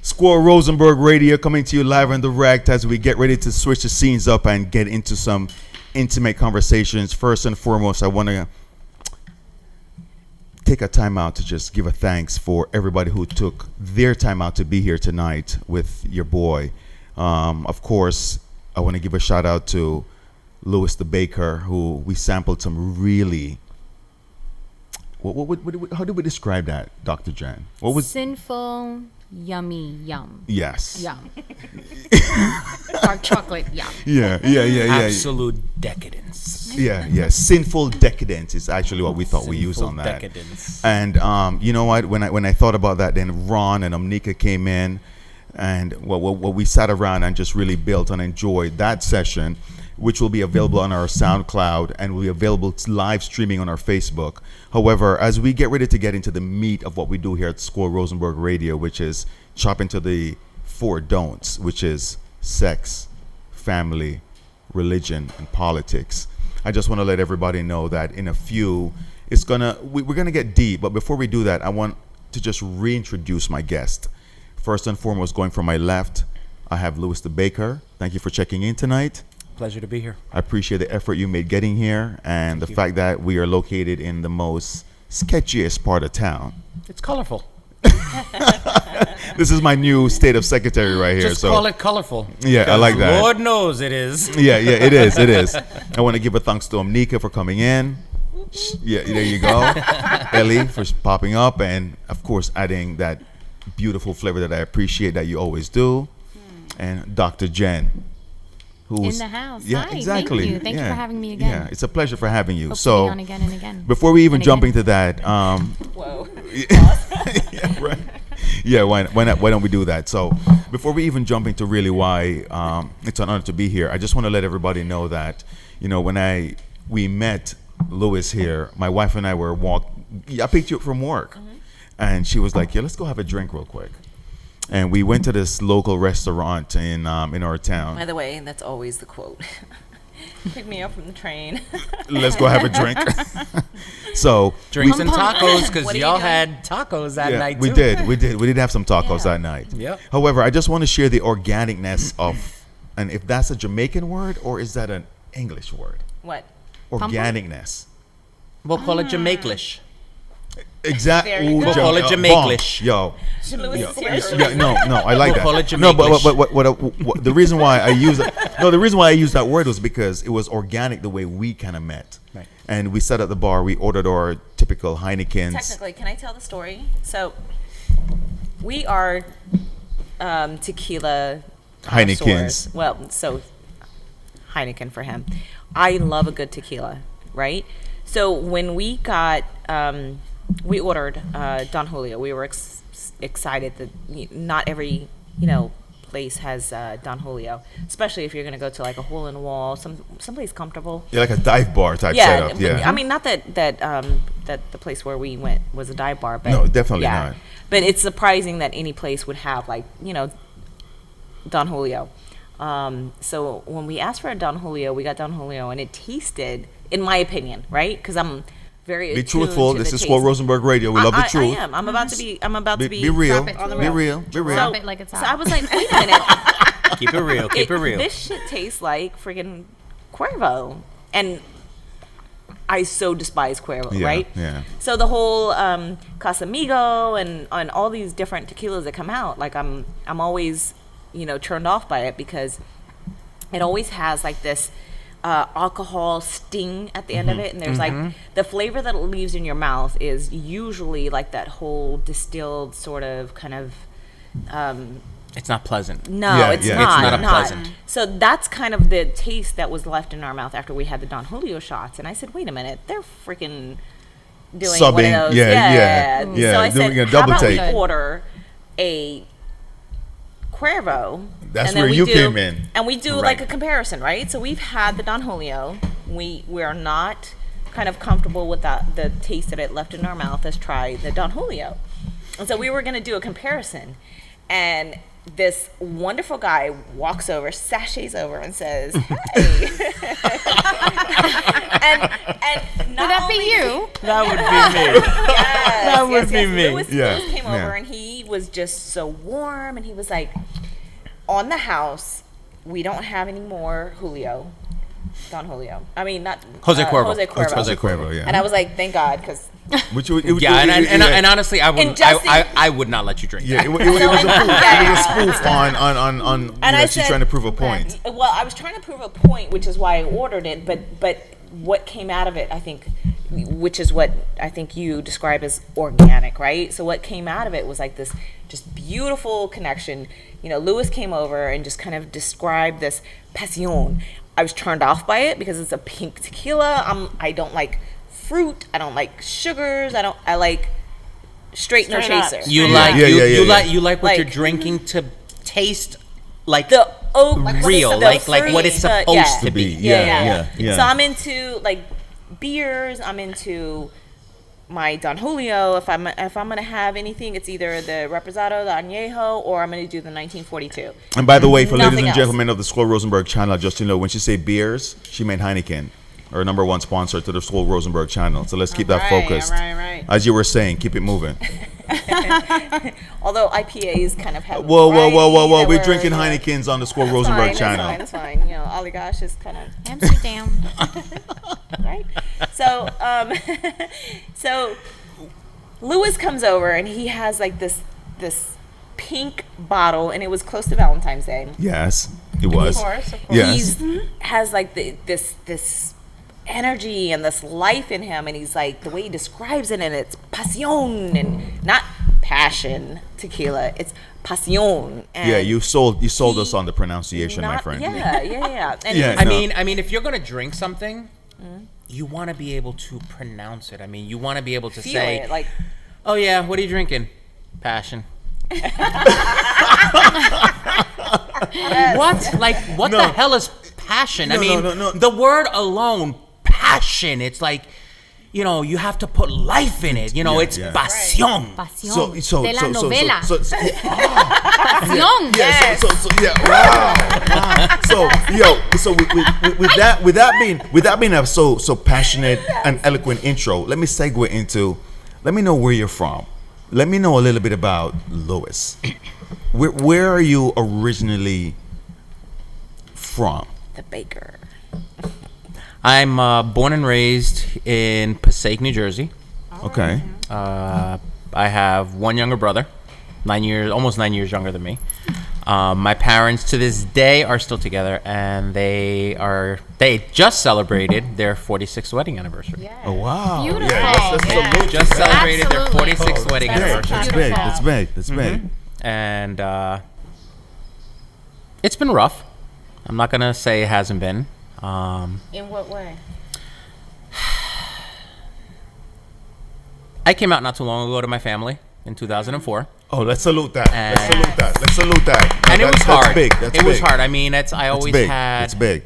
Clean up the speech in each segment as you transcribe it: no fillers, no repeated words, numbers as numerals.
Squirrel Rosenberg Radio coming to you live and direct as we get ready to switch the scenes up and get into some intimate conversations. First and foremost, I want to take a time out to just give a thanks for everybody who took their time out to be here tonight with your boy. Of course, I want to give a shout out to Louis the Baker, who we sampled some really... how did we describe that, Dr. Jen? What was sinful, yummy, yum? Yes. Yum. Dark chocolate, yum. Yeah. Absolute decadence. Yeah. Sinful decadence is actually what we thought we used on that. Decadence. And you know what? When I thought about that, then Ron and Omnika came in, and we sat around and just really built and enjoyed that session, which will be available on our SoundCloud and will be available live streaming on our Facebook. However, as we get ready to get into the meat of what we do here at Squirrel Rosenberg Radio, which is chop into the 4 don'ts, which is sex, family, religion, and politics. I just want to let everybody know that in a few, we're gonna get deep. But before we do that, I want to just reintroduce my guest. First and foremost, going from my left, I have Louis the Baker. Thank you for checking in tonight. Pleasure to be here. I appreciate the effort you made getting here and the fact that we are located in the most sketchiest part of town. It's colorful. This is my new state of secretary right here. Just call it colorful. Yeah, I like that. Lord knows it is. Yeah, it is. I want to give a thanks to Omnika for coming in. Yeah, there you go. Ellie for popping up, and of course adding that beautiful flavor that I appreciate that you always do. And Dr. Jen, who's in the house. Yeah, Hi, exactly. Thank you. Thank you for having me again. Yeah, it's a pleasure for having you. Hope so to be on again and again. Before we even jump into that, whoa. Yeah, right. Yeah, why don't we do that? So before we even jump into really why it's an honor to be here, I just want to let everybody know that, when we met Louis here, my wife and I were I picked you up from work, and she was like, "Yeah, let's go have a drink real quick." And we went to this local restaurant in our town. By the way, that's always the quote. Pick me up from the train. Let's go have a drink. So drinks and tacos, because y'all had tacos that night too. We did have some tacos that night. Yep. However, I just want to share the organicness of, and if that's a Jamaican word or is that an English word? What? Organicness. We'll call it Jamaiclish. Exactly. We'll call it Jamaiclish. No, I like that. Call it No, but what the reason why I use that word was because it was organic the way we kind of met. Right. And we sat at the bar. We ordered our typical Heinekens. Technically, can I tell the story? So, we are tequila Heinekens. Well, so Heineken for him. I love a good tequila, right? So when we got, we ordered Don Julio. We were excited that not every, place has Don Julio, especially if you're gonna go to like a hole in the wall, someplace comfortable. Yeah, like a dive bar type setup. Yeah. I mean, not that the place where we went was a dive bar, but no, definitely not. But it's surprising that any place would have Don Julio. So when we asked for a Don Julio, we got Don Julio, and it tasted, in my opinion, right? Because I'm very be truthful. This is Squirrel Rosenberg Radio. We love the truth. I am. I'm about to be. Be real. Be real. Drop it like it's hot. So I was like, wait a minute. Keep it real. Keep it real. This shit tastes like friggin' Cuervo, and I so despise Cuervo, right? Yeah. So the whole Casamigo and all these different tequilas that come out, like I'm always turned off by it because it always has like this alcohol sting at the end of it, and there's like the flavor that it leaves in your mouth is usually like that whole distilled sort of kind of it's not pleasant. No, it's not. It's not pleasant. So that's kind of the taste that was left in our mouth after we had the Don Julio shots, and I said, wait a minute, they're freaking doing subbing. One of those. Yeah. So I said, a how double about take. we order a Cuervo. That's and then where we you do, came in. And we do Right. like a comparison, right? So we've had the Don Julio. We are not kind of comfortable with the taste that it left in our mouth. Let's try the Don Julio. And so we were going to do a comparison. And this wonderful guy walks over, sashays over, and says, "Hey." and Would that be you? That would be me. That would be me. Louis came over, and he was just so warm, and he was like, on the house, we don't have any more Don Julio. I mean, not Jose Cuervo. Jose Cuervo. Jose Cuervo, yeah. And I was like, thank God, because and honestly, I would not let you drink. Yeah, it was a spoof on she's trying to prove a point. Well, I was trying to prove a point, which is why I ordered it. But what came out of it, I think, which is what I think you describe as organic, right? So what came out of it was like this just beautiful connection. You know, Lewis came over and just kind of described this pasión. I was turned off by it because it's a pink tequila. I don't like fruit. I don't like sugars. I like straight no chaser. You like what you're drinking to taste like the oak, real, like what it's supposed to be. Yeah. So I'm into like beers. I'm into my Don Julio. If I'm gonna have anything, it's either the Reposado, the Añejo, or I'm gonna do the 1942. And by the way, for Nothing ladies and else. gentlemen of the Squirrel Rosenberg channel, just to know, when she say beers, she meant Heineken, our number one sponsor to the Squirrel Rosenberg channel. So let's keep that focused. Right. As you were saying, keep it moving. Although IPAs kind of have. Whoa! We're drinking Heinekens on the Squirrel Rosenberg channel. That's fine. You know, Aligash is kind of Amsterdam. right. So, so Lewis comes over and he has like this pink bottle, and it was close to Valentine's Day. Yes, it was. Of course. Yes. He has like this energy and this life in him, and he's like, the way he describes it, and it's pasión, and not passion tequila, it's pasión. And Yeah, you sold us on the pronunciation, my friend. Yeah. And Yeah. I mean, if you're gonna drink something, you want to be able to pronounce it. I mean, you want to be able to feel say, it, like, "Oh yeah, what are you drinking?" Passion. What? Like, what the hell is passion? I mean, the word alone, passion. It's like, you know, you have to put life in it. You know, it's pasión. Pasión. So, de la novela. Pasión. Yes. Wow. So with that being a so passionate and eloquent intro, let me segue into, let me know where you're from. Let me know a little bit about Lewis. Where are you originally from? the baker. I'm born and raised in Passaic, New Jersey. Okay. I have one younger brother, almost 9 years younger than me. My parents to this day are still together, and they just celebrated their 46th wedding anniversary. Yeah. Oh wow! Beautiful. Yeah, let's salute Just that. celebrated their Absolutely. 46th wedding anniversary. That's big. That's big. And it's been rough. I'm not gonna say it hasn't been. In what way? I came out not too long ago to my family in 2004. Oh, let's salute that. Let's salute that. And it was hard. That's big. That's it was big. hard. I mean, I always It's big.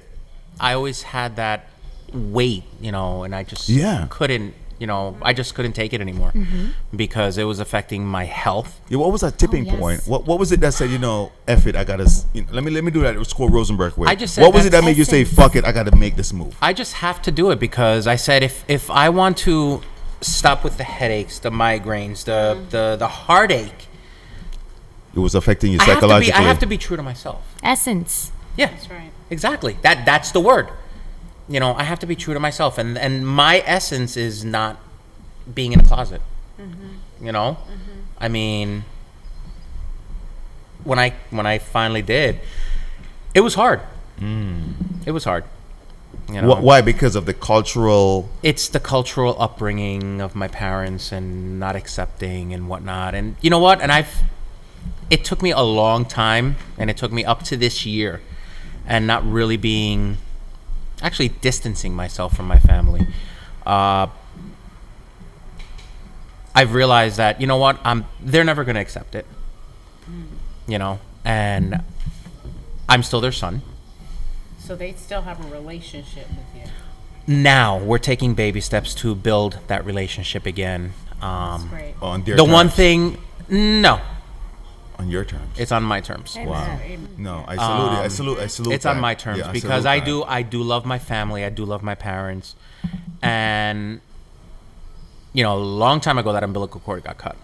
I always had that weight, and I just couldn't, I just couldn't take it anymore because it was affecting my health. Yeah, what was that tipping point? What was it that said, F it, I gotta, let me do that. It was Squirrel Rosenberg way. I just said what was it that that's made you say, fuck it, I gotta make this move? I just have to do it because I said if I want to stop with the headaches, the migraines, the heartache, it was affecting you psychologically. I have to be true to myself. Essence. Yeah, That's right. Exactly. That's the word. I have to be true to myself, and my essence is not being in a closet. I mean, when I finally did, it was hard. It was hard. Why? Because of the cultural. It's the cultural upbringing of my parents and not accepting and whatnot. And you know what? And it took me a long time, and it took me up to this year, and not really actually distancing myself from my family. I've realized that, they're never going to accept it, and I'm still their son. So they still have a relationship with you. Now we're taking baby steps to build that relationship again. That's great. On their The terms. one thing, no, On your terms. it's on my terms. Wow. No, I salute. I salute. It's that. on my terms Yeah, because salute that. I do love my family. I do love my parents, and a long time ago that umbilical cord got cut,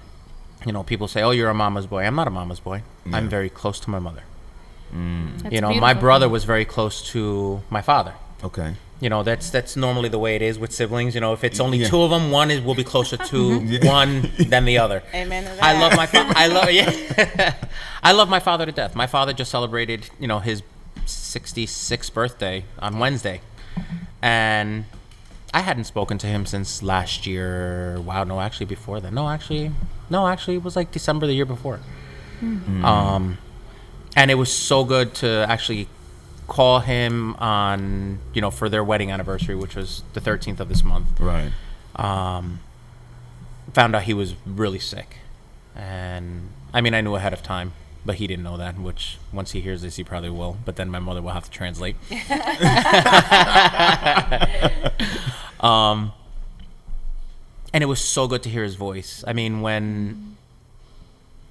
You know, people say, "Oh, you're a mama's boy." I'm not a mama's boy. Yeah. I'm very close to my mother. That's You know, beautiful. my brother was very close to my father. Okay. You know, that's normally the way it is with siblings. You know, if it's only Yeah. two of them, one will be closer to one than the other. Amen to that. I love my I love my father to death. My father just celebrated, you know, his 66th birthday on Wednesday, and I hadn't spoken to him since last year. Wow, no, actually before then. No, actually, it was like December the year before. And it was so good to actually call him on, you know, for their wedding anniversary, which was the 13th of this month. Right. Found out he was really sick, and I mean, I knew ahead of time, but he didn't know that, which once he hears this, he probably will, but then my mother will have to translate. And it was so good to hear his voice. I mean, when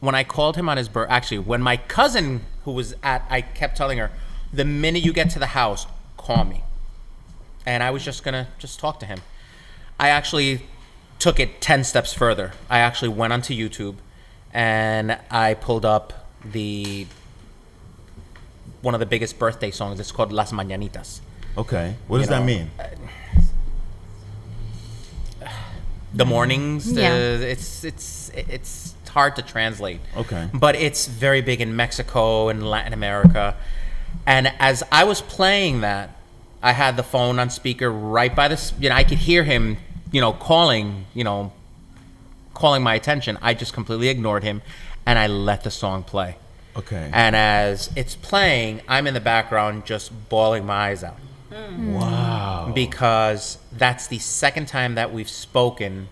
I called him on his birthday, actually, when my cousin who was I kept telling her, the minute you get to the house, call me. And I was just gonna talk to him. I actually took it 10 steps further. I actually went onto YouTube and I pulled up one of the biggest birthday songs. It's called Las Mañanitas. Okay. What does You that know, mean? The mornings, Yeah. it's hard to translate. Okay. But it's very big in Mexico and Latin America. And as I was playing that, I had the phone on speaker right by this, you know, I could hear him, you know, calling my attention. I just completely ignored him and I let the song play. Okay. And as it's playing, I'm in the background just bawling my eyes out. Wow. Because that's the second time that we've spoken,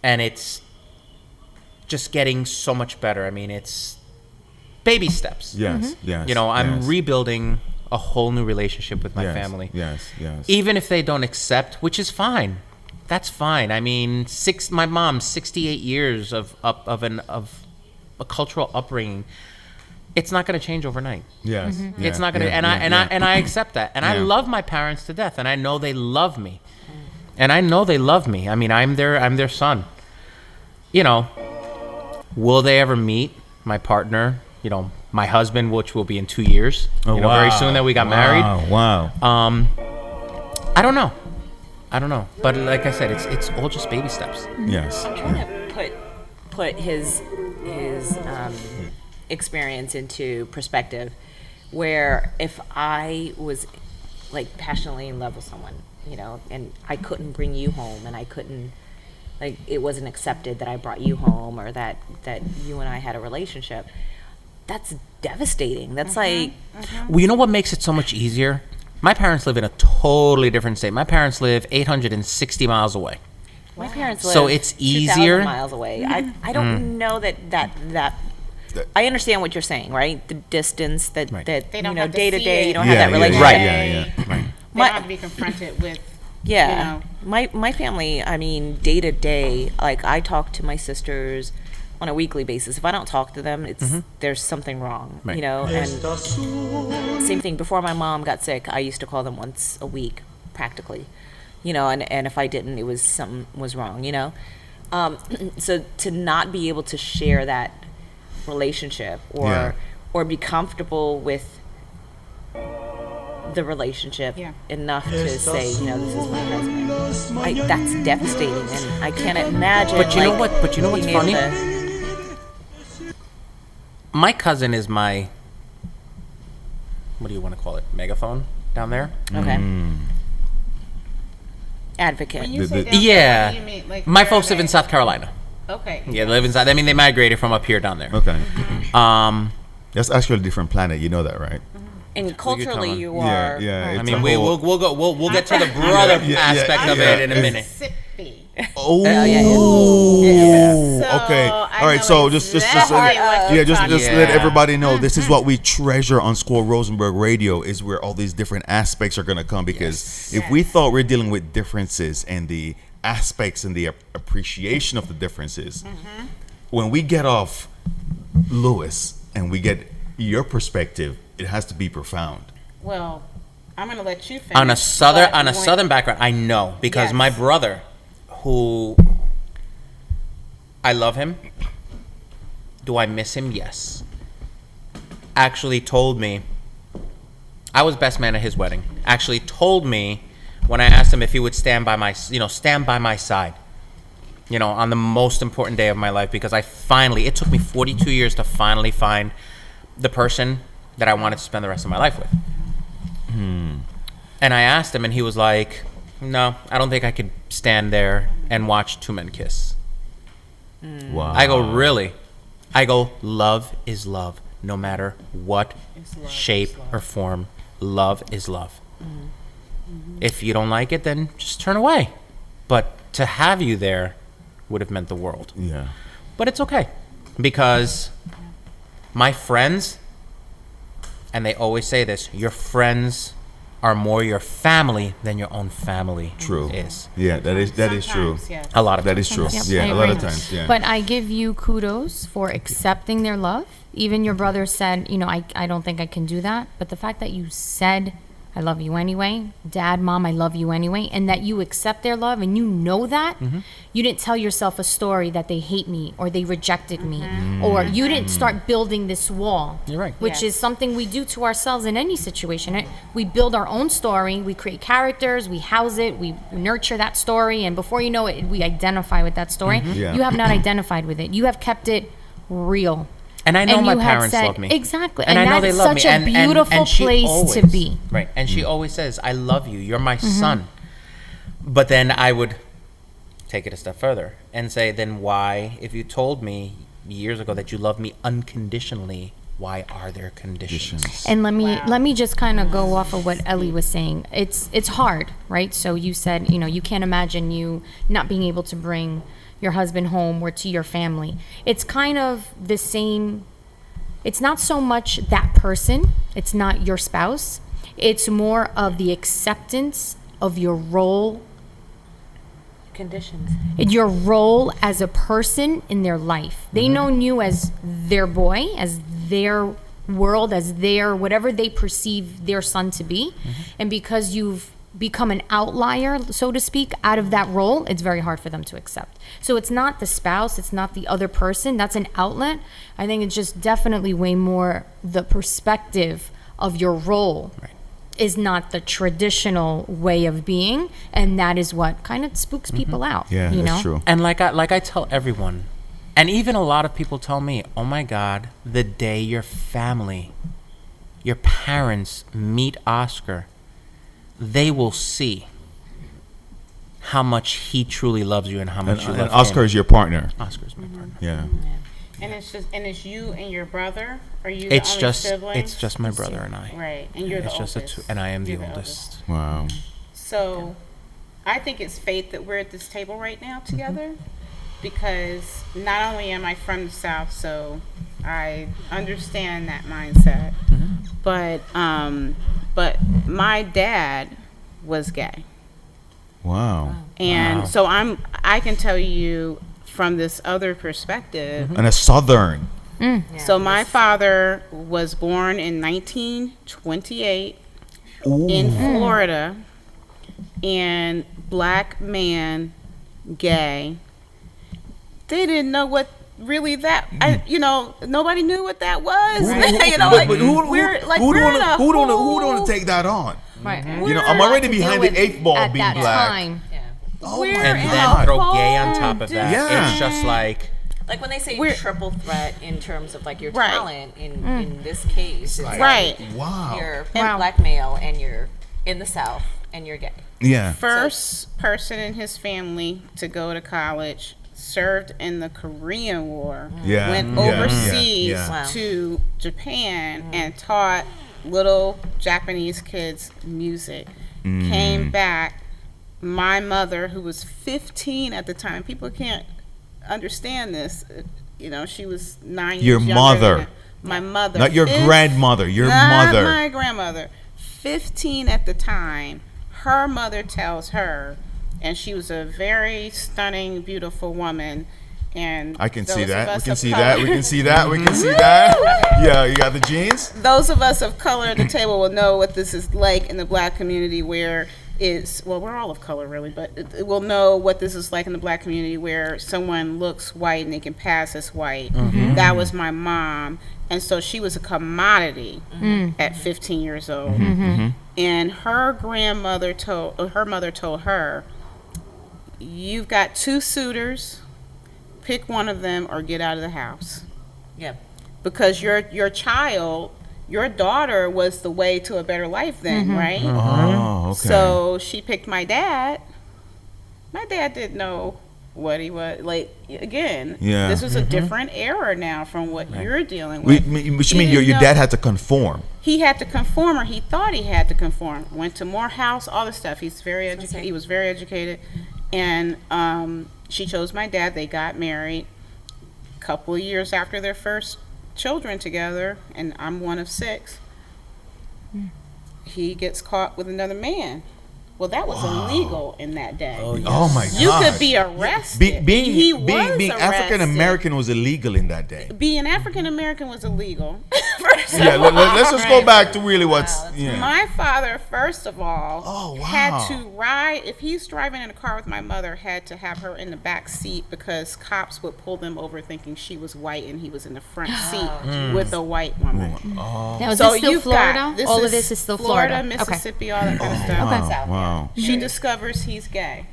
and it's just getting so much better. I mean, it's baby steps. Yes. Yes. You know, I'm yes. rebuilding a whole new relationship with my Yes, family. Yes. Yes. Even if they don't accept, which is fine. That's fine. I mean, my mom's 68 years of a cultural upbringing. It's not going to change overnight. Yes. Yeah, It's not going to, yeah, I accept that, and I Yeah. love my parents to death, and I know they love me, I mean, I'm their son. You know, will they ever meet my partner? You know, my husband, which will be in 2 years. Oh, you know, very soon that we got married. Wow. I don't know, but like I said, it's all just baby steps. Yes. I'm trying to put his experience into perspective, where if I was like passionately in love with someone, you know, and I couldn't bring you home, and I couldn't, like, it wasn't accepted that I brought you home, or that you and I had a relationship, that's devastating. That's like, Well, you know what makes it so much easier? My parents live in a totally different state. My parents live 860 miles away. my parents live So it's 2,000 easier. miles away. I don't know that I understand what you're saying, right? The distance that Right. that They you don't know, have to day to see day, it. you don't Yeah, have that yeah, relationship. Right. Yeah. Right. They don't have to be confronted with, Yeah. you know. My family, I mean, day to day, like, I talk to my sisters on a weekly basis. If I don't talk to them, it's there's something wrong, Right. you know. And same thing, before my mom got sick, I used to call them once a week, practically, you know. And if I didn't, it was something was wrong, you know. So to not be able to share that relationship, Yeah. or be comfortable with the relationship Yeah. enough to say, you know, this is my husband. That's devastating, and I can't imagine. But you know like, what? But you know what's being able funny? to- My cousin is my, what do you want to call it? Megaphone down there? Okay. Advocate. When you The- say the- down Yeah. south, you mean like My where folks are live in they? South Carolina. Okay. Yeah, they live inside. I mean, they migrated from up here down there. Okay. Um, That's actually a different planet. You know that, right? And culturally, on. you Yeah. are. Yeah. I it's mean, a we'll whole- we'll get to the brother Yeah, aspect of yeah, it in a it's- minute. Mississippi. Oh. So, Okay. I All right. know So just exactly what yeah, you're just talking let about. everybody know this is what we treasure on Squirrel Rosenberg Radio, is where all these different aspects are going to come, because if we thought we're dealing with differences and the aspects and the appreciation of the differences, when we get off Lewis and we get your perspective, it has to be profound. Well, I'm going to let you finish. On a but when- southern background, I know, because Yes. my brother, who I love him, Do I miss him? Yes. Actually told me, I was best man at his wedding. Actually told me when I asked him if he would stand by my side, on the most important day of my life, because it took me 42 years to finally find the person that I wanted to spend the rest of my life with. And I asked him, and he was like, no, I don't think I could stand there and watch two men kiss. Wow. I go, really? I go, love is love, no matter what shape or form. Love is love. If you don't like it, then just turn away. But to have you there would have meant the world. Yeah. But it's okay, because my friends, and they always say this, your friends are more your family than your own family is. Yeah, that is true. Sometimes, yes. A lot of That is true. Yep, Yeah, I a lot of agree. times. Yeah. But I give you kudos for accepting their love. Even your brother said, I don't think I can do that. But the fact that you said, I love you anyway, Dad, Mom, I love you anyway, and that you accept their love and you know that, you didn't tell yourself a story that they hate me or they rejected me, or you didn't start building this wall. You're right. Which is something we do to ourselves in any situation. We build our own story, we create characters, we house it, we nurture that story, and before you know it, we identify with that story. Yeah. You have not identified with it. You have kept it real. And I know my you have parents said- love me. Exactly. And I know they that's love me. such a beautiful she place always, to be. Right. And she always says, I love you. You're my son. But then I would take it a step further and say, then why, if you told me years ago that you love me unconditionally, why are there conditions? And let me just kind of go off of what Ellie was saying. It's hard, right? So you said, you can't imagine you not being able to bring your husband home or to your family. It's kind of the same. It's not so much that person. It's not your spouse. It's more of the acceptance of your role. Conditions. Your role as a person in their life. They known you as their boy, as their world, as their whatever they perceive their son to be. And because you've become an outlier, so to speak, out of that role, it's very hard for them to accept. So it's not the spouse, it's not the other person, that's an outlet. I think it's just definitely way more the perspective of your role is not the traditional way of being, and that is what kind of spooks people out. Yeah, that's true. And like I tell everyone, and even a lot of people tell me, oh my God, the day your family, your parents meet Oscar, they will see how much he truly loves you and how much you love him. Oscar is your partner. Oscar is my partner. Yeah. And it's you and your brother? Or you It's the only just siblings? it's just my brother and I. Right. And you're the It's just oldest. and I am the You're oldest. Wow. So I think it's fate that we're at this table right now together, because not only am I from the South, so I understand that mindset, but my dad was gay. Wow. And so I can tell you from this other perspective. And a Southern. So my father was born in 1928 in Florida, and black man, gay. They didn't know what really that. Nobody knew what that was. Who don't want to take that on? Right. I'm already behind the eighth ball at being that black. time. Oh We're my And in then God. throw gay on top of that. Yeah. It's just like Like when they say We're- triple threat in terms of like your Right. talent in this case, it's Right. Wow. you're Wow. black male and you're in the South and you're gay. Yeah. First person in his family to go to college, served in the Korean War, Yeah. went Yeah. overseas Yeah. Wow. to Japan and taught little Japanese kids music. Came back. My mother, who was 15 at the time, people can't understand this. She was 9 Your years younger mother. than my mother. Not your grandmother, your Not mother. my grandmother. 15 at the time. Her mother tells her, and she was a very stunning, beautiful woman. And I can see those of that. We us can of see color- that. We can see that. We can see that. Yeah, you got the jeans? Those of us of color at the table will know what this is like in the black community, where is, well, we're all of color really, but it will know what this is like in the black community where someone looks white and they can pass as white. That was my mom. And so she was a commodity at 15 years old. And her mother told her, you've got 2 suitors, pick one of them or get out of the house. Yeah. Because your daughter was the way to a better life then, right? Oh, okay. So she picked my dad. My dad didn't know what he was. Like, again, this was a different era now from what you're dealing with. Which means your dad had to conform. He had to conform, or he thought he had to conform. Went to Morehouse, all this stuff. He's very educated. He was very educated. And she chose my dad. They got married a couple of years after their first children together, and I'm one of 6. He gets caught with another man. Well, that was illegal in that day. Oh my God! You could be arrested. Being African American was illegal in that day. Being African American was illegal. Let's just go back to really what's. My father, first of all, Oh, wow. had to ride. If he's driving in a car with my mother, had to have her in the back seat because cops would pull them over thinking she was white and he was in the front seat with a white woman. Now, is this still Florida? All of this is still Florida. Mississippi, all that kind of stuff. Wow. She discovers he's gay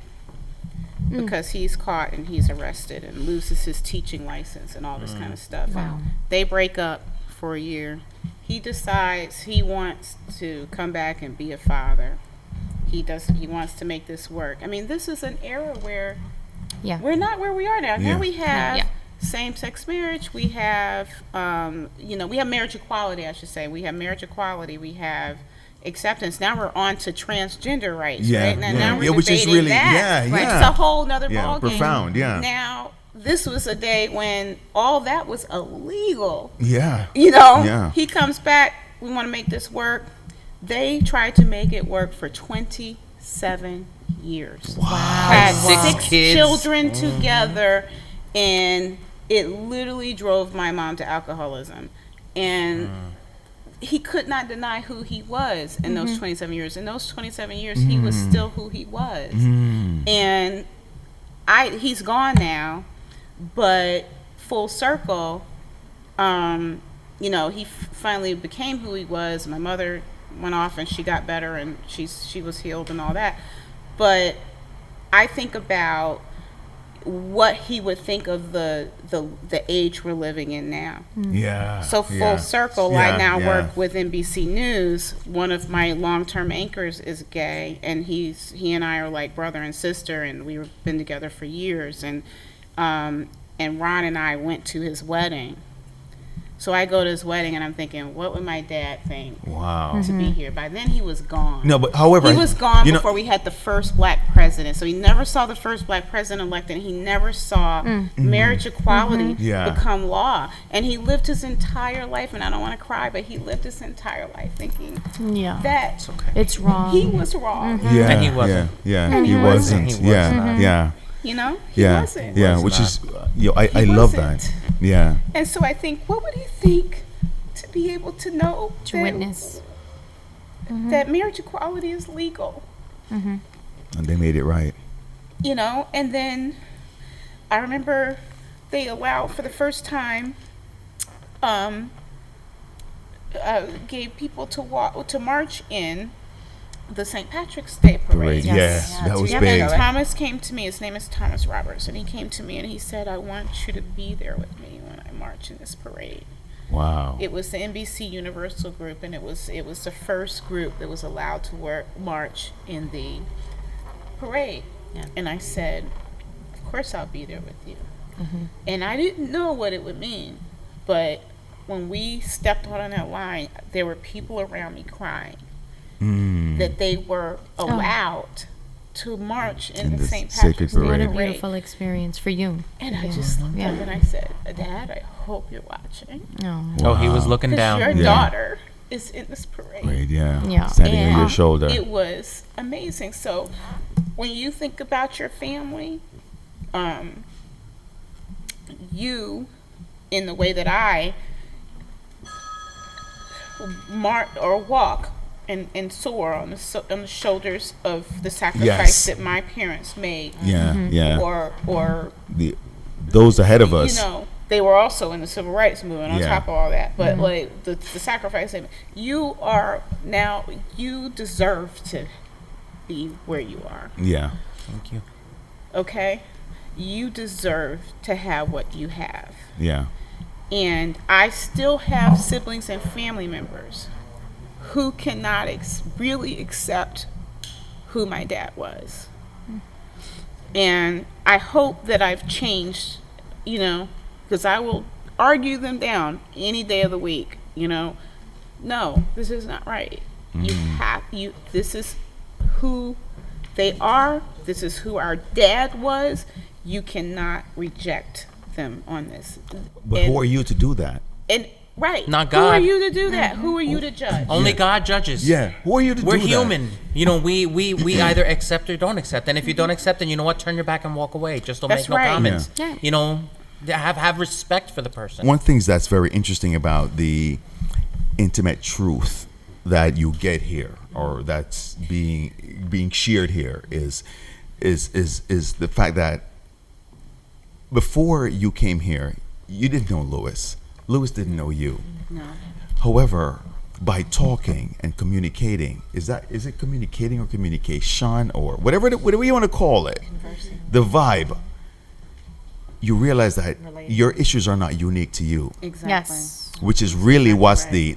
because he's caught and he's arrested and loses his teaching license and all this kind of stuff. Wow. They break up for a year. He decides he wants to come back and be a father. He wants to make this work. I mean, this is an era where we're not where we are now. Now we have same-sex marriage. We have, we have marriage equality, I should say. We have marriage equality. We have acceptance. Now we're on to transgender rights, right? Now we're which is debating really, that. Right. It's a whole nother ballgame. Profound, Now, this was a day when all that was illegal. Yeah. He comes back, we want to make this work. They tried to make it work for 27 years. Wow. Had 6 kids. children together, and it literally drove my mom to alcoholism. And he could not deny who he was in those 27 years. In those 27 years, he was still who he was. And he's gone now, but full circle, he finally became who he was. My mother went off and she got better and she was healed and all that. But I think about what he would think of the age we're living in now. So full circle, I now work with NBC News. One of my long-term anchors is gay, and he and I are like brother and sister, and we've been together for years. And Ron and I went to his wedding. So I go to his wedding, and I'm thinking, what would my dad think to be here? By then, he was gone. No, but however, he was gone before we had the first black president. So he never saw the first black president elected. He never saw marriage equality become law. And he lived his entire life, and I don't want to cry, but he lived his entire life thinking that it's wrong. He was wrong. And he wasn't. He wasn't. He wasn't. Which is, I love that. Yeah. And so I think, what would he think to be able to know To witness. that marriage equality is legal? And they made it right. And then I remember they allowed for the first time, gave people to march in the St. Patrick's Day parade. That was big. And Thomas came to me. His name is Thomas Roberts, and he came to me and he said, "I want you to be there with me when I march in this parade." Wow. It was the NBC Universal group, and it was the first group that was allowed to march in the parade. And I said, "Of course I'll be there with you." And I didn't know what it would mean, but when we stepped on that line, there were people around me crying that they were allowed to march in the St. Patrick's Day What parade. a beautiful experience for you. And I just looked up and I said, "Dad, I hope you're watching. Oh, he was looking down. Your daughter is in this parade." Standing on your shoulder. It was amazing. So when you think about your family, you, in the way that I walk and soar on the shoulders of the sacrifice Yes. that my parents made. Yeah. Or Those ahead of us. you know, they were also in the civil rights movement on Yeah. top of all that. But like the sacrifice, you deserve to be where you are. Yeah. Thank you. Okay? You deserve to have what you have. Yeah. And I still have siblings and family members who cannot really accept who my dad was. And I hope that I've changed, you know, because I will argue them down any day of the week, you know. No, this is not right. This is who they are. This is who our dad was. You cannot reject them on this. But who are you to do that? And right. Not Who are God. you to do that? Who are you to judge? Only God judges. Yeah. Who are you to We're do that? human. You know, we either accept or don't accept. And if you don't accept, then you know what? Turn your back and walk away. Just don't That's make no right. comments. Yeah. Yeah. You know, have respect for the person. One thing that's very interesting about the intimate truth that you get here, or that's being shared here, is the fact that before you came here, you didn't know Louis. Louis didn't know you. No. However, by talking and communicating, is it communicating or communication or whatever you want to call it, the vibe, you realize that your issues are not unique to you, Exactly. Yes. which is really what's the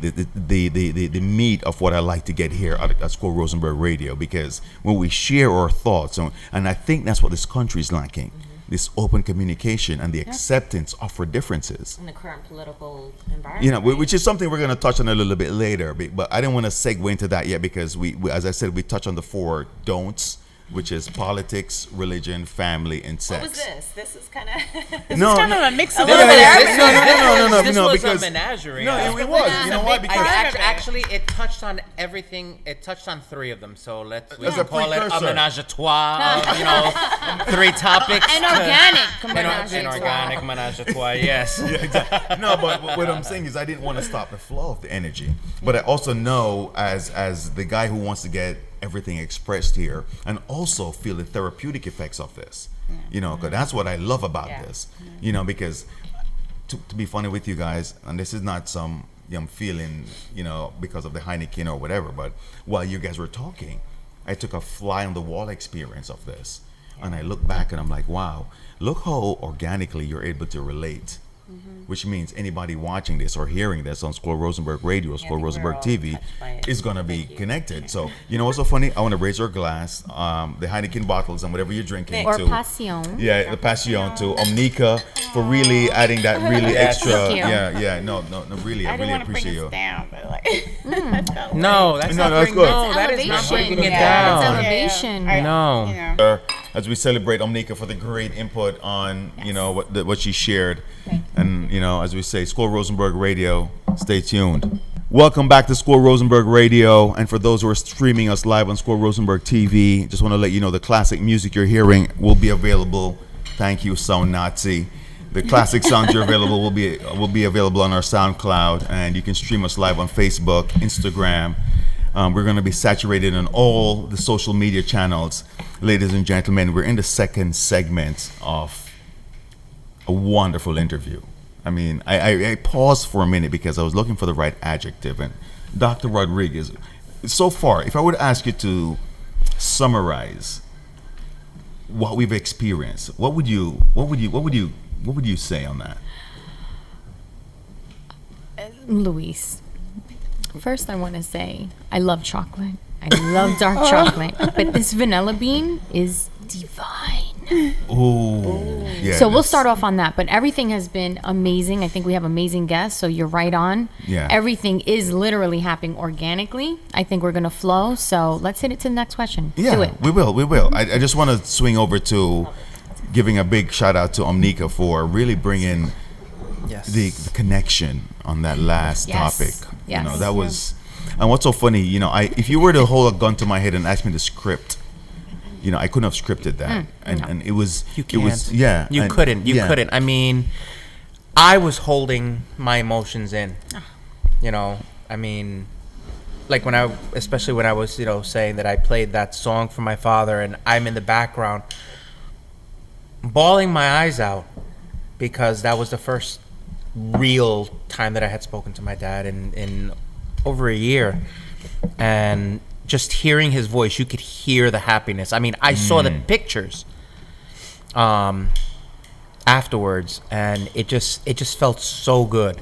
meat of what I like to get here at Squirrel Rosenberg Radio, because when we share our thoughts, and I think that's what this country is lacking, this open communication and the acceptance of our differences. In the current political environment. You know, which is something we're going to touch on a little bit later, but I didn't want to segue into that yet, because we, as I said, we touch on the 4 don'ts, which is politics, religion, family, and sex. What was this? This is kind of... No, kind no, of a mix no, of no, no, This no, was because a menagerie. no, it was. You know why? Because Actually, it touched on everything. It touched on 3 of them. So we That's can a call it a precursor. menage a trois. Of, you know, 3 topics. An organic An menage a organic menage a trois. Yes. yeah, exactly. No, but what I'm saying is I didn't want to stop the flow of the energy, but I also know as the guy who wants to get everything expressed here and also feel the therapeutic effects of this, you know, because that's what I love about this, you know, because to be funny with you guys, and this is not some feeling, you know, because of the Heineken or whatever, but while you guys were talking, I took a fly on the wall experience of this, and I look back and I'm like, wow, look how organically you're able to relate. Which means anybody watching this or hearing this on Squirrel Rosenberg Radio or Squirrel I think Rosenberg we're all TV touched by it. is going to be connected. So, you know what's so funny? I want to raise your glass, the Heineken bottles and whatever you're drinking Or to. passion. Yeah, the passion to Omnika for really adding that really extra. Thank you. Yeah, no, really, I I didn't really want to bring appreciate us you. down, but like, I felt No, that's No, not that's bring- good. No, that is not Elevation. breaking it Yeah, it's down. elevation. No. You know. As we celebrate Omnika for the great input on, you know, what she shared. And, you know, as we say, Squirrel Rosenberg Radio, stay tuned. Welcome back to Squirrel Rosenberg Radio. And for those who are streaming us live on Squirrel Rosenberg TV, just want to let you know the classic music you're hearing will be available. Thank you, Sound Nazi. The classic sounds you're available will be available on our SoundCloud, and you can stream us live on Facebook, Instagram. We're going to be saturated on all the social media channels. Ladies and gentlemen, we're in the second segment of a wonderful interview. I mean, I paused for a minute because I was looking for the right adjective. And Dr. Rodriguez, so far, if I were to ask you to summarize what we've experienced, what would you say on that? Luis, first I want to say I love chocolate. I love dark chocolate, but this vanilla bean is divine. Ooh. Yeah, So we'll that's- start off on that, but everything has been amazing. I think we have amazing guests, so you're right on. Yeah. Everything is literally happening organically. I think we're going to flow, so let's hit it to the next question. Yeah, Do it. we will. I just want to swing over to giving a big shout out to Omnika for really bringing Yes. the connection on that last Yes. topic. You know, Yes. that was, and what's so funny, you know, if you were to hold a gun to my head and ask me to script, you know, I couldn't have scripted that, and it was, You it was, can't. yeah, You and- couldn't. You yeah. couldn't. I mean, I was holding my emotions in. You know, I mean, like especially when I was, saying that I played that song for my father, and I'm in the background, bawling my eyes out, because that was the first real time that I had spoken to my dad in over a year, and just hearing his voice, you could hear the happiness. I mean, I saw the pictures afterwards, and it just felt so good,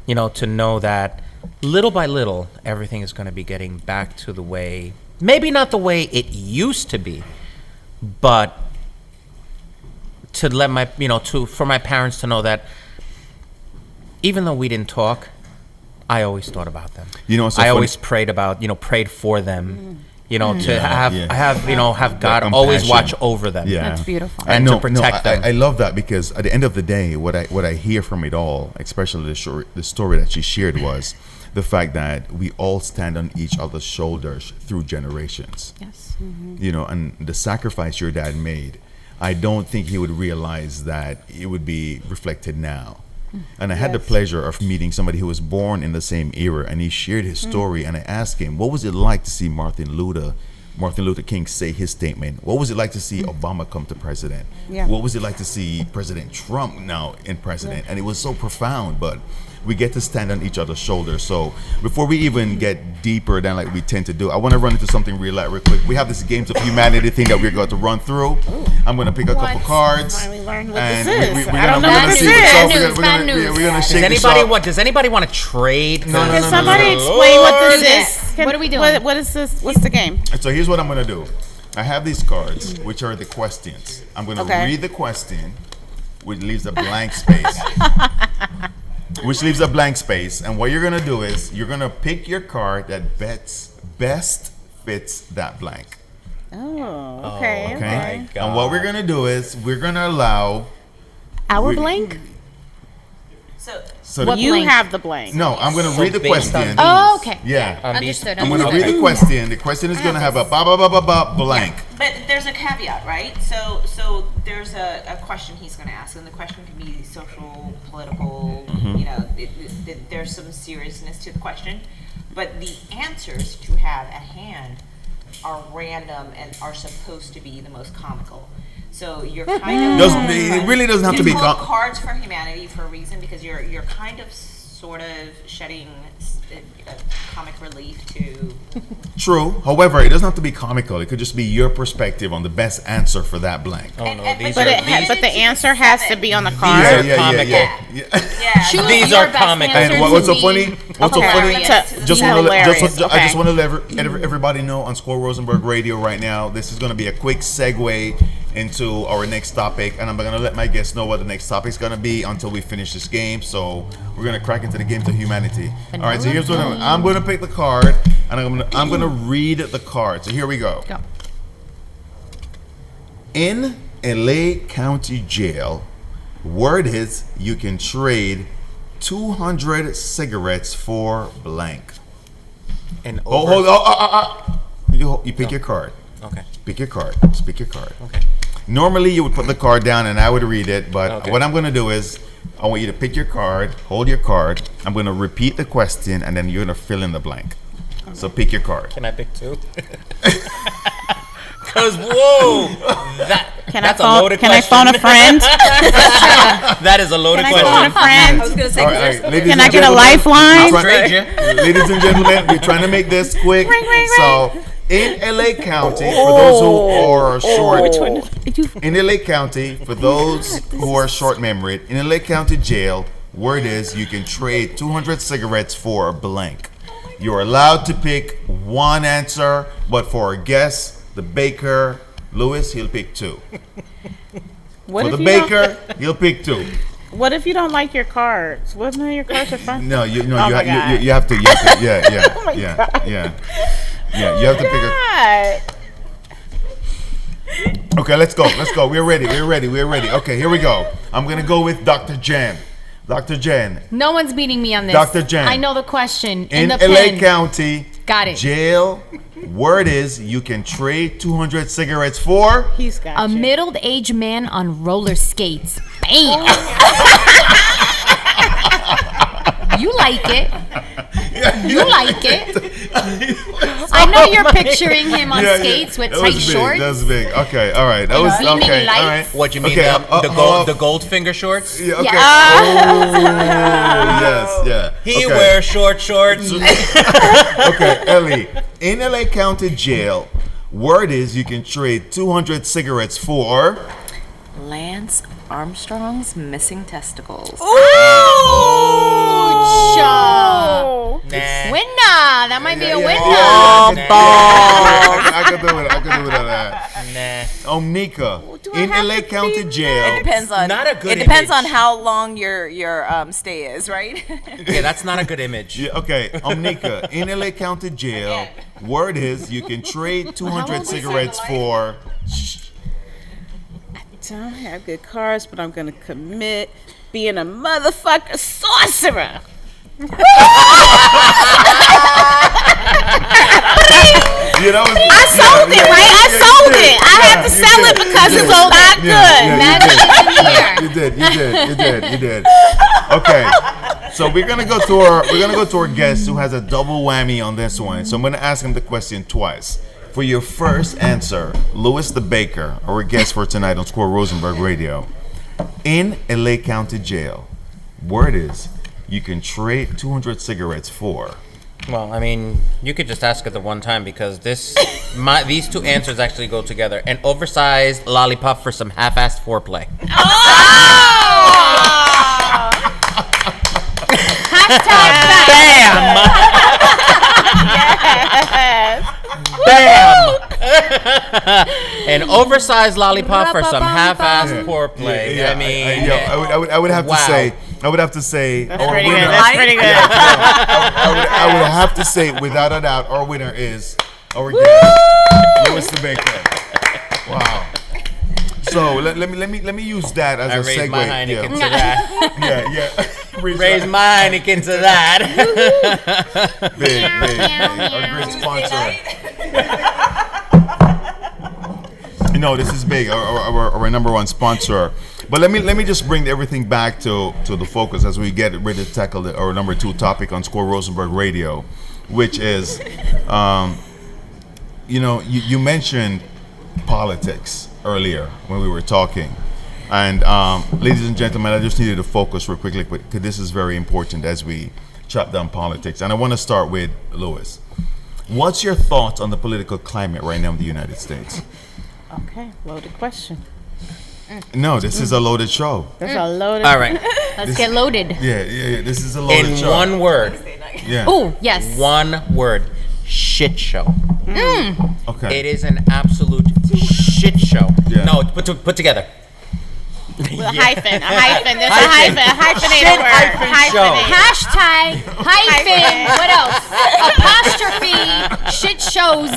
to know that little by little everything is going to be getting back to the way, maybe not the way it used to be, but to let my for my parents to know that even though we didn't talk, I always thought about them. I always prayed for them. To have God always watch over them. Yeah, that's beautiful. And to protect them. I love that, because at the end of the day, what I hear from it all, especially the story that she shared, was the fact that we all stand on each other's shoulders through generations. Yes. And the sacrifice your dad made, I don't think he would realize that it would be reflected now. And I had the pleasure of meeting somebody who was born in the same era, and he shared his story, and I asked him, what was it like to see Martin Luther King say his statement? What was it like to see Obama come to president? Yeah. What was it like to see President Trump now in president? And it was so profound, but we get to stand on each other's shoulders. So before we even get deeper than like we tend to do, I want to run into something real quick. We have this Games of Humanity thing that we're going to run through. I'm going to pick a couple cards. Finally learned what and this is. we're I don't know gonna what see this what's is. up. We're going to shake this up. Does anybody want to trade? No, Can somebody explain what this is? What are we doing? What is this? What's the game? So here's what I'm going to do. I have these cards, which are the questions. I'm going to read the question, which leaves a blank space. And what you're going to do is you're going to pick your card that best fits that blank. Oh, okay. Okay? And what we're going to do is we're going to allow... Our blank? So What You blank? have the blank. No, I'm going to read the based on question. Oh, okay. Yeah. Understood. I'm going to read the question. The question is going to have a blank. But there's a caveat, right? So there's a question he's going to ask, and the question can be social, political. There's some seriousness to the question, but the answers to have at hand are random and are supposed to be the most comical. So you're kind of It really doesn't have to be It's called Cards for Humanity for a reason, because you're kind of sort of shedding comic relief to. True. However, it doesn't have to be comical. It could just be your perspective on the best answer for that blank. Oh, no, these But are but the answer has to be on the card. Yeah. Choose These your are best comic. answer And what's to so funny? be- What's so funny? To Just be want to hilarious. I just Okay. want to let everybody know on Squirrel Rosenberg Radio right now. This is going to be a quick segue into our next topic, and I'm going to let my guests know what the next topic is going to be until we finish this game. So we're going to crack into the Games of Humanity. All right. So here's what I'm going to pick the card, and I'm going to read the card. So here we go. Go. In LA County Jail, word is you can trade 200 cigarettes for blank. And You pick your card. Okay. Pick your card. Just pick your card. Okay. Normally you would put the card down and I would read it, but Okay. what I'm going to do is I want you to pick your card, hold your card. I'm going to repeat the question and then you're going to fill in the blank. So pick your card. Can I pick two? Because whoa, that's a loaded Can I question. phone a friend? That is a loaded Can I phone a question. friend? I was gonna say, All right, ladies Can and I get a gentlemen, lifeline? we're Trade trying- you. Ladies and gentlemen, we're trying to make this quick. Ring, ring, So, in LA County, for those who are short, in LA County, for those who are short memoried, in LA County Jail, word is you can trade 200 cigarettes for a blank. You're allowed to pick one answer, but for our guest, the baker, Louis, he'll pick two. What For if the you don't- baker, he'll pick two. What if you don't like your cards? What if none of your cards are fun? No, you Oh my God. have to, yeah, Oh my yeah, God. yeah. Yeah, you have to pick a. God. Okay, let's go. We're ready. Okay, here we go. I'm gonna go with Dr. Jen. Dr. Jen, No one's beating me on this. Dr. Jen. I know the question. in the LA pen. County Got it. Jail, word is you can trade 200 cigarettes for. He's got A you. middle-aged man on roller skates. Bam. You like it. You like it. I know you're picturing him on skates with That tight was big. shorts. That was big. Okay, all right. That And was gleaming okay. All right. lights. What you mean? Okay, The Goldfinger shorts? Yeah, okay. Yeah. Oh, yes, yeah. He okay. wears short shorts. Okay, Ellie. In LA County Jail, word is you can trade 200 cigarettes for. Lance Armstrong's missing testicles. Cha. Nah. Winner. That might be a winner. I could do it. I could do it on that. Nah. Omnika. I In have LA to County be Jail. It depends on. Not a good It depends image. on how long your stay is, right? Yeah, that's not a good image. Yeah, okay, Omnika. In LA County Jail, word is you can trade 200 cigarettes for. Don't have good cards, but I'm gonna commit being a motherfucker sorcerer. Yeah, that was, I sold it, right? I sold it. I had to sell it because it was not good. Magic You did. Okay, so we're gonna go to our guest who has a double whammy on this one. So I'm gonna ask him the question twice. For your first answer, Louis the Baker, our guest for tonight on Squirrel Rosenberg Radio, in LA County Jail, word is you can trade 200 cigarettes for. Well, I mean, you could just ask it the one time because these two answers actually go together. An oversized lollipop for some half-assed foreplay. Bam! Bam! An oversized lollipop for some half-assed foreplay. I mean, I would have wow. to say. I would have to say. That's pretty good. That's pretty good. I would have to say, without a doubt, our winner is our guest, Louis the Baker. Wow. So let me use that as I a raised segue. my Heineken to that. Yeah. Raise my Heineken to that. Big. Our great sponsor. No, this is big. Our number one sponsor. But let me just bring everything back to the focus as we get ready to tackle our number 2 topic on Squirrel Rosenberg Radio, which is, you mentioned politics earlier when we were talking. And ladies and gentlemen, I just needed to focus real quickly because this is very important as we chop down politics. And I want to start with Louis. What's your thoughts on the political climate right now in the United States? Okay, loaded question. No, this is a loaded show. That's a loaded. All right. Let's get loaded. Yeah. This is a loaded In show. one word. Yeah. Oh, yes. One word. Shit show. Okay. It is an absolute shit show. Yeah. No, put together. With a hyphen. A hyphen. There's a hyphen. A hyphenated Shit word. hyphen Hashtag, hyphen, what else? Apostrophe, shit shows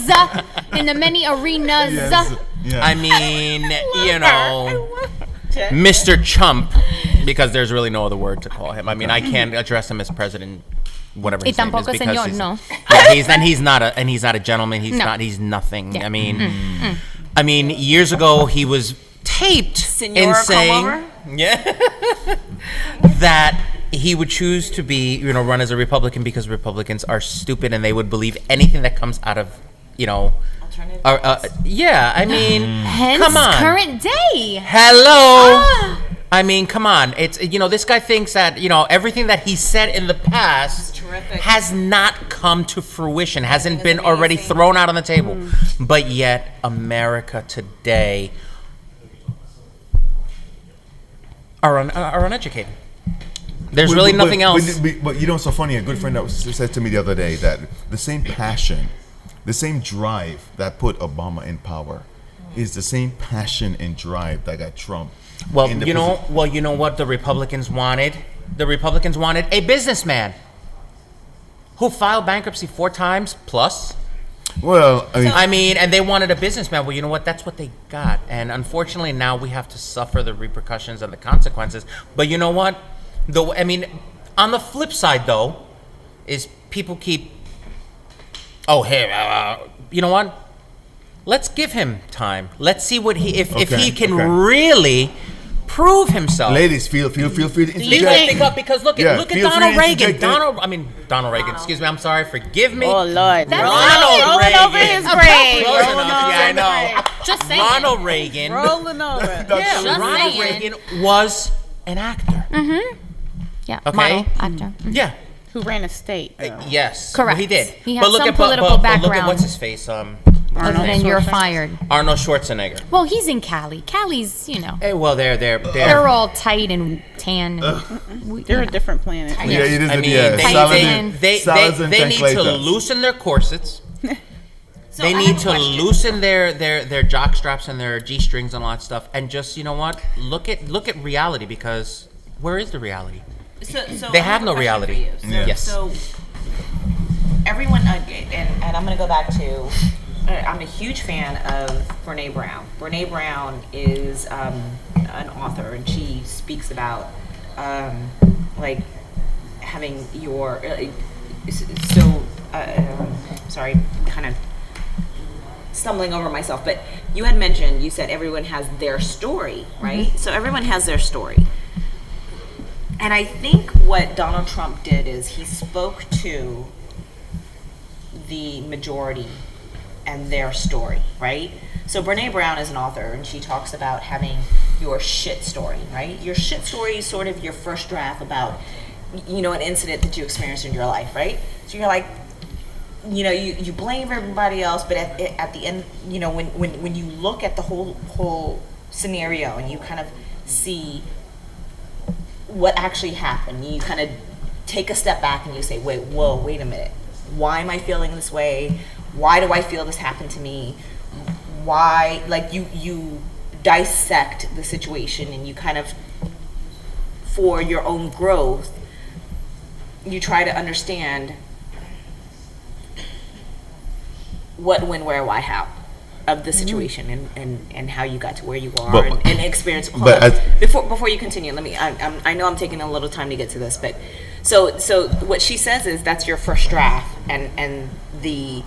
in the many arenas. Yes. Yeah. I mean, Mr. Chump, because there's really no other word to call him. I mean, I can't address him as president, whatever his name is, tampoco because señor, he's, no. yeah, he's not a gentleman. He's No. not. He's nothing. Yeah. I mean, years ago he was taped Senor, in come saying, over? that he would choose to be, run as a Republican because Republicans are stupid and they would believe anything that comes out of, yeah. I mean, Hence, come on. current day. Hello. I mean, come on. It's this guy thinks that everything that he said in the past has not come to fruition, hasn't been already thrown out on the table. But yet, America today are uneducated. There's really nothing else. But it's so funny. A good friend that said to me the other day that the same passion, the same drive that put Obama in power is the same passion and drive that got Trump. Well, you know what the Republicans wanted? The Republicans wanted a businessman who filed bankruptcy 4 times plus. Well, I mean, and they wanted a businessman. Well, you know what? That's what they got. And unfortunately, now we have to suffer the repercussions and the consequences. But you know what? On the flip side, though, is people keep, you know what? Let's give him time. Let's see what if he can really prove himself. Ladies, feel free to You interject. think up because look Yeah, at feel free Donald to Reagan. interject Donald Reagan. Excuse me. I'm sorry. Forgive me. Oh Lord, That's rolling Reagan. over his grave. Close Rolling enough. over Yeah, I his know. grave. Just saying. Ronald Reagan. Rolling over. Yeah, Just Ronald saying. Reagan was an actor. Yeah. Okay. Model, actor. Yeah. Who ran a state? Though. Yes. Correct. Well, he did. He had some political But look background. at what's his face. And then you're fired. Arnold Schwarzenegger. Well, he's in Cali. Cali's, Hey, well, they're all tight and tan. They're a different planet. Yeah, it is. I mean, Yeah, they need to loosen their corsets. They need to loosen their jock straps and their G strings and all that stuff, and just look at reality, because where is the reality? So They I have no a question reality. for you. Yes. So everyone, and I'm going to go back to. I'm a huge fan of Brene Brown. Brene Brown is an author, and she speaks about like having your. Sorry, kind of stumbling over myself, but you had mentioned, you said everyone has their story, right? So everyone has their story. And I think what Donald Trump did is he spoke to the majority and their story, right? So Brene Brown is an author, and she talks about having your shit story, right? Your shit story is sort of your first draft about, an incident that you experienced in your life, right? So you're like, you blame everybody else, but at the end, when you look at the whole scenario and you kind of see what actually happened, you kind of take a step back and you say, wait a minute. Why am I feeling this way? Why do I feel this happened to me? Why, like you dissect the situation, and you kind of, for your own growth, you try to understand what, when, where, why, how of the situation, and how you got to where you are, and experience. Before you continue, let me. I know I'm taking a little time to get to this, but so what she says is that's your first draft, and the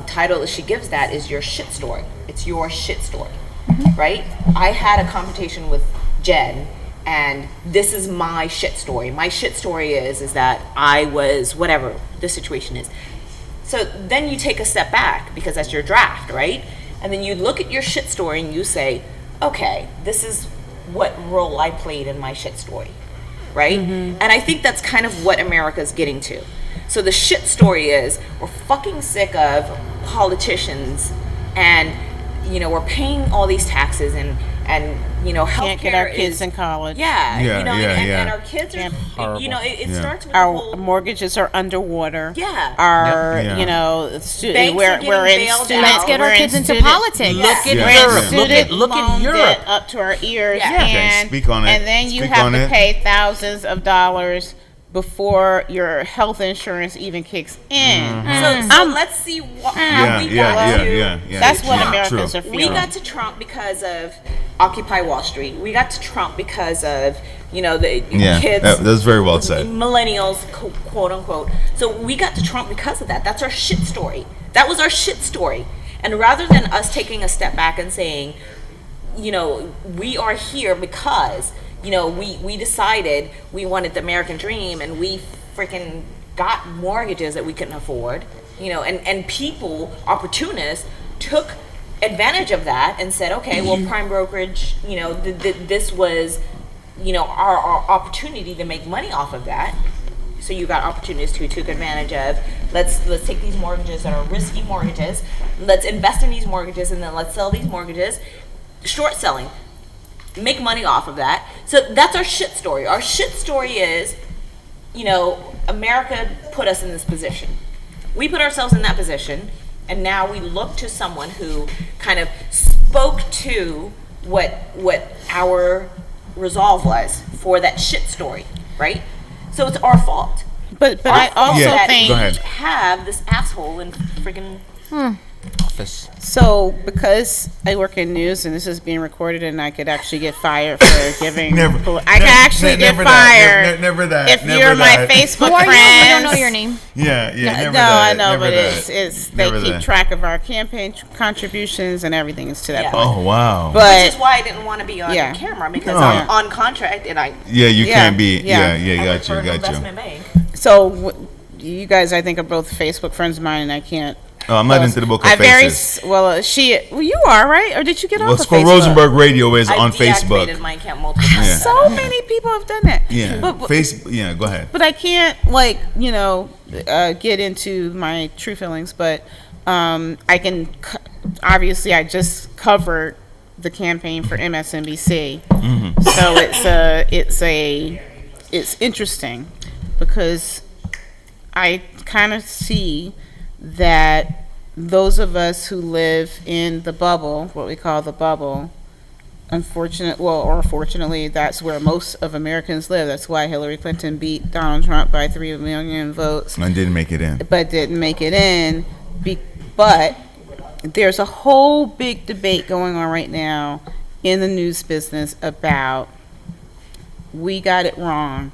title that she gives that is your shit story. It's your shit story, right? I had a confrontation with Jen, and this is my shit story. My shit story is that I was whatever the situation is. So then you take a step back, because that's your draft, right? And then you look at your shit story and you say, okay, this is what role I played in my shit story, right? And I think that's kind of what America's getting to. So the shit story is, we're fucking sick of politicians, and we're paying all these taxes, and healthcare Can't get our kids in college. And our kids are, it starts with Our mortgages are underwater. Yeah. Our, Banks are we're getting in bailed student. Let's get our we're in kids into student- politics. Look at Yeah. Europe. Look at loan Europe. debt up to our ears. Yeah. Okay, And, speak on it. And then you Speak have on to it. pay thousands of dollars before your health insurance even kicks in. So let's see how we got to. Yeah. That's what True. Americans are We feeling. got to Trump because of Occupy Wall Street. We got to Trump because of the kids. That's very well said. Millennials, quote unquote. So we got to Trump because of that. That's our shit story. That was our shit story. And rather than us taking a step back and saying, we are here because we decided we wanted the American dream, and we freaking got mortgages that we couldn't afford, and people, opportunists, took advantage of that and said, okay, well, prime brokerage, this was, our opportunity to make money off of that. So you got opportunists who took advantage of, let's take these mortgages that are risky mortgages, let's invest in these mortgages, and then let's sell these mortgages, short selling, make money off of that. So that's our shit story. Our shit story is, America put us in this position. We put ourselves in that position, and now we look to someone who kind of spoke to what our resolve was for that shit story, right? So it's our fault. But I also Yeah, think go ahead. Have this asshole in freaking Office. so, because I work in news and this is being recorded, and I could actually get fired for giving. I could actually get fired. Never that. If never you're my that. Facebook Who are you? We friends, don't know your name. Yeah, never no, that, I know, never but that. it's they Never keep that. track of our campaign contributions and everything. It's to that Yeah. point. Oh wow. But Which is why I didn't want to be on Yeah. camera because No. I'm on contract and I Yeah, you Yeah, can't be. yeah. Yeah, I work got for an you. investment bank. so you guys, I think, are both Facebook friends of mine, and I can't. Oh, I'm not into the book of I faces. well, you are, right? Or did you get Well, off of Squirrel Facebook? Rosenberg Radio is I on deactivated Facebook. my account multiple times. Yeah. So many people have done that. Yeah, But, Yeah, go ahead. but I can't get into my true feelings. But I can. Obviously, I just covered the campaign for MSNBC, so it's interesting because I kind of see that those of us who live in the bubble, what we call the bubble, fortunately, that's where most of Americans live. That's why Hillary Clinton beat Donald Trump by 3 million votes, I didn't make it in. but didn't make it in. But there's a whole big debate going on right now in the news business about we got it wrong.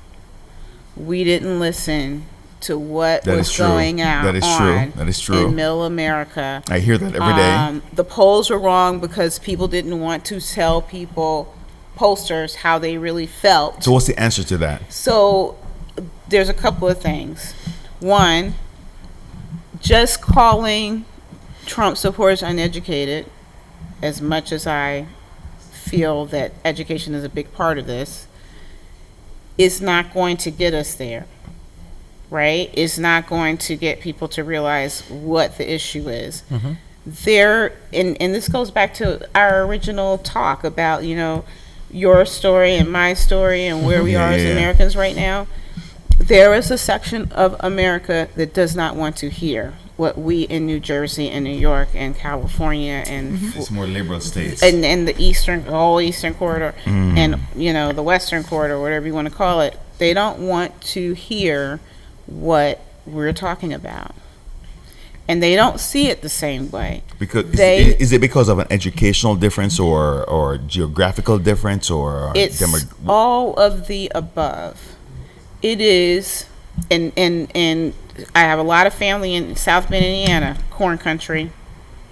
We didn't listen to what That was is true. going out That is true. on That is true. in Middle America. I hear that every day. The polls were wrong because people didn't want to tell pollsters how they really felt. So what's the answer to that? So there's a couple of things. One, just calling Trump supporters uneducated, as much as I feel that education is a big part of this, is not going to get us there, right? It's not going to get people to realize what the issue is. And this goes back to our original talk about, your story and my story and where we are as Americans right now. There is a section of America that does not want to hear what we in New Jersey and New York and California and It's more liberal states. and the whole eastern corridor and the western corridor, whatever you want to call it, they don't want to hear what we're talking about, and they don't see it the same way. Because they- is it because of an educational difference or geographical difference or It's all of the above. It is, and I have a lot of family in South Bend, Indiana, corn country,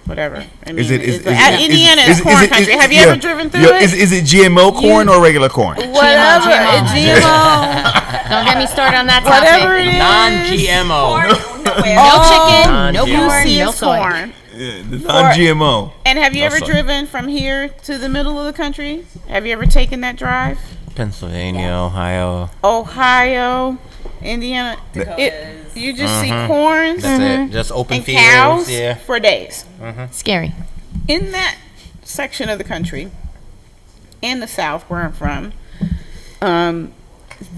whatever. I mean, Indiana is corn country. Have you ever driven through it? Is it GMO corn or regular corn? Whatever, GMO. GMO, Don't get me started on that topic. whatever it is. Non-GMO. No chicken, no Non-GMO. corn, see no is soy. corn. The non-GMO. And have you No ever soy. driven from here to the middle of the country? Have you ever taken that drive? Pennsylvania, Ohio. Ohio, Indiana. You just see corn That's it. Just open and fields. cows Yeah. for days. Scary. In that section of the country, in the South where I'm from,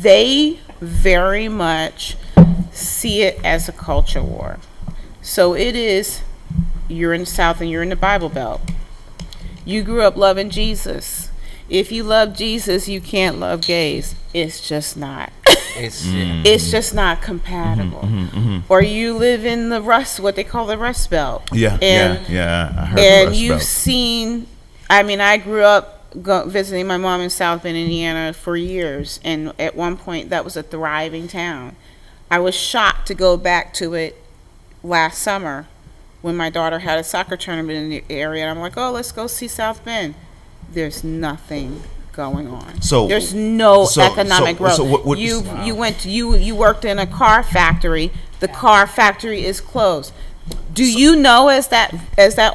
they very much see it as a culture war. So it is, you're in the South and you're in the Bible Belt. You grew up loving Jesus. If you love Jesus, you can't love gays. It's just not. It's just not compatible. Or you live in the what they call the Rust Belt. Yeah. I heard the And Rust you've Belt. seen, I grew up visiting my mom in South Bend, Indiana for years. And at one point, that was a thriving town. I was shocked to go back to it last summer when my daughter had a soccer tournament in the area. And I'm like, oh, let's go see South Bend. There's nothing going on. So- there's no so- economic so- growth. so what- You worked in a car factory. The car factory is closed. Do you know, as that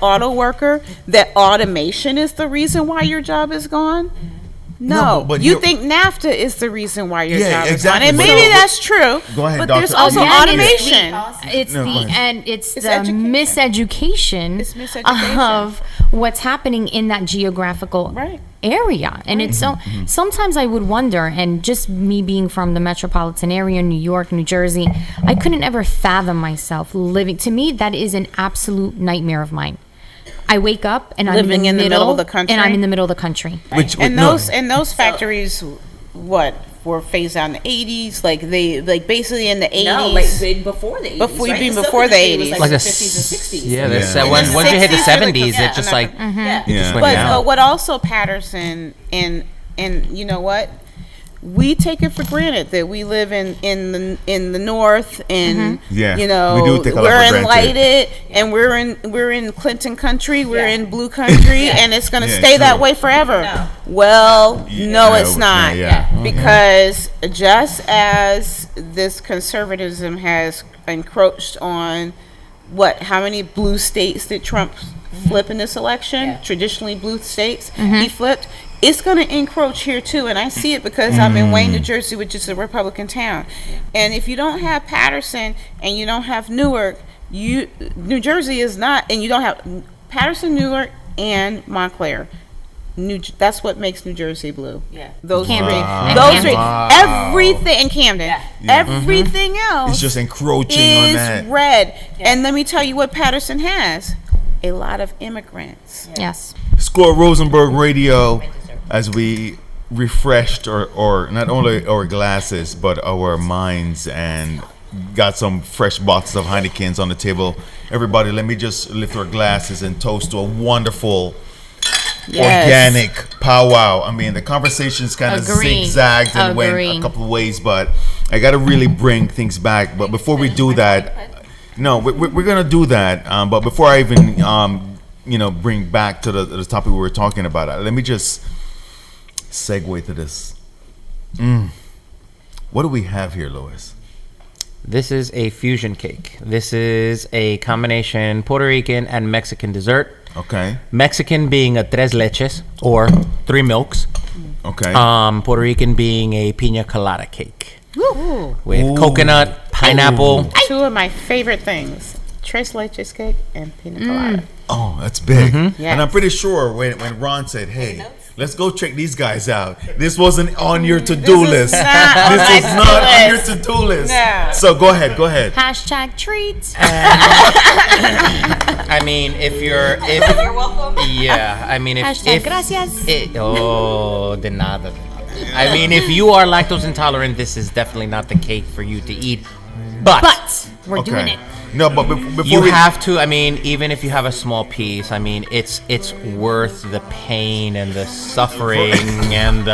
auto worker, that automation is the reason why your job is gone? No, but you you're- think NAFTA is the reason why your Yeah, job is exactly, gone, and but- maybe that's true. Go ahead, but Doctor. there's also Again, automation. It's No, go the ahead. and it's It's the education. miseducation, It's miseducation. of what's happening in that geographical Right. area. And it's so sometimes I would wonder, and just me being from the metropolitan area, New York, New Jersey, I couldn't ever fathom myself living. To me, that is an absolute nightmare of mine. I wake up and I'm Living in the middle of the country. and I'm in the middle of the country. And those factories, were phased out in the 80s, like basically in the 80s. No, like big before the 80s. Before you right? mean The before silk the industry was 80s. like Like the a 50s and 60s. Yeah, Yeah. that's once you hit the 60s, 70s, yeah, it just and like Yeah. Yeah. went But down. what also, Patterson, and you know what? we take it for granted that we live in the north, and Yeah, you know, we do take a lot we're for granted. enlightened, and we're in Clinton country, we're in blue country, and it's going to Yeah, stay that true. way forever. No. Well, no, Yeah, it's not. yeah. Because just as this conservatism has encroached on how many blue states did Trump flip in this election? Traditionally blue states, he flipped. It's going to encroach here too, and I see it because I'm in Wayne, New Jersey, which is a Republican town. And if you don't have Patterson and you don't have Newark, New Jersey is not, and you don't have Patterson, Newark, and Montclair. That's what makes New Jersey blue. Yeah. Those Camden. three. And Those Camden. three. Everything in Camden. Everything else It's just encroaching on is that. red. And let me tell you what Patterson has. A lot of immigrants. Yes. Squirrel Rosenberg Radio, as we refreshed or not only our glasses but our minds and got some fresh bottles of Heinekens on the table. Everybody, let me just lift our glasses and toast to a wonderful organic powwow. I mean, the conversations kind of Agree. zigzagged and went Agree. a couple of ways, but I got to really bring things back. But before we do that, no, we're gonna do that. But before I even bring back to the topic we were talking about, let me just segue to this. What do we have here, Lois? This is a fusion cake. This is a combination Puerto Rican and Mexican dessert. Okay. Mexican being a tres leches, or 3 milks. Okay. Puerto Rican being a piña colada cake with coconut, pineapple. Two of my favorite things. Tres leches cake and pina colada. Oh, that's big. Yes. And I'm pretty sure when Ron said, "Hey, let's go check these guys out," this wasn't on your to-do list. This is not on your to-do list. No. So go ahead. Hashtag treats. I mean, if You're welcome. yeah, I mean, Hashtag gracias. de nada. I mean, if you are lactose intolerant, this is definitely not the cake for you to eat. But We're doing it. No, but before you we have to. I mean, even if you have a small piece, I mean, it's worth the pain and the suffering and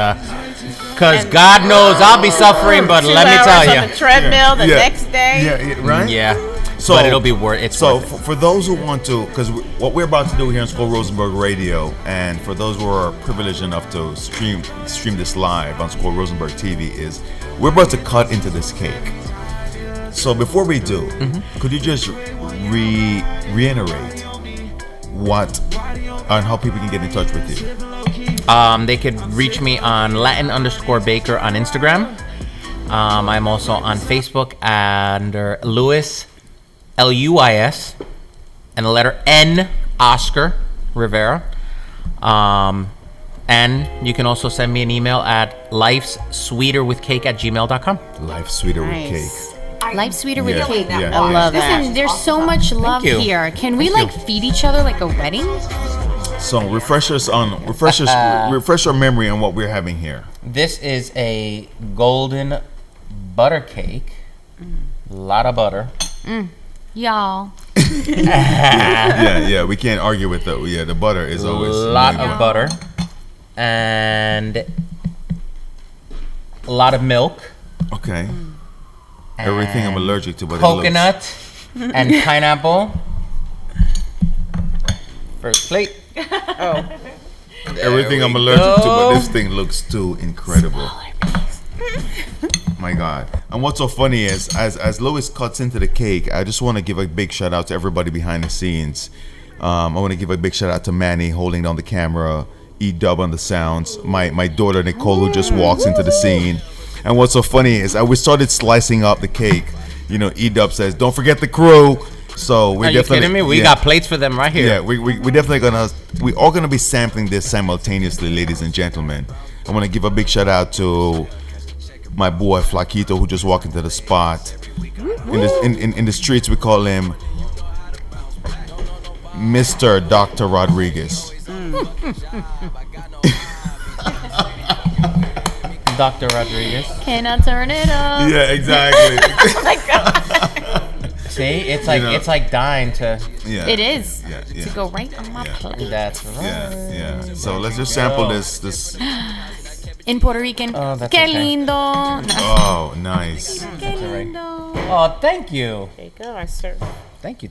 because God knows I'll be suffering, but 2 let me hours tell on you, the treadmill the Yeah. next day. Yeah, right. yeah. So but it'll be worth it. So for those who want to, because what we're about to do here on Squirrel Rosenberg Radio, and for those who are privileged enough to stream this live on Squirrel Rosenberg TV, is we're about to cut into this cake. So before we do, could you just reiterate what and how people can get in touch with you? They could reach me on Latin_Baker on Instagram. I'm also on Facebook under Luis, Luis, and the letter N, Oscar Rivera. And you can also send me an email at lifesweeterwithcake@gmail.com. Life Sweeter Nice. with Cake. Life's sweeter with Yeah, cake. yeah. I love that. Listen, there's so much love you. here. Can we Thank like feed each other like a wedding? So refresh our memory on what we're having here. This is a golden butter cake. A lot of butter. Y'all. Yeah, we can't argue with that. Yeah, the butter is A always lot really of good. butter. And a lot of milk. Okay. Everything I'm allergic to, but Coconut and pineapple. First plate. everything I'm we allergic to, but go. this thing looks too incredible. My God. And what's so funny is, as Lois cuts into the cake, I just want to give a big shout out to everybody behind the scenes. I want to give a big shout out to Manny holding down the camera, E-Dub on the sounds, my daughter Nicole who just walks into the scene. And what's so funny is, we started slicing up the cake. You know, E-Dub says, "Don't forget the crew." So we're Are you definitely kidding me? We yeah. got plates for them right here. Yeah, we definitely we are gonna be sampling this simultaneously, ladies and gentlemen. I want to give a big shout out to my boy Flaquito who just walked into the spot. In the streets we call him Mr. Dr. Rodriguez. Dr. Rodriguez. Can I turn it up? Yeah, exactly. See, it's like You know. it's like dying to. Yeah. It is. Yeah, To yeah. go right on my plate. That's right. Yeah. So let's just sample this in Puerto Rican. Oh, that's Que okay. lindo. No. Oh, nice. Que all right. lindo. Oh, thank you. There you go. I serve. Thank you.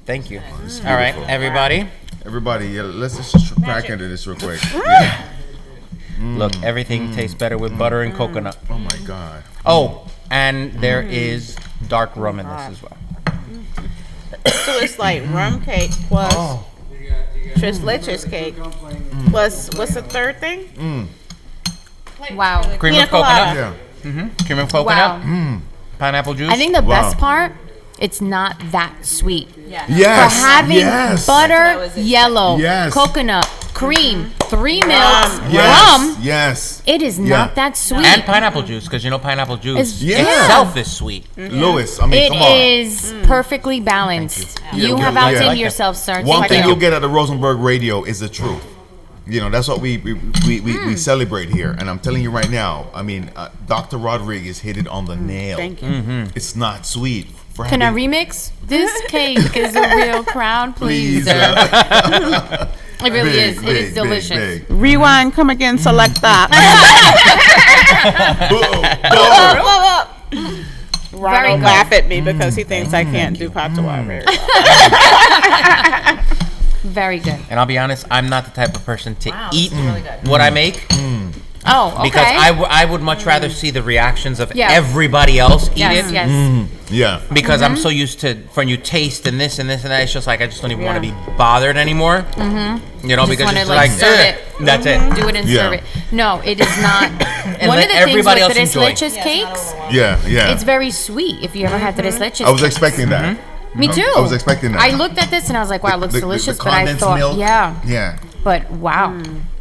All right, everybody. Everybody, yeah, let's just crack into this real quick. Yeah. Look, everything tastes better with butter and coconut. Oh my God. Oh, and there is dark rum in this as well. So it's like rum cake plus tres leches cake plus what's the third thing? Wow. Cream Pina of coconut. Yeah. Cream of coconut. Wow. Pineapple juice. I think the Wow. best part, it's not that sweet. Yes. For having yes. butter, was it. yellow, Yes. coconut, cream, 3 milks, Yes. rum, Yes. it is Yeah. not that sweet. and pineapple juice, because you know pineapple juice It's- itself is sweet. Louis, I mean, It come on. is perfectly balanced. You Yeah, have yeah, outdone yeah. yourself, sir. One Thank thing you. you'll get at the Rosenberg Radio is the truth. You know, that's what we celebrate here. And I'm telling you right now, I mean, Dr. Rodriguez hit it on the nail. Thank you. It's not sweet. For Can I having- remix? This cake is a real crowd pleaser. It really Big, is. It big, is delicious. big, big. Rewind. Come again. Select that. Very Ronald good. laugh at me because he thinks I can't do patois very well. Very good. And I'll be honest, I'm not the type of person to Wow, eat this is really good. what I make Oh, okay. because I would much rather see the reactions of Yeah. everybody else eat yes, it. yes. Yeah. Because I'm so used to when you taste and this and this and that, it's just like I just don't even want to be bothered anymore. You know, Just because wanna, it's like, like serve "Ugh," it. that's it. Do it and Yeah. serve it. No, it is not. And One let of the things everybody with else tres enjoy. leches cakes, Yeah. Yeah. it's very sweet. If you ever had tres leches, I was cakes. expecting that. Me too. I was expecting that. I looked at this and I was like, wow, it looks delicious. The But I condensed thought, milk. yeah. Yeah. But wow,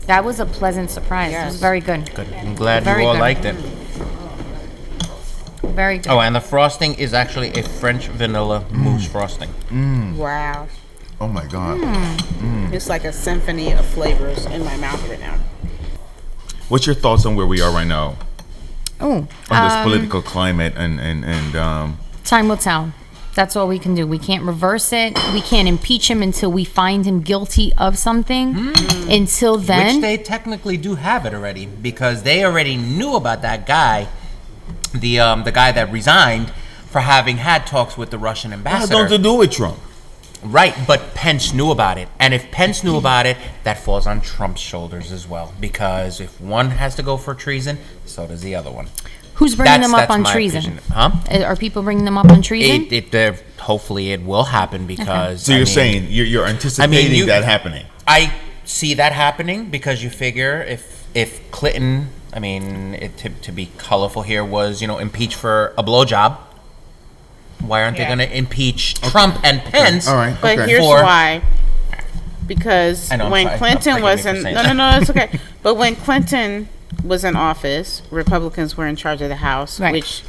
that was a pleasant surprise. It was very good. Good. I'm glad Very you all good. liked it. Very good. Oh, and the frosting is actually a French vanilla mousse frosting. Wow. Oh my God. It's like a symphony of flavors in my mouth right now. What's your thoughts on where we are right now Oh, on this political climate and time will tell. That's all we can do. We can't reverse it. We can't impeach him until we find him guilty of something. Until then, Which they technically do have it already because they already knew about that guy, the guy that resigned for having had talks with the Russian what ambassador. don't do with Trump? Right, but Pence knew about it. And if Pence knew about it, that falls on Trump's shoulders as well. Because if one has to go for treason, so does the other one. who's bringing them up That's on my treason? opinion. Huh? Are people bringing them up on treason? Hopefully it will happen because... So you're I mean, saying you're anticipating that happening? I see that happening because you figure if Clinton, I mean, to be colorful here, was, impeached for a blowjob, why aren't they going to impeach Trump and Pence? All right. But okay. here's For- why. Because I know, I'm when sorry. Clinton Forgive was me for in saying no, that. it's okay. But when Clinton was in office, Republicans were in charge of the House, Right. which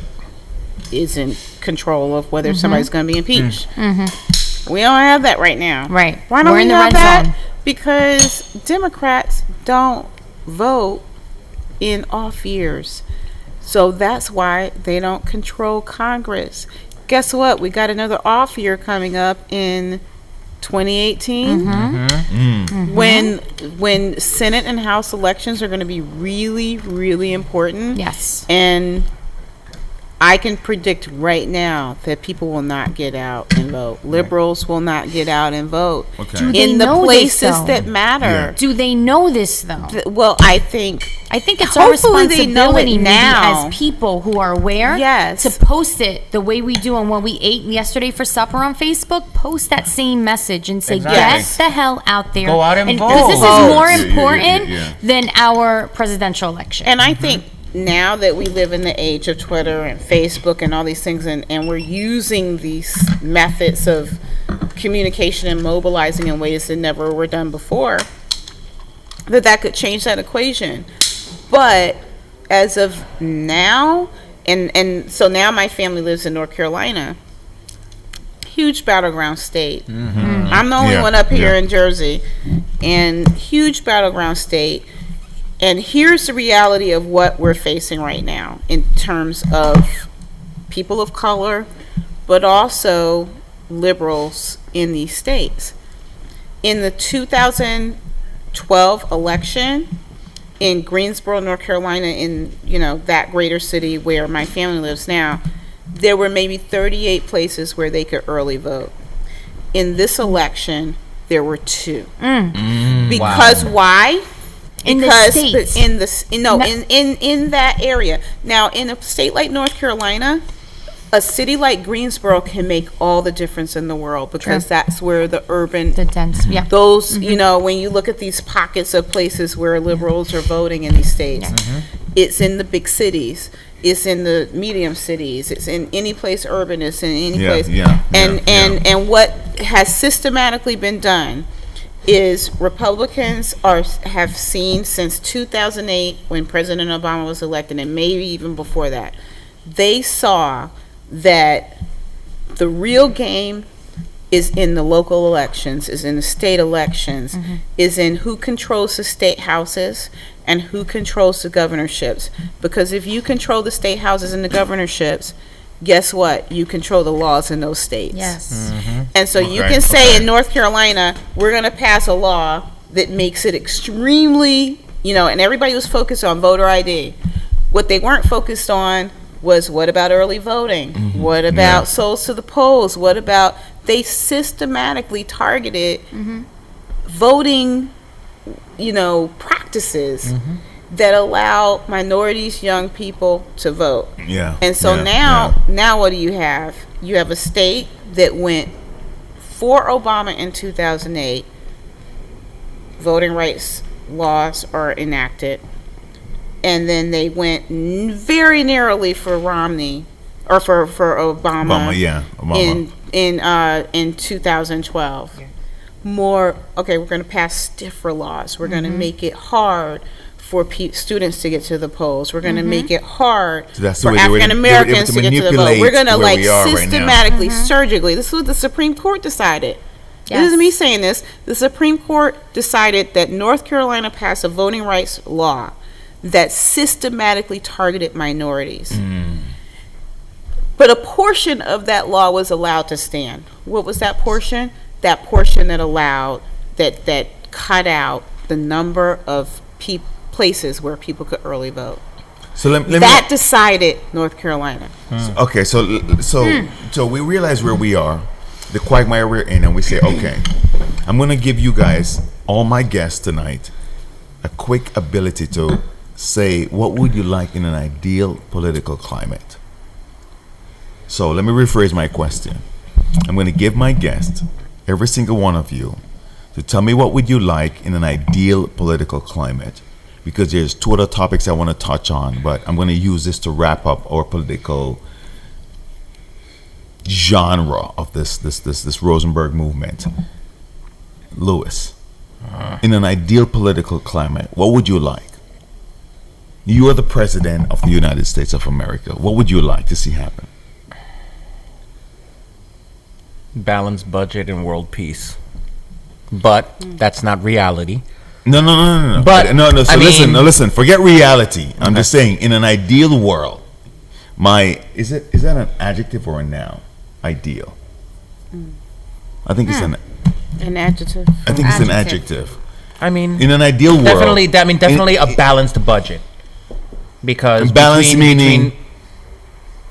is in control of whether somebody's going to be impeached. We don't have that right now. Right. Why don't We're we in the have red that? zone. Because Democrats don't vote in off years. So that's why they don't control Congress. Guess what? We got another off year coming up in 2018 when Senate and House elections are going to be really, really important. Yes. And I can predict right now that people will not get out and vote. Liberals will not get out and vote Okay. Do they in the know this, places though? that matter. Do they know this though? Well, I think It's our hopefully they know it responsibility maybe now. as people who are aware Yes. to post it the way we do on what we ate yesterday for supper on Facebook. Post that same message and say, Exactly. get the hell out there. Go out and Because this is vote. more Yeah, yeah, yeah, important yeah. than our presidential election. And I think now that we live in the age of Twitter and Facebook and all these things, and we're using these methods of communication and mobilizing in ways that never were done before, that could change that equation. But as of now, and so now my family lives in North Carolina, huge battleground state. I'm the only Yeah, one up here yeah. in Jersey, and huge battleground state. And here's the reality of what we're facing right now in terms of people of color, but also liberals in these states. In the 2012 election, in Greensboro, North Carolina, in that greater city where my family lives now, there were maybe 38 places where they could early vote. In this election, there were 2. Because why? In the Because states. in that area. Now, in a state like North Carolina, a city like Greensboro can make all the difference in the world, because that's where the urban, The dense, yeah. those, when you look at these pockets of places where liberals are voting in these states, it's in the big cities, it's in the medium cities, it's in any place urban, it's in any place. And what has systematically been done is Republicans have seen since 2008, when President Obama was elected, and maybe even before that, they saw that the real game is in the local elections, is in the state elections, is in who controls the state houses and who controls the governorships. Because if you control the state houses and the governorships, guess what? You control the laws in those states. Yes. And so you can say in North Carolina, we're going to pass a law that makes it extremely, and everybody was focused on voter ID. What they weren't focused on was, what about early voting? What about souls to the polls? What about, they systematically targeted voting, practices that allow minorities, young people to vote. And so now what do you have? You have a state that went for Obama in 2008. Voting rights laws are enacted. And then they went very narrowly for Romney, or for Obama. In 2012. We're going to pass stiffer laws. We're going to make it hard for students to get to the polls. We're going to make it hard for African Americans to get to the vote. We're going to systematically, surgically. This is what the Supreme Court decided. This isn't me saying this. The Supreme Court decided that North Carolina passed a voting rights law that systematically targeted minorities. But a portion of that law was allowed to stand. What was that portion? That portion that allowed, that cut out the number of places where people could early vote. So let that decided North Carolina. So we realize where we are, the quagmire we're in, and we say, okay, I'm going to give you guys, all my guests tonight, a quick ability to say, what would you like in an ideal political climate? So let me rephrase my question. I'm going to give my guests, every single one of you, to tell me what would you like in an ideal political climate, because there's 2 other topics I want to touch on, but I'm going to use this to wrap up our political genre of this Rosenberg movement. Lewis, in an ideal political climate, what would you like? You are the president of the United States of America. What would you like to see happen? Balanced budget and world peace. But that's not reality. No. But no. So I listen. Forget reality. I'm just saying, in an ideal world, is that an adjective or a noun? Ideal. I think it's an adjective. I think it's an adjective. I mean, in an ideal world, definitely a balanced budget. Because balance meaning.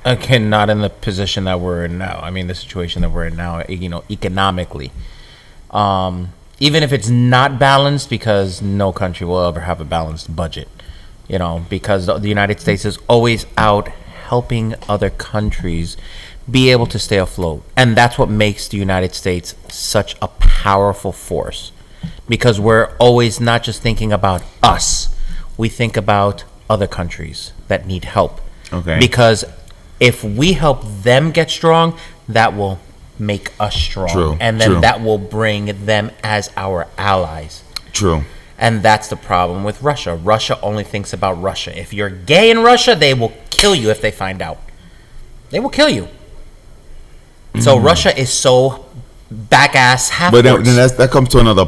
Again, not in the position that we're in now. I mean, the situation that we're in now, economically. Even if it's not balanced, because no country will ever have a balanced budget, because the United States is always out helping other countries be able to stay afloat. And that's what makes the United States such a powerful force, because we're always not just thinking about us. We think about other countries that need help. Okay. Because if we help them get strong, that will make us strong. True, and then true. that will bring them as our allies. True. And that's the problem with Russia. Russia only thinks about Russia. If you're gay in Russia, they will kill you if they find out. They will kill you. So Russia is so back-ass half-words. But then that comes to another,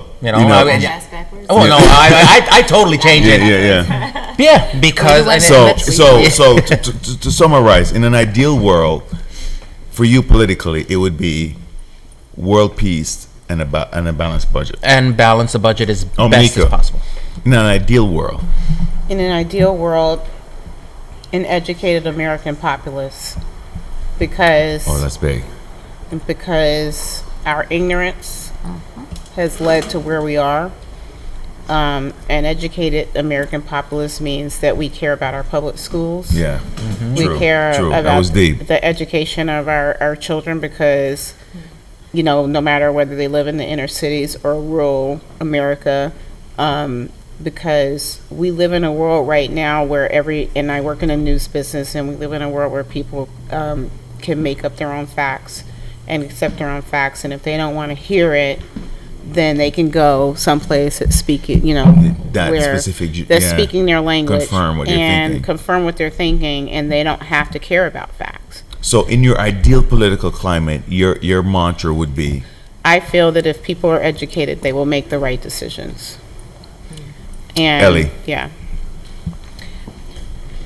I totally changed it. Yeah. Yeah, because to summarize, in an ideal world, for you politically, it would be world peace and a balanced budget. And balance the budget as best as possible. In an ideal world, in an ideal world, an educated American populace, because that's big. our ignorance has led to where we are. An educated American populace means that we care about our public schools. Yeah. We care True. That about was deep. the education of our children, because, no matter whether they live in the inner cities or rural America, because we live in a world right now where and I work in a news business, and we live in a world where people can make up their own facts and accept their own facts, and if they don't want to hear it, then they can go someplace that's speaking, that where specific, that's speaking their language, confirm what they're thinking. confirm what they're thinking, and they don't have to care about facts. So, in your ideal political climate, your mantra would be? I feel that if people are educated, they will make the right decisions. And Ellie. Yeah.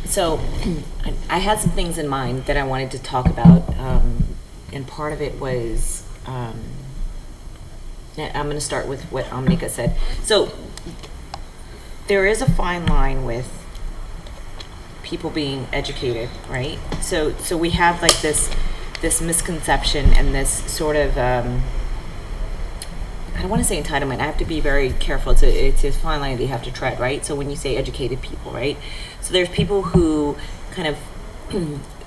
So, I had some things in mind that I wanted to talk about, and part of it was, I'm going to start with what Amnika said. So, there is a fine line with people being educated, right? So we have like this misconception and this sort of, I don't want to say entitlement. I have to be very careful. It's a fine line that you have to tread, right? So when you say educated people, right? So there's people who kind of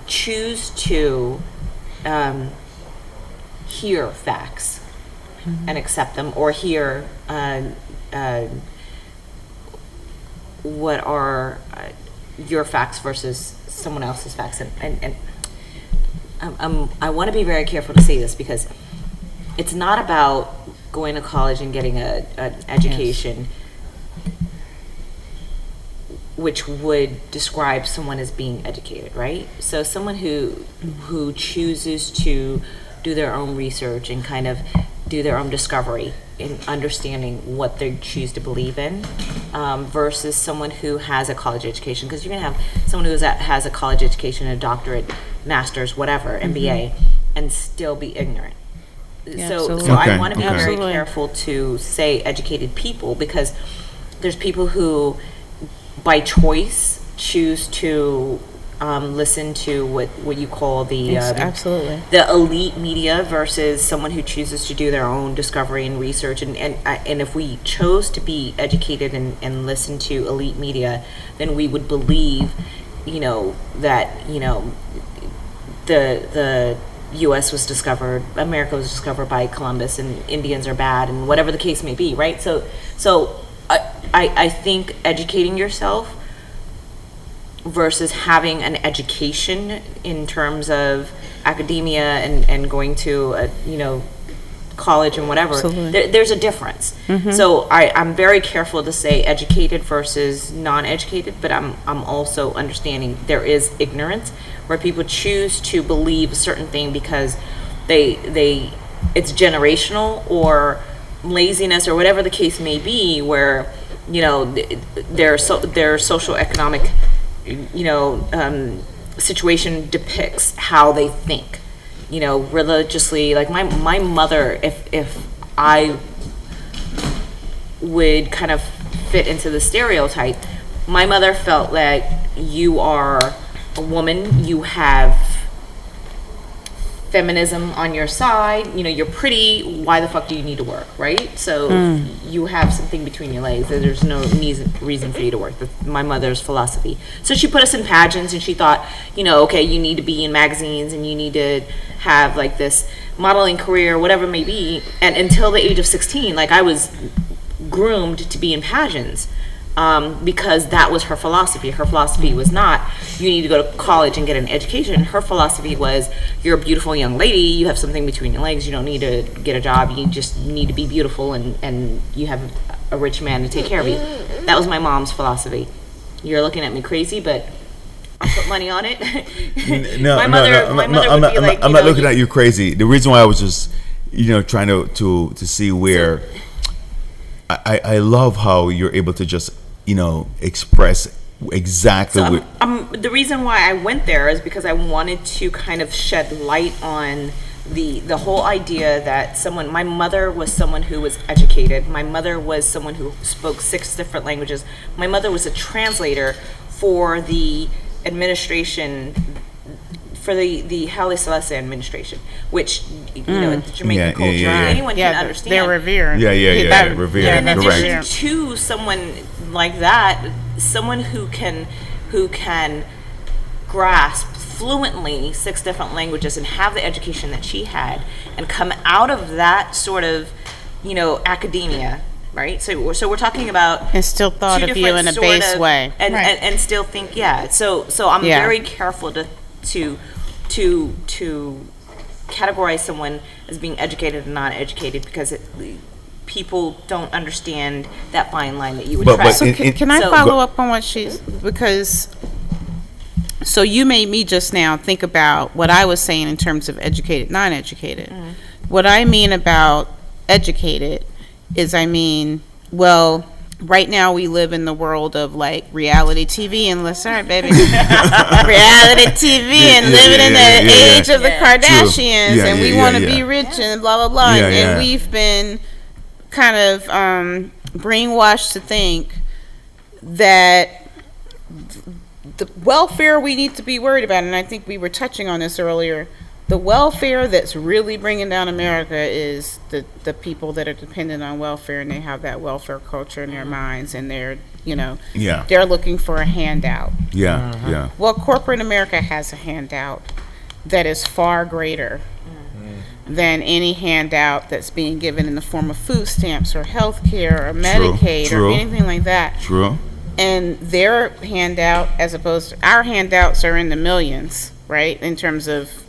choose to hear facts and accept them, or hear what are your facts versus someone else's facts, and I want to be very careful to say this, because it's not about going to college and getting an education, which would describe someone as being educated, right? So someone who chooses to do their own research and kind of do their own discovery in understanding what they choose to believe in, versus someone who has a college education. Because you're going to have someone who has a college education, a doctorate, master's, whatever, MBA, and still be ignorant. Yeah, so absolutely. I want to be very Absolutely. careful to say educated people, because there's people who, by choice, choose to listen to what you call the Absolutely. the elite media, versus someone who chooses to do their own discovery and research. And if we chose to be educated and listen to elite media, then we would believe, that the U.S. was discovered, America was discovered by Columbus, and Indians are bad, and whatever the case may be, right? So I think educating yourself versus having an education in terms of academia and going to college and whatever, Absolutely. there's a difference. So I'm very careful to say educated versus non-educated, but I'm also understanding there is ignorance where people choose to believe a certain thing because they it's generational or laziness or whatever the case may be, where their social economic situation depicts how they think, religiously. Like my mother, if I would kind of fit into the stereotype, my mother felt like you are a woman, you have feminism on your side, you're pretty, why the fuck do you need to work, right? So you have something between your legs, there's no reason for you to work. That's my mother's philosophy. So she put us in pageants, and she thought, okay, you need to be in magazines and you need to have like this modeling career, whatever it may be. And until the age of 16, like I was groomed to be in pageants. Because that was her philosophy. Her philosophy was not, you need to go to college and get an education. Her philosophy was, you're a beautiful young lady, you have something between your legs, you don't need to get a job, you just need to be beautiful, and you have a rich man to take care of you. That was my mom's philosophy. You're looking at me crazy, but I'll put money on it. My mother would be like, I'm not looking at you crazy. The reason why I was just, trying to see where, I love how you're able to just, express exactly the reason why I went there is because I wanted to kind of shed light on the whole idea that my mother was someone who was educated. My mother was someone who spoke 6 different languages. My mother was a translator for the administration, for the Haile Selassie administration, which, the Jamaican culture, anyone can understand. They're revered. Revered. In addition to someone like that, someone who can grasp fluently 6 different languages and have the education that she had, and come out of that sort of, academia, right? So we're talking about, and still thought of you in a base way, and still think, So I'm very careful to categorize someone as being educated and not educated, because people don't understand that fine line that you would try. So can I follow up on what because so you made me just now think about what I was saying in terms of educated, non-educated. What I mean about educated is, right now we live in the world of like reality TV and baby. Reality TV and living in the age of the Kardashians, and we want to be rich and blah blah blah, and we've been kind of brainwashed to think that the welfare we need to be worried about, and I think we were touching on this earlier, the welfare that's really bringing down America is the people that are dependent on welfare, and they have that welfare culture in their minds, and they're they're looking for a handout. Well, corporate America has a handout that is far greater than any handout that's being given in the form of food stamps or health care or Medicaid or anything like that. And their handout, as opposed to our handouts, are in the millions, right? In terms of,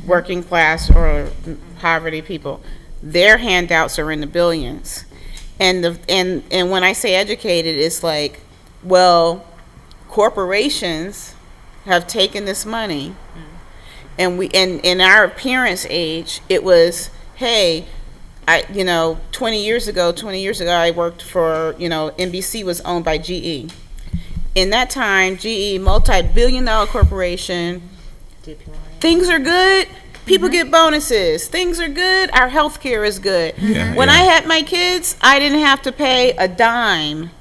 working class or poverty people. Their handouts are in the billions. And when I say educated, it's like, well, corporations have taken this money, and in our parents' age, it was, hey, 20 years ago, I worked for, NBC was owned by GE. In that time, GE, multi-billion-dollar corporation, things are good, people get bonuses, things are good, our health care is good. When I had my kids, I didn't have to pay a dime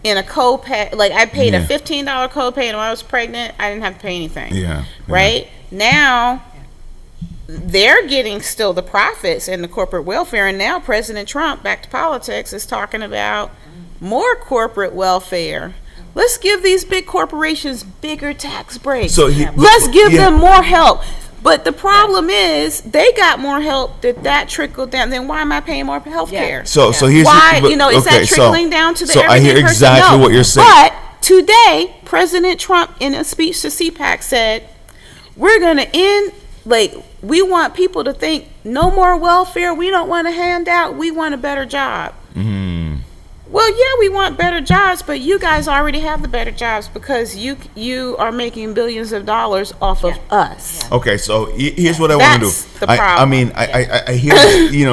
in a copay. Like, I paid a $15 copay, and when I was pregnant, I didn't have to pay anything. Right? Now, they're getting still the profits in the corporate welfare, and now President Trump, back to politics, is talking about more corporate welfare. Let's give these big corporations bigger tax breaks. Let's give them more help. But the problem is, they got more help that trickled down. Then why am I paying more health care? So here's why, is that trickling down to the everyday I hear person? exactly what you're saying. But today, President Trump, in a speech to CPAC, said, we're going to end, we want people to think no more welfare. We don't want a handout. We want a better job. Well, we want better jobs, but you guys already have the better jobs because you are making billions of dollars off of us. Okay, so here's what I want to do. That's the problem. I hear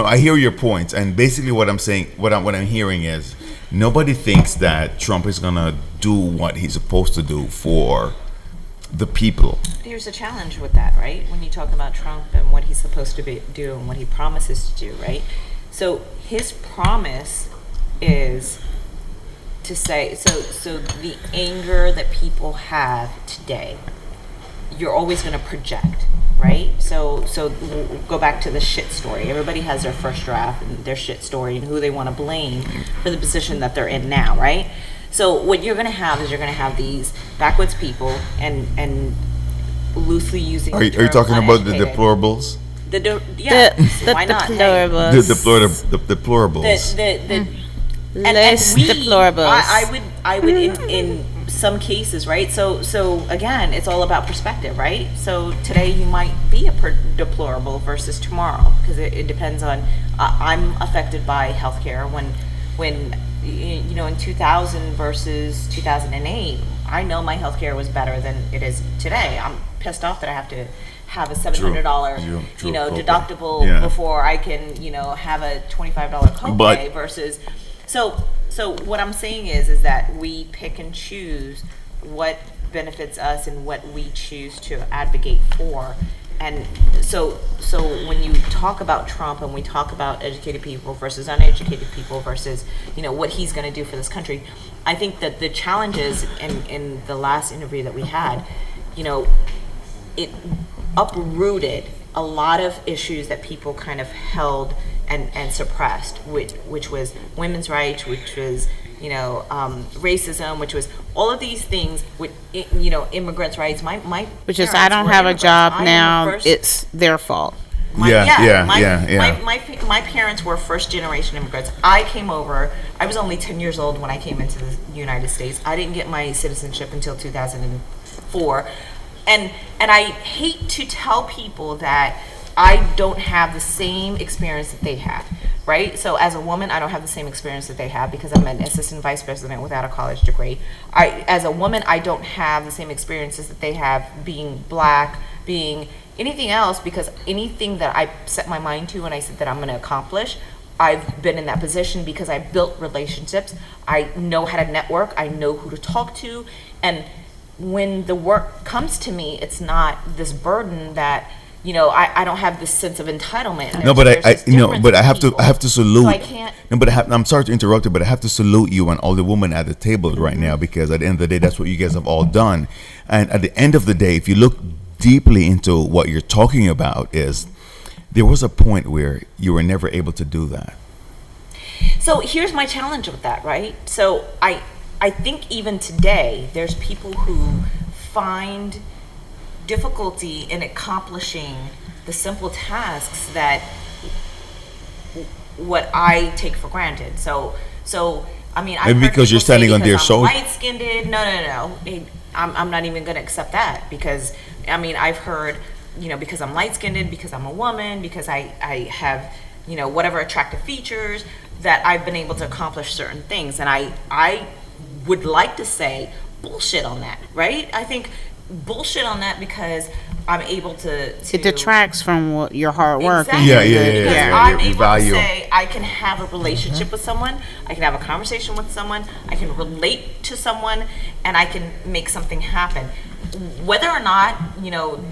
I hear your points, and basically what I'm saying, what I'm hearing is, nobody thinks that Trump is gonna do what he's supposed to do for the people. There's a challenge with that, right? When you talk about Trump and what he's supposed to do and what he promises to do, right? So his promise is to say, so the anger that people have today, you're always going to project, right? So we'll go back to the shit story. Everybody has their first draft and their shit story and who they want to blame for the position that they're in now, right? So what you're going to have is you're going to have these backwoods people and loosely using. Are you talking about the deplorables? The deplorables. The deplorables. Deplorables. I would in some cases, right? So again, it's all about perspective, right? So today you might be a deplorable versus tomorrow, because it depends on. I'm affected by healthcare when in 2000 versus 2008. I know my healthcare was better than it is today. I'm pissed off that I have to have a $700 deductible before I can have a $25 copay versus. So what I'm saying is that we pick and choose what benefits us and what we choose to advocate for, so when you talk about Trump and we talk about educated people versus uneducated people versus, what he's going to do for this country, I think that the challenges in the last interview that we had, it uprooted a lot of issues that people kind of held and suppressed, which was women's rights, which was racism, which was all of these things with immigrants' rights. My Which is, parents I don't were have a immigrants. job I am now. the first- It's their fault. My parents were first generation immigrants. I came over. I was only 10 years old when I came into the United States. I didn't get my citizenship until 2004, and I hate to tell people that I don't have the same experience that they have. Right? So as a woman, I don't have the same experience that they have because I'm an assistant vice president without a college degree. As a woman, I don't have the same experiences that they have being black, being anything else, because anything that I set my mind to and I said that I'm going to accomplish, I've been in that position because I built relationships. I know how to network. I know who to talk to. And when the work comes to me, it's not this burden that I don't have this sense of entitlement. No, but I have to salute. So I can't. No, but I'm sorry to interrupt you, but I have to salute you and all the women at the table right now, because at the end of the day, that's what you guys have all done. And at the end of the day, if you look deeply into what you're talking about, is there was a point where you were never able to do that. So here's my challenge with that, right? So I think even today, there's people who find difficulty in accomplishing the simple tasks that what I take for granted. So I mean, I've heard because you're people say standing on their because I'm shoulder. light-skinned. No. I'm not even going to accept that, because I mean, I've heard, because I'm light-skinned, because I'm a woman, because I have, whatever attractive features, that I've been able to accomplish certain things. And I would like to say bullshit on that, right? I think bullshit on that, because I'm able to It detracts from your hard work. Exactly. Because Yeah. I'm Your able value. to say I can have a relationship with someone, I can have a conversation with someone, I can relate to someone, and I can make something happen. Whether or not,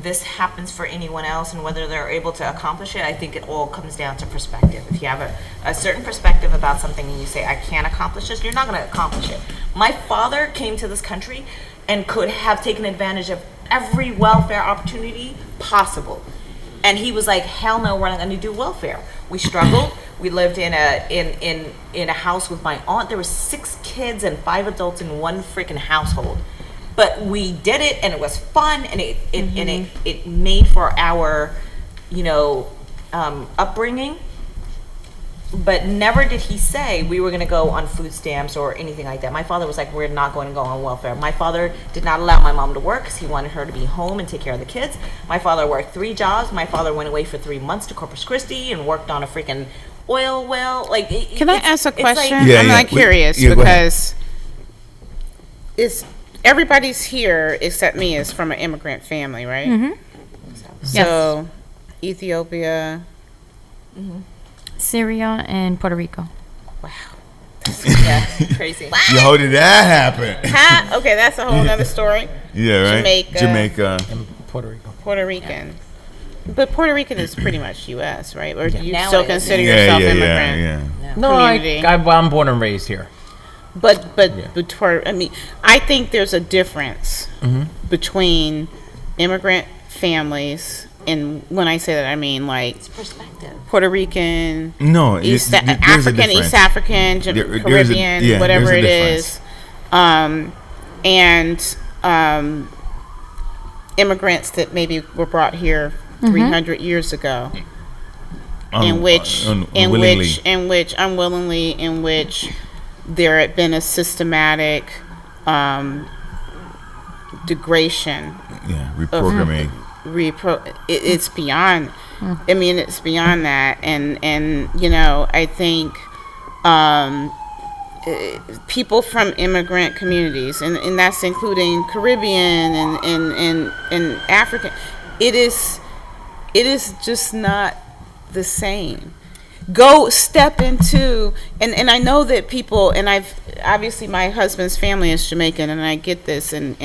this happens for anyone else and whether they're able to accomplish it, I think it all comes down to perspective. If you have a certain perspective about something and you say, I can't accomplish this, you're not going to accomplish it. My father came to this country and could have taken advantage of every welfare opportunity possible. And he was like, hell no, we're not going to do welfare. We struggled. We lived in a house with my aunt. There were 6 kids and 5 adults in one freaking household. But we did it, and it was fun, and it made for our, upbringing. But never did he say we were going to go on food stamps or anything like that. My father was like, we're not going to go on welfare. My father did not allow my mom to work because he wanted her to be home and take care of the kids. My father worked 3 jobs. My father went away for 3 months to Corpus Christi and worked on a freaking oil well. Can I ask a question? Yeah, I'm yeah. like curious Go ahead. because everybody's here except me is from an immigrant family, right? Mm-hmm. So Ethiopia. Syria and Puerto Rico. Yeah, crazy. Yo, how did that happen? Okay, that's a whole nother story. Yeah, right. Jamaica. In Puerto Rico. Puerto Rican. But Puerto Rican is pretty much U.S., right? Or do you Now still it is. consider yourself immigrant? Yeah. No, Community. I'm born and raised here. But Yeah. I mean, I think there's a difference between immigrant families, and when I say that, I mean like Perspective. Puerto Rican, No, East there's a African, difference. East African, There's a- Caribbean, yeah, whatever there's it a is, and immigrants that maybe were brought here 300 years ago, in which unwillingly, in which there had been a systematic degradation. Yeah, reprogramming. It's beyond. I mean, it's beyond that, and I think people from immigrant communities, and that's including Caribbean and African. It is just not the same. Go step into, and I know that people, and I've obviously my husband's family is Jamaican, and I get this, and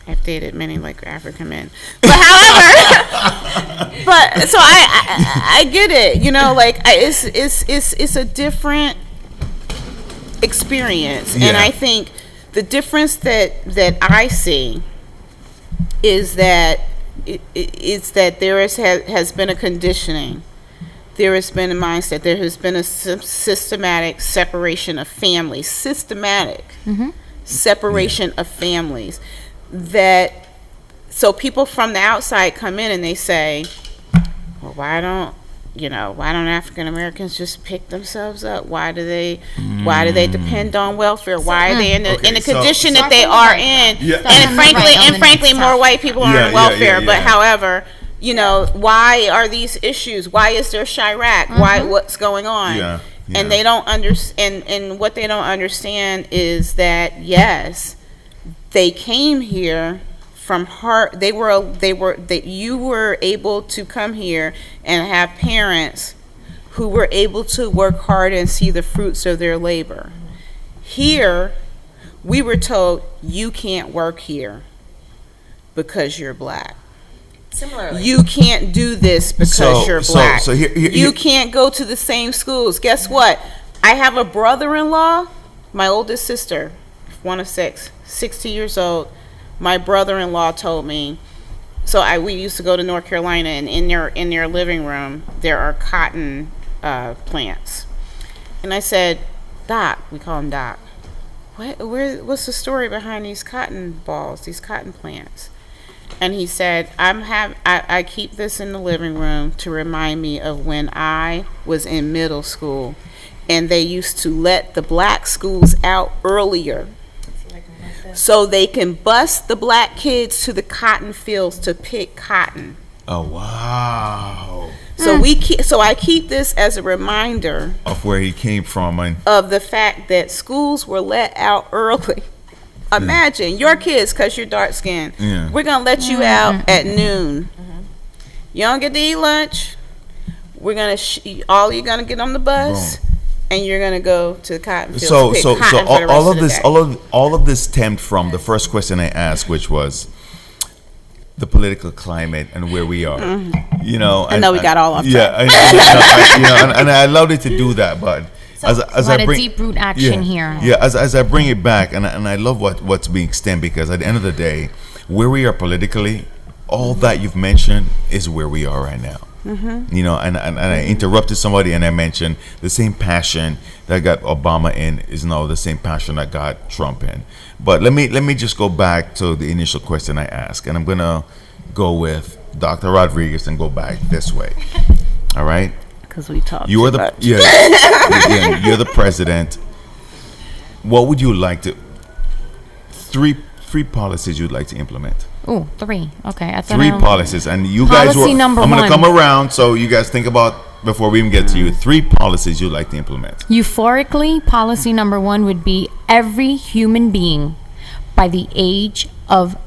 I've dated many like African men, but however, but so I get it. You know, like it's a different experience, and I think the difference that I see is that there has been a conditioning. There has been a mindset. There has been a systematic separation of families. Separation of families. So people from the outside come in and they say, well, why don't African Americans just pick themselves up? Why do they depend on welfare? Why are they in the condition that they are in? And frankly, more white people are on welfare. But however, you know, why are these issues? Why is there Chirac? What's going on? And they don't understand. And what they don't understand is that yes, they came here from heart. You were able to come here and have parents who were able to work hard and see the fruits of their labor. Here, we were told you can't work here because you're black. Similarly, you can't do this because you're black. So here, you can't go to the same schools. Guess what? I have a brother-in-law, my oldest sister, one of 60 years old. My brother-in-law told me. We used to go to North Carolina, and in their living room there are cotton plants. And I said, Doc, we call him Doc. What's the story behind these cotton balls, these cotton plants? And he said, I keep this in the living room to remind me of when I was in middle school, and they used to let the black schools out earlier so they can bus the black kids to the cotton fields to pick cotton. Oh, wow. So I keep this as a reminder of where he came from and of the fact that schools were let out early. Imagine your kids, because you're dark skinned. We're going to let you out at noon. You don't get to eat lunch. We're going to you're going to get on the bus. Boom. And you're gonna go to the cotton field. So all of this stemmed from the first question I asked, which was the political climate and where we are. You know, I know we got all off track. Yeah, and I allowed it to do that, but as I bring deep root action here. Yeah, as I bring it back, and I love what's being stemmed, because at the end of the day, where we are politically, all that you've mentioned is where we are right now. You know, and I interrupted somebody and I mentioned the same passion that got Obama in is now the same passion that got Trump in. But let me just go back to the initial question I asked, and I'm gonna go with Dr. Rodriguez and go back this way. All right? Because we talked. You are the you're the president. What would you like to? Three policies you'd like to implement. Oh, 3. Okay. I thought 3 policies, and you guys were. I'm going to come around, so you guys think about before we even get to you. 3 policies you'd like to implement. Euphorically, policy number 1 would be every human being by the age of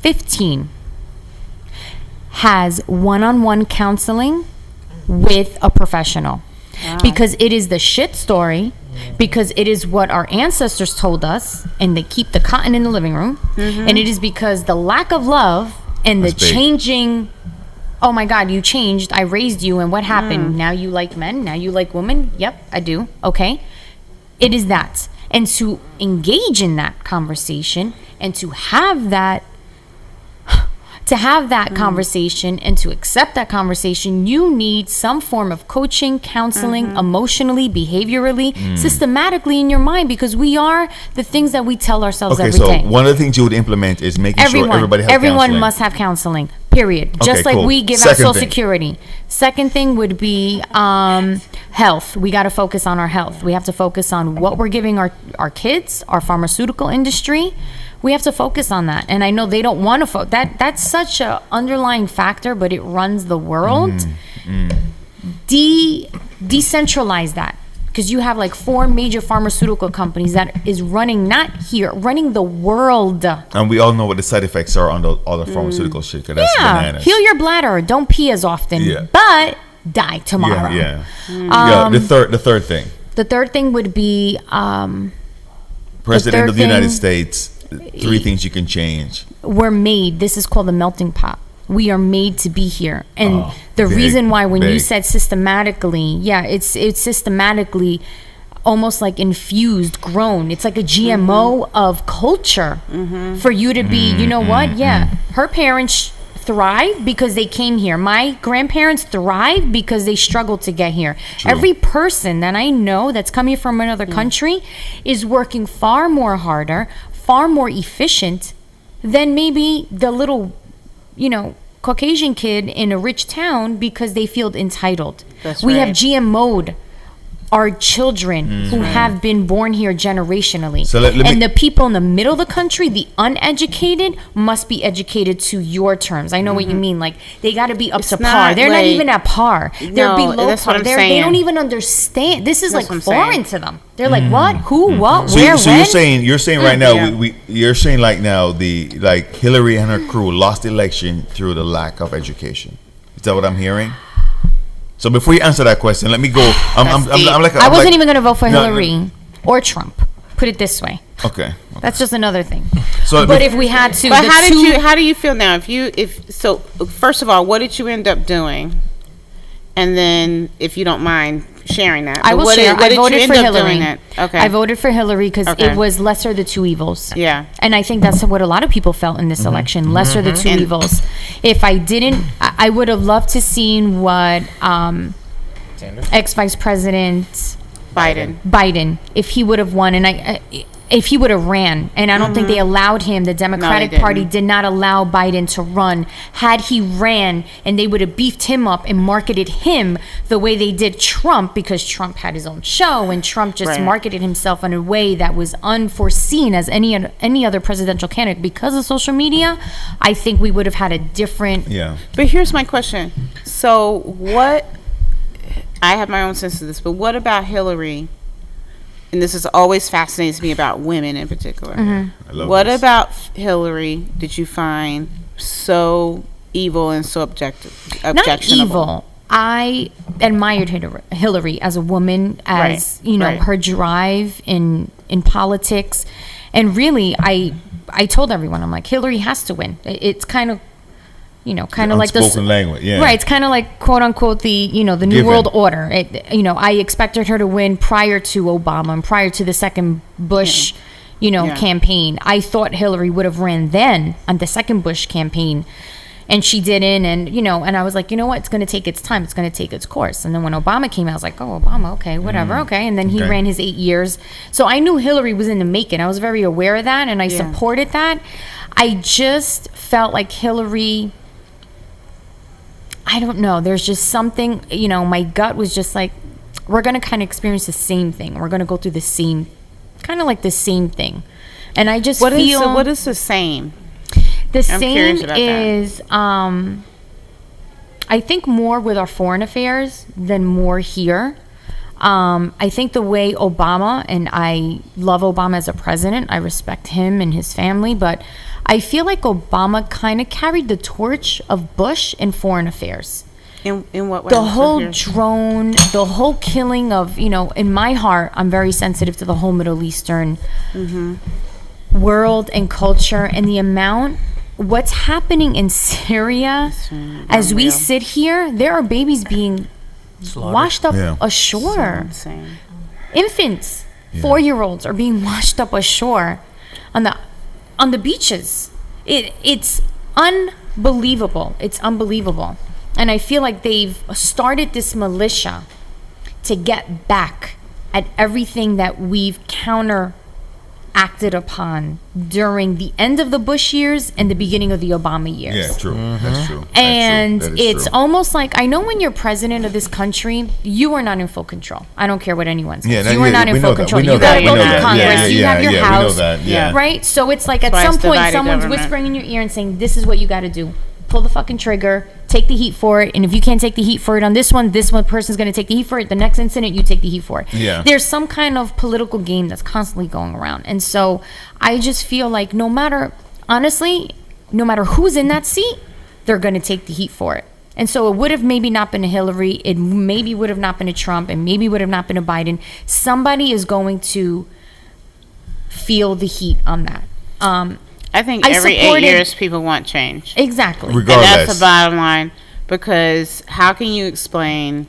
15 has one-on-one counseling with a professional. Wow. Because it is the shit story. Because it is what our ancestors told us, and they keep the cotton in the living room. And it is because the lack of love and the changing, oh my God, you changed, I raised you, and what happened? Now you like men, now you like women? Yep, I do. Okay. It is that. And to engage in that conversation and to have that conversation and to accept that conversation, you need some form of coaching, counseling, emotionally, behaviorally, systematically in your mind, because we are the things that we tell ourselves every day. So one of the things you would implement is making sure everybody has everyone counseling. Must have counseling, period. Just like we give out Social Security. Second thing would be health. We got to focus on our health. We have to focus on what we're giving our kids, our pharmaceutical industry. We have to focus on that. And I know they don't want to that's such a underlying factor, but it runs the world. Decentralize that, because you have like 4 major pharmaceutical companies that is running, not here, running the world. And we all know what the side effects are on all the pharmaceutical shit, because that's bananas. Heal your bladder, don't pee as often, but die tomorrow. The third thing. The third thing would be President of the United States 3 things you can change. we're made. This is called the melting pot. We are made to be here, and the reason why, when you said systematically, it's systematically almost like infused, grown. It's like a GMO of culture for you to be. You know what? Her parents thrive because they came here. My grandparents thrive because they struggled to get here. True. Every person that I know that's coming from another country is working far more harder, far more efficient than maybe the little, Caucasian kid in a rich town because they feel entitled. We have GMO'd our children who have been born here generationally. So let the people in the middle of the country, the uneducated, must be educated to your terms. I know what you mean. Like, they got to be up to par. They're not even at par. They're below par. They don't even understand. This is like foreign to them. They're like, what? Who? What? So, where? so when? you're saying right now, you're saying like now Hillary and her crew lost the election through the lack of education. Is that what I'm hearing? So before you answer that question, let me go. I wasn't even going to vote for Hillary or Trump. Put it this way. Okay. That's just another thing. So, but if we had to, but how do you feel now? So first of all, what did you end up doing? And then, if you don't mind sharing that, I will share. I voted for Hillary. Okay. I voted for Hillary because it was lesser of the two evils. Yeah. And I think that's what a lot of people felt in this election. Lesser of the two evils. If I didn't, I would have loved to seen what ex-Vice President Biden, if he would have won, and if he would have ran, and I don't think they allowed him. The Democratic Party did not allow Biden to run. Had he ran, and they would have beefed him up and marketed him the way they did Trump, because Trump had his own show, and Trump just marketed himself in a way that was unforeseen as any other presidential candidate. Because of social media, I think we would have had a different. Yeah. But here's my question. So what? I have my own sense of this, but what about Hillary? And this is always fascinates me about women in particular. I love What this. about Hillary did you find so evil and so objectionable? Not evil. I admired Hillary as a woman, as her drive in politics, and really, I told everyone, I'm like, Hillary has to win. It's kind of. Kind of like the unspoken language, right? It's kind of like quote unquote the the New World Order. I expected her to win prior to Obama and prior to the second Bush, campaign. I thought Hillary would have ran then on the second Bush campaign, and she didn't. And and I was like, what? It's going to take its time. It's going to take its course. And then when Obama came out, I was like, oh, Obama, okay, whatever, okay. And then he ran his 8 years. So I knew Hillary was in the making. I was very aware of that, and I supported that. I just felt like Hillary. I don't know. There's just something, my gut was just like, we're going to kind of experience the same thing. We're going to go through the same, kind of like the same thing. And I just feel. What is the same? The same is, I think more with our foreign affairs than more here. I think the way Obama, and I love Obama as a president, I respect him and his family, but I feel like Obama kind of carried the torch of Bush in foreign affairs. In what way? The whole drone, the whole killing of, in my heart, I'm very sensitive to the whole Middle Eastern world and culture, and the amount, what's happening in Syria, as we sit here, there are babies being washed up ashore. Infants, 4-year-olds are being washed up ashore on the beaches. It's unbelievable. It's unbelievable. And I feel like they've started this militia to get back at everything that we've counteracted upon during the end of the Bush years and the beginning of the Obama years. Yeah, true. That's true. And that is it's true. almost like, I know when you're president of this country, you are not in full control. I don't care what anyone says. You are not in full control. You got to go to Congress. You have your house. Right? So it's like at some point, someone's whispering in your ear and saying, this is what you got to do. Pull the fucking trigger, take the heat for it, and if you can't take the heat for it on this one person's going to take the heat for it. The next incident, you take the heat for it. Yeah. There's some kind of political game that's constantly going around. And so I just feel like no matter who's in that seat, they're going to take the heat for it. And so it would have maybe not been a Hillary, it maybe would have not been a Trump, and maybe would have not been a Biden. Somebody is going to feel the heat on that. I think I every 8 supported- years people want change. Exactly. And Regardless. that's the bottom line, because how can you explain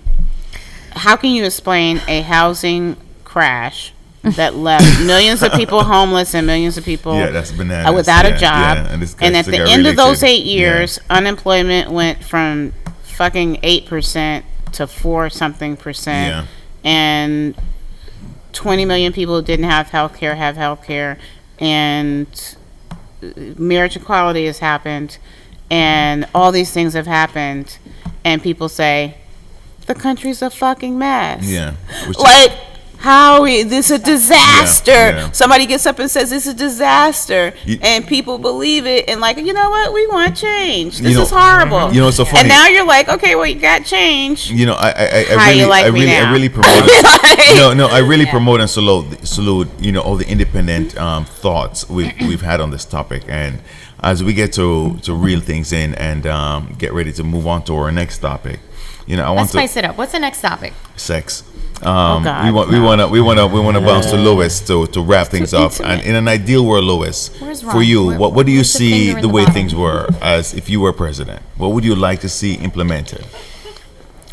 a housing crash that left millions of people homeless and millions of people Yeah, that's bananas. without a Yeah, job, yeah, and this and gets at to the get end of those related. 8 years, unemployment went from fucking 8% to 4-something%, Yeah. and 20 million people didn't have health care, and marriage equality has happened, and all these things have happened, and people say the country's a fucking mess. Yeah. Which is- Like, how this a disaster? Yeah. Somebody gets up and says it's a disaster, You- and people believe it, and like, you know what? We want change. This You know- is horrible. you know, it's so funny. And now you're like, okay, well, you got change. You know, I How really, you like I me really, I now? really promote. I really promote and salute. You know, all the independent thoughts we've had on this topic, and as we get to reel things in and get ready to move on to our next topic, you know, I want Let's to spice it up. What's the next topic? sex. God, we want to bounce to Lewis to wrap things up. And in an ideal world, Lewis, Where's for Ron? you, Where- what do you where's the see finger in the the way bottom? things were as if you were president? What would you like to see implemented?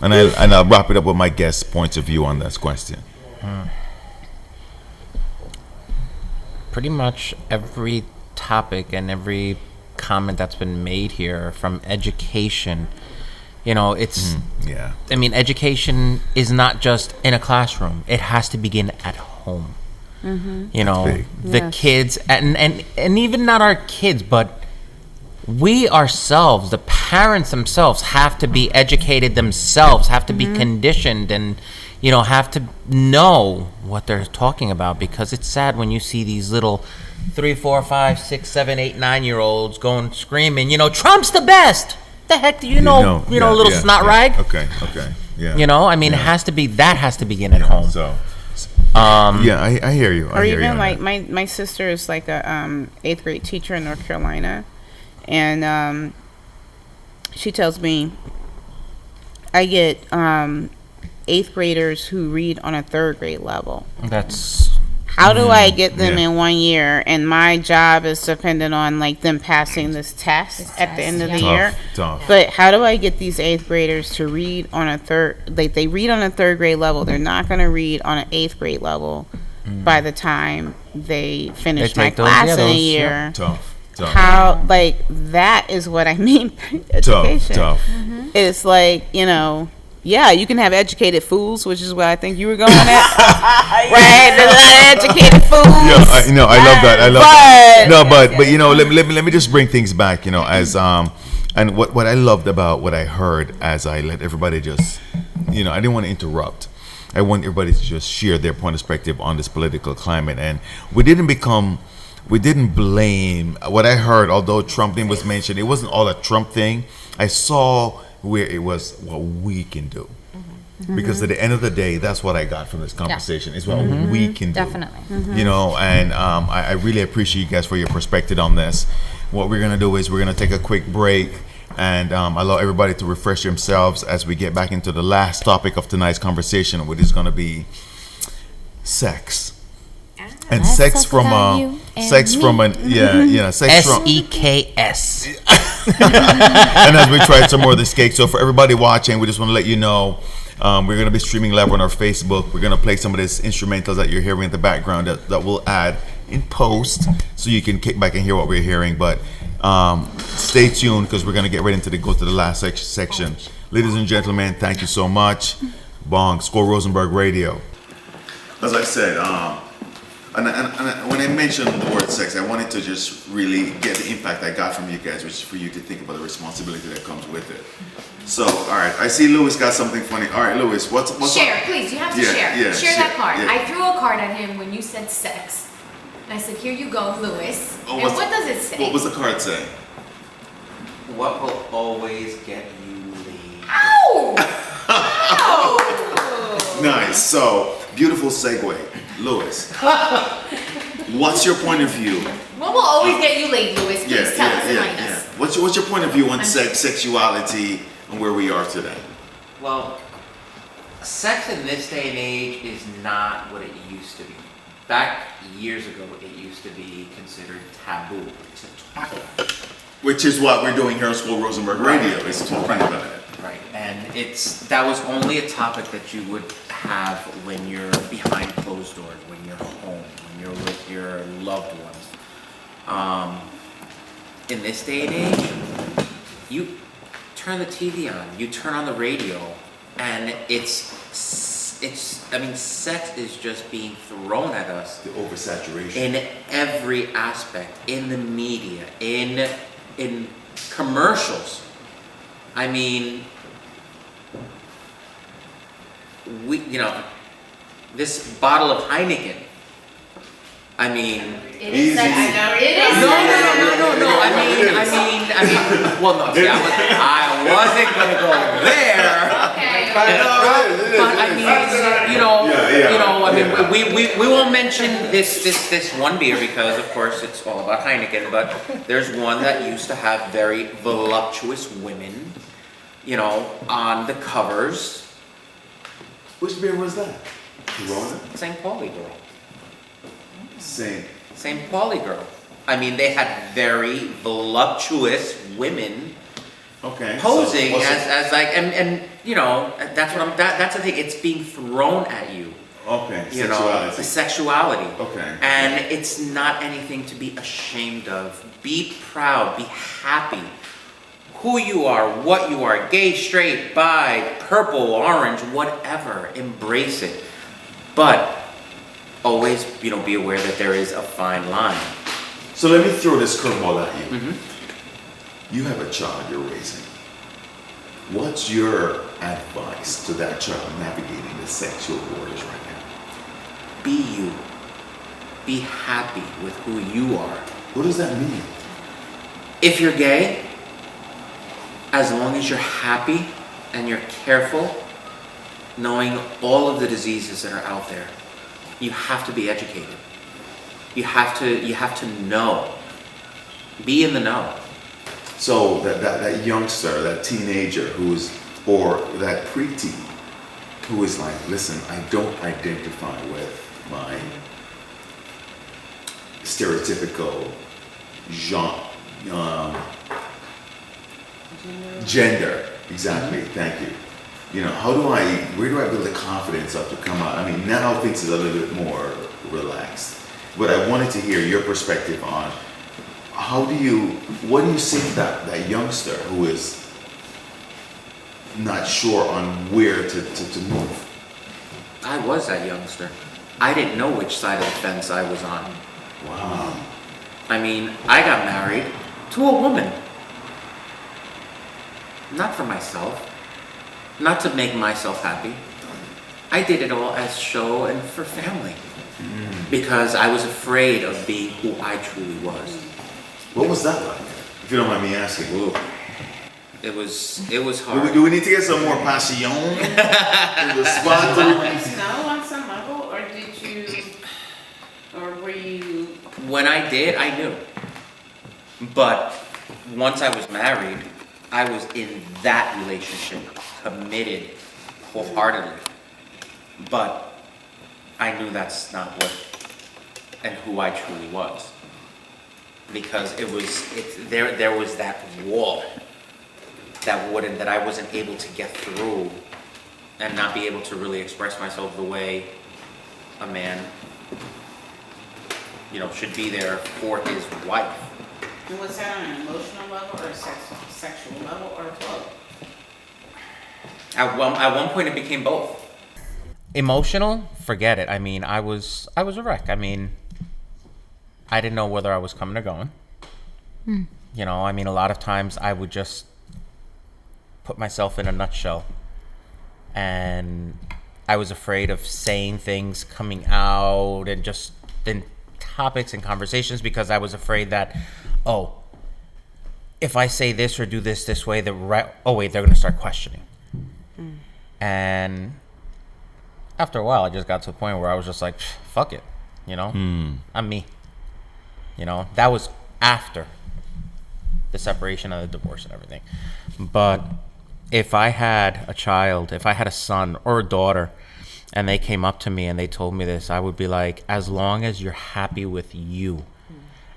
And I'll wrap it up with my guest's points of view on this question. Pretty much every topic and every comment that's been made here, from education, you know, it's Yeah. I mean, education is not just in a classroom. It has to begin at home. You know, big. the Yes. kids, and even not our kids, but we ourselves, the parents themselves, have to be educated themselves, have to be conditioned, and, you know, have to know what they're talking about, because it's sad when you see these little 3, 4, 5, 6, 7, 8, 9-year-olds going screaming, you know, Trump's the best. The heck do you know? Yeah, little yeah, snot yeah. rag. Okay. Yeah. You know, I mean, it has to be, that has to begin at home. So. Yeah, I hear you. Or even like my sister is like a 8th grade teacher in North Carolina, and she tells me I get 8th graders who read on a 3rd grade level. That's How do I get them yeah. in 1 year? And my job is dependent on like them passing this test at the end of the year. Tough. But how do I get these 8th graders to read on a they read on a 3rd grade level. They're not going to read on an 8th grade level by the time they finish They my take those- class yeah, in a those, year. Tough. How, like, that is what I mean by education. Tough. It's like, you know, yeah, you can have educated fools, which is what I think you were going at. Right? There's a lot of educated fools. Yeah, I love that. I love that. But- No, but you know, let me just bring things back. You know, as and what I loved about what I heard as I let everybody just, you know, I didn't want to interrupt. I want everybody to just share their point of perspective on this political climate, and we didn't blame what I heard. Although Trump name was mentioned, it wasn't all a Trump thing. I saw where it was what we can do. Because at the end of the day, that's what I got from this conversation. Is what we can do. Definitely. You know, and I really appreciate you guys for your perspective on this. What we're gonna do is we're gonna take a quick break and allow everybody to refresh themselves as we get back into the last topic of tonight's conversation, which is gonna be sex. And Let's sex talk from about you and sex me. from an sex from SEKS. and as we try some more of this cake. So for everybody watching, we just want to let you know we're going to be streaming live on our Facebook. We're going to play some of this instrumentals that you're hearing in the background that we'll add in post so you can kick back and hear what we're hearing. But stay tuned because we're going to get right into go to the last section. Ladies and gentlemen, thank you so much. Bong, Squirrel Rosenberg Radio. As I said, and when I mentioned the word sex, I wanted to just really get the impact I got from you guys, which is for you to think about the responsibility that comes with it. So, all right, I see Louis got something funny. All right, Louis, what's Share, please. You have to Yeah, share. yeah, share that share, card. yeah. I threw a card at him when you said sex. And I said, here you go, Louis. Oh, and what's- what does it say? What was the card say? What will always get you laid? Ow! Ow! Nice. So, beautiful segue. Louis, what's your point of view? What will always get you laid, Louis? Please tell us, enlighten us. What's your point of view on sex, sexuality, and where we are today? Well, sex in this day and age is not what it used to be. back years ago, it used to be considered taboo to talk about. Which is what we're doing here on Squirrel Rosenberg Radio, is talking about it. Right, and that was only a topic that you would have when you're behind closed doors, when you're home, when you're with your loved ones. In this day and age, you turn the TV on, you turn on the radio, and I mean, sex is just being thrown at us. The oversaturation. In every aspect, in the media, in commercials. I mean, this bottle of Heineken. I mean, Easy. no. I mean. Well, no. See, I wasn't gonna go there. Okay. But I mean, we won't mention this one beer because, of course, it's all about Heineken. But there's one that used to have very voluptuous women, on the covers. Which beer was that? Corona? St. Pauli girl. St. Pauli girl. I mean, they had very voluptuous women Okay. posing So, as like, and that's what that's the thing. It's being thrown at you. okay. The sexuality. Okay. And it's not anything to be ashamed of. Be proud. Be happy. Who you are, what you are, gay, straight, bi, purple, orange, whatever. Embrace it. But always, be aware that there is a fine line. So let me throw this curveball at you. Mm-hmm. You have a child you're raising. What's your advice to that child navigating the sexual waters right now? Be you. Be happy with who you are. What does that mean? If you're gay, as long as you're happy and you're careful, knowing all of the diseases that are out there, you have to be educated. You have to know. Be in the know. So that youngster, that teenager or that preteen who is like, listen, I don't identify with my stereotypical gender. Exactly. Thank you. Where do I build the confidence up to come out? I mean, now things are a little bit more relaxed. But I wanted to hear your perspective on what do you say to that youngster who is not sure on where to move? I was that youngster. I didn't know which side of the fence I was on. Wow. I mean, I got married to a woman. Not for myself. Not to make myself happy. I did it all as show and for family. Because I was afraid of being who I truly was. What was that like? If you don't mind me asking. Ooh. It was hard. Do we need to get some more passion in the spot? Always know on some level, or were you? When I did, I knew. But once I was married, I was in that relationship, committed wholeheartedly. But I knew that's not what and who I truly was. Because there was that wall that I wasn't able to get through and not be able to really express myself the way a man, should be there for his wife. And was that on an emotional level or a sexual level or both? At one point, it became both. Emotional? Forget it. I mean, I was a wreck. I mean, I didn't know whether I was coming or going. I mean, a lot of times I would just put myself in a nutshell. And I was afraid of saying things, coming out, and just in topics and conversations because I was afraid that, if I say this or do this way, they're going to start questioning. And after a while, I just got to a point where I was just like, fuck it, I'm me. That was after the separation of the divorce and everything. But if I had a child, if I had a son or a daughter, and they came up to me and they told me this, I would be like, as long as you're happy with you,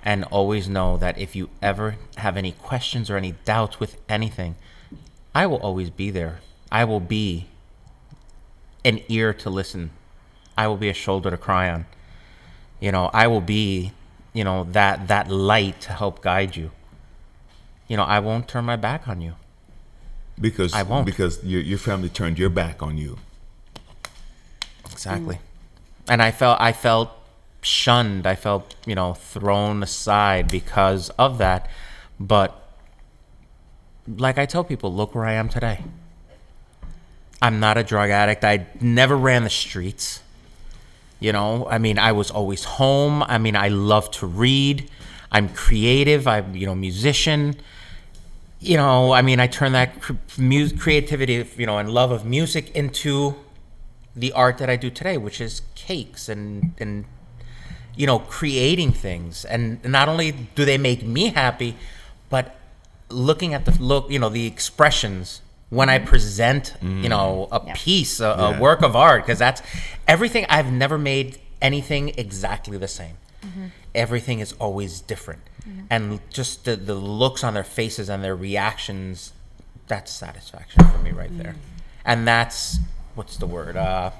and always know that if you ever have any questions or any doubts with anything, I will always be there. I will be an ear to listen. I will be a shoulder to cry on. You know, I will be, you know, that light to help guide you. You know, I won't turn my back on you. Because I won't. Because your family turned your back on you. Exactly. And I felt shunned. I felt, you know, thrown aside because of that. But like I tell people, look where I am today. I'm not a drug addict. I never ran the streets. You know, I mean, I was always home. I mean, I love to read. I'm creative. I'm, you know, musician. You know, I mean, I turn that creativity, you know, and love of music into the art that I do today, which is cakes and you know, creating things. And not only do they make me happy, but looking at the expressions when I present, you know, a piece, a work of art, because that's everything. I've never made anything exactly the same. Everything is always different. And just the looks on their faces and their reactions, that's satisfaction for me right there. And that's, what's the word? Oh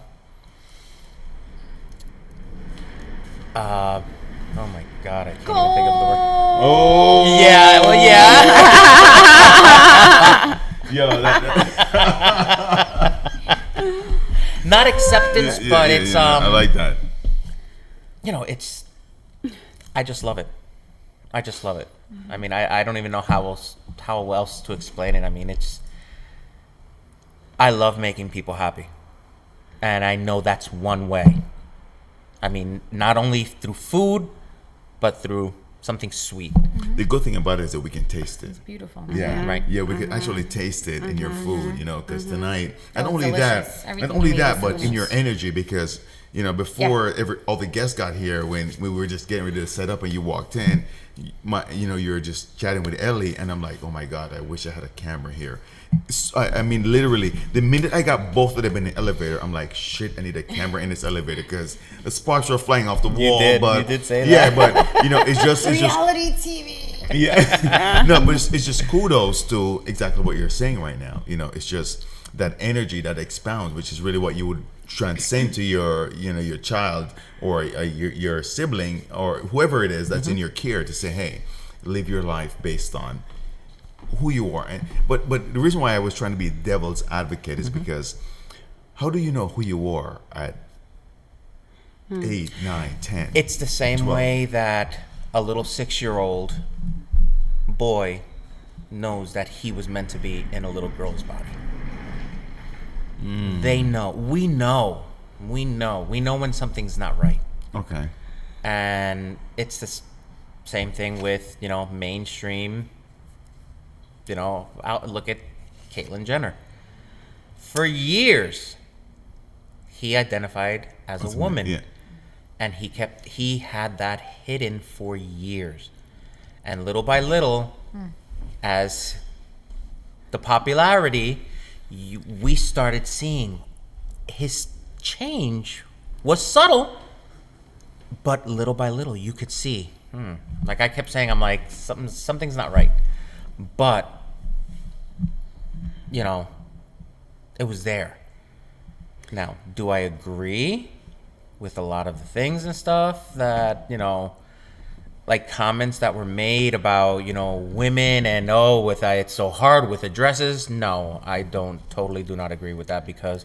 my God, I can't even think of the word. Oh. Yeah, well, yeah. Yo, Not acceptance, but it's I like that. you know, it's, I just love it. I just love it. I mean, I don't even know how else to explain it. I mean, I love making people happy. And I know that's one way. I mean, not only through food, but through something sweet. The good thing about it is that we can taste it. It's beautiful. Yeah, Right. Yeah, we can actually taste it in your food, you know, because tonight, not Oh, only delicious. that, Everything not only you made that, is but in your delicious. energy, because, you know, before all the guests got here, when we were just getting ready to set up and you walked in, you were just chatting with Ellie, and I'm like, oh my God, I wish I had a camera here. I mean, literally, the minute I got both of them in the elevator, I'm like, shit, I need a camera in this elevator because the sparks were flying off the wall. You did say that. Yeah, but you know, it's just Reality TV. yeah. No, but it's just kudos to exactly what you're saying right now. You know, it's just that energy that expounds, which is really what you would transcend to your, you know, your child or your sibling or whoever it is that's in your care to say, hey, live your life based on who you are. But the reason why I was trying to be devil's advocate is because how do you know who you are at 8, 9, 10? It's the same 12. way that a little 6-year-old boy knows that he was meant to be in a little girl's body. They know. We know when something's not right. Okay. And it's the same thing with, you know, mainstream, you know, look at Caitlyn Jenner. For years, he identified as a woman. Yeah. And he had that hidden for years. And little by little, as the popularity, we started seeing his change was subtle, but little by little you could see. Like I kept saying, I'm like, something's not right. But, you know, it was there. Now, do I agree with a lot of the things and stuff that, you know, like comments that were made about, you know, women and it's so hard with the dresses? No, I totally do not agree with that, because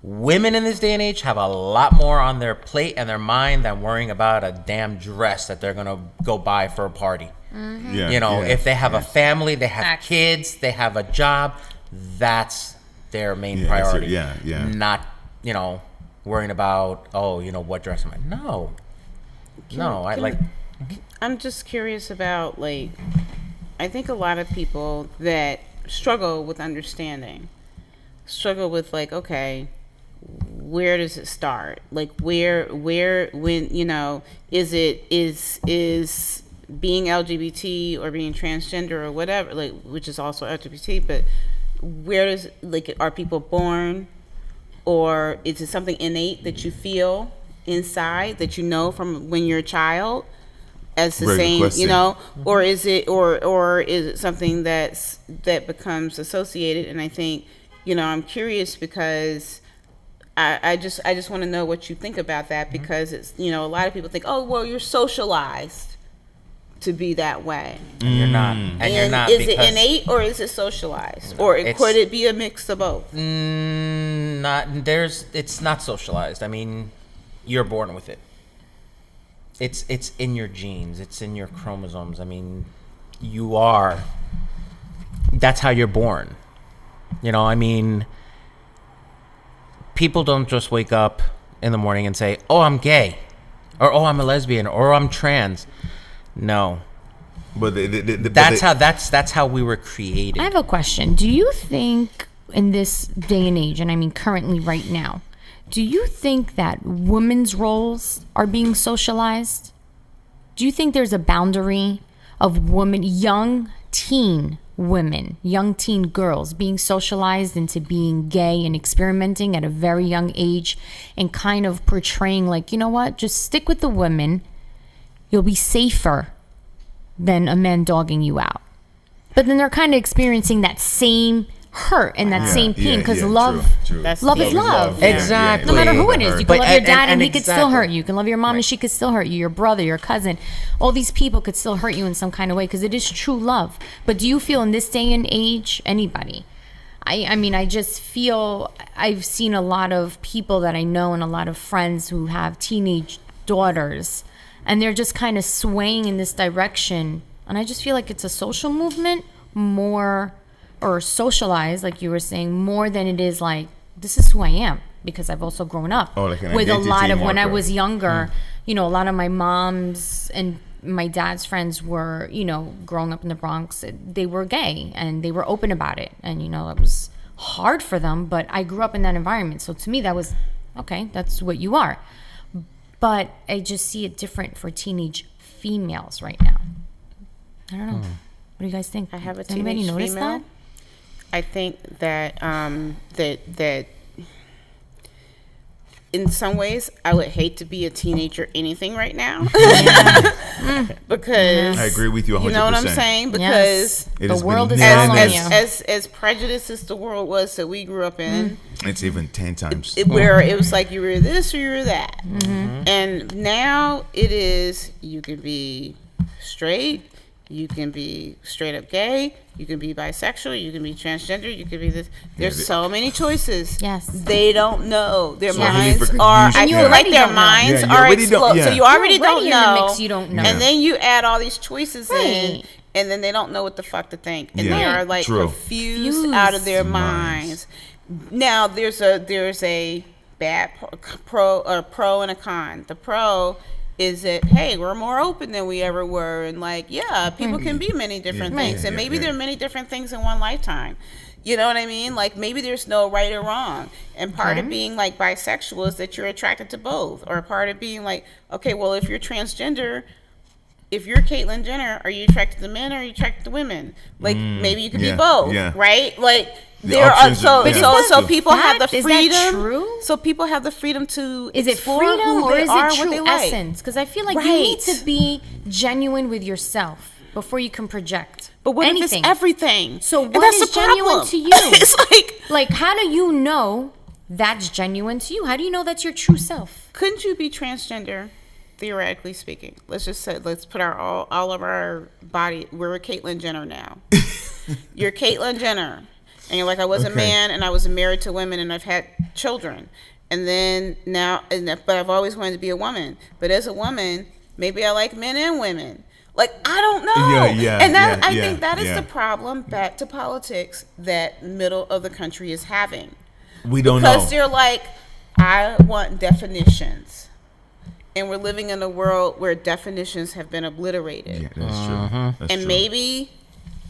women in this day and age have a lot more on their plate and their mind than worrying about a damn dress that they're gonna go buy for a party. Yeah, You know, yeah. if they have a family, they have Facts. kids, they have a job, that's their main Yeah, priority. yeah, yeah. Not, you know, worrying about, you know, what dress am I? No. I like. I'm just curious about, like, I think a lot of people that struggle with understanding, struggle with, like, okay, where does it start? Like, where, when, you know, is being LGBT or being transgender or whatever, like, which is also LGBT, but where does, like, are people born or is it something innate that you feel inside that you know from when you're a child as the Very good same, question. you know, or is it something that becomes associated? And I think, you know, I'm curious because I just want to know what you think about that, because it's, you know, a lot of people think, oh, well, you're socialized to be that way. And you're not. And you're not. Is it because innate or is it socialized? Or could it be a mix of both? It's not socialized. I mean, you're born with it. It's in your genes. It's in your chromosomes. I mean, that's how you're born. You know, I mean, people don't just wake up in the morning and say, oh, I'm gay, or oh, I'm a lesbian, or I'm trans. No. But that's how we were created. I have a question. Do you think in this day and age, and I mean currently right now, do you think that women's roles are being socialized? Do you think there's a boundary of young teen girls being socialized into being gay and experimenting at a very young age and kind of portraying like, you know what, just stick with the women. You'll be safer than a man dogging you out. But then they're kind of experiencing that same hurt and that same pain because love is love. Exactly. No matter who it is. You can love your dad and he could still exactly. hurt you. You can love your mom and she could still hurt you. Your brother, your cousin. All these people could still hurt you in some kind of way because it is true love. But do you feel in this day and age, anybody? I mean, I just feel I've seen a lot of people that I know and a lot of friends who have teenage daughters, and they're just kind of swaying in this direction. And I just feel like it's a social movement more, or socialized, like you were saying, more than it is like, this is who I am. Because I've also grown up like an with a lot of, when I marker. was younger, you know, a lot of my mom's and my dad's friends were, you know, growing up in the Bronx, they were gay and they were open about it. And, you know, it was hard for them, but I grew up in that environment. So to me, that was, okay, that's what you are. But I just see it different for teenage females right now. I don't know. What do you guys think? I have a Does anybody teenage notice female. that? I think that that in some ways I would hate to be a teenager anything right now. Because I agree with you 100%. You know what I'm saying? Because It The has world been is following nailed. you. as prejudiced as the world was that we grew up in, It's even 10 times. where it was like you were this or you were that. And now it is, you can be straight, you can be straight up gay, you can be bisexual, you can be transgender, you can be this. There's so many choices. Yes. They don't know. Their Swahili minds for are, confusion. I And you feel like already their don't know. minds Yeah, you are already don't- exploded. yeah. So you already You're already don't in the know. mix, you don't know. And then you add all these choices in, Right. and then they don't know what the fuck to think. And Yeah. they are like True. confused out of their Minds. minds. Now there's a bad pro and a con. The pro is that, hey, we're more open than we ever were, and like, yeah, people can be many different things, and maybe there are many different things in one lifetime. You know what I mean? Like, maybe there's no right or wrong. And part of being like bisexual is that you're attracted to both, or part of being like, okay, well, if you're transgender, if you're Caitlyn Jenner, are you attracted to men or are you attracted to women? Like, maybe you could be both, right? Like, there are options are- so people have the fact? Is that freedom. true? So people have the freedom to Is it explore freedom who or they is are, it what true they like. essence? Because I feel like you Right. need to be genuine with yourself before you can project. But what anything. if it's everything? So And what that's is the genuine problem. to you? It's like, how do you know that's genuine to you? How do you know that's your true self? couldn't you be transgender, theoretically speaking? Let's just say, let's put all of our body. We're Caitlyn Jenner now. You're Caitlyn Jenner, and you're like, I was a man, and I was married to women, and I've had children, and then now, but I've always wanted to be a woman. But as a woman, maybe I like men and women. Like, I don't know. And that, I think that is the problem, back to politics, that middle of the country is having. We don't know. Because they're like, I want definitions. And we're living in a world where definitions have been obliterated. Yeah, that's true. That's And true. maybe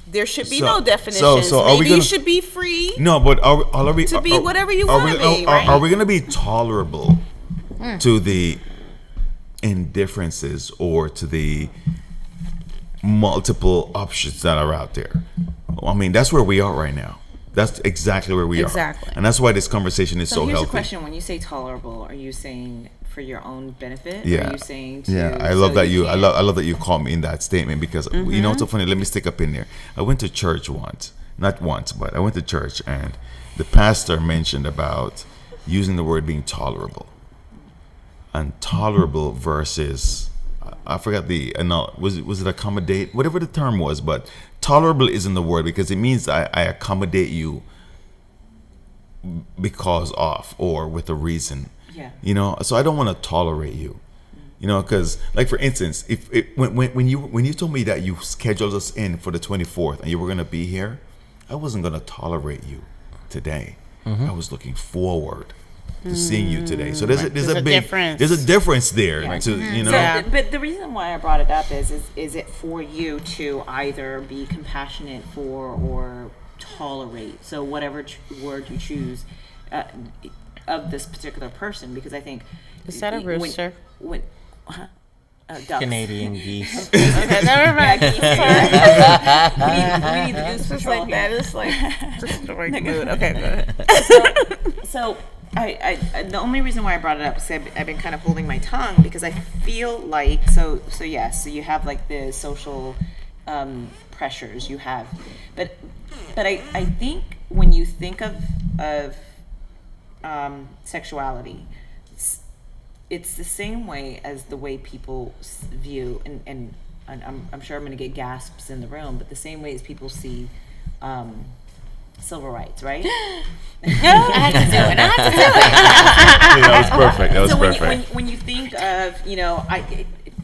there should be So- no definitions. so are we maybe gonna- you should be free. No, but are we To be whatever you are wanna we- be, are- right? Are we going to be tolerable to the indifferences or to the multiple options that are out there? I mean, that's where we are right now. That's exactly where we Exactly. are. And that's why this conversation is So so here's healthy. a question: when you say tolerable, are you saying for your own benefit? Yeah. Or are you saying to, Yeah, I love so that I can't- love that you called me in that statement, because you know what's so funny? Let me stick up in there. I went to church once, not once, but I went to church, and the pastor mentioned about using the word being tolerable, and tolerable versus I forgot the no, was it accommodate, whatever the term was, but tolerable isn't the word, because it means I accommodate you because of or with a reason. Yeah. You know, so I don't want to tolerate you. You know, because like for instance, when you told me that you scheduled us in for the 24th and you were gonna be here, I wasn't gonna tolerate you today. I was looking forward to seeing you today. So there's a big difference. There's a difference there. Yeah. To you know. So, Yeah. but the reason why I brought it up is it for you to either be compassionate for or tolerate? So whatever word you choose of this particular person, because I think Is that a rooster? Ducks. Canadian geese. Okay, never mind. We need the goose patrol. That is like destroying the mood. Okay, go ahead. So I the only reason why I brought it up is I've been kind of holding my tongue, because I feel like so yes, so you have like the social pressures you have, but I think when you think of sexuality, it's the same way as the way people view, and I'm sure I'm going to get gasps in the room, but the same way as people see civil rights, right? I had to do it. That was perfect. That was So perfect. when you think of, you know,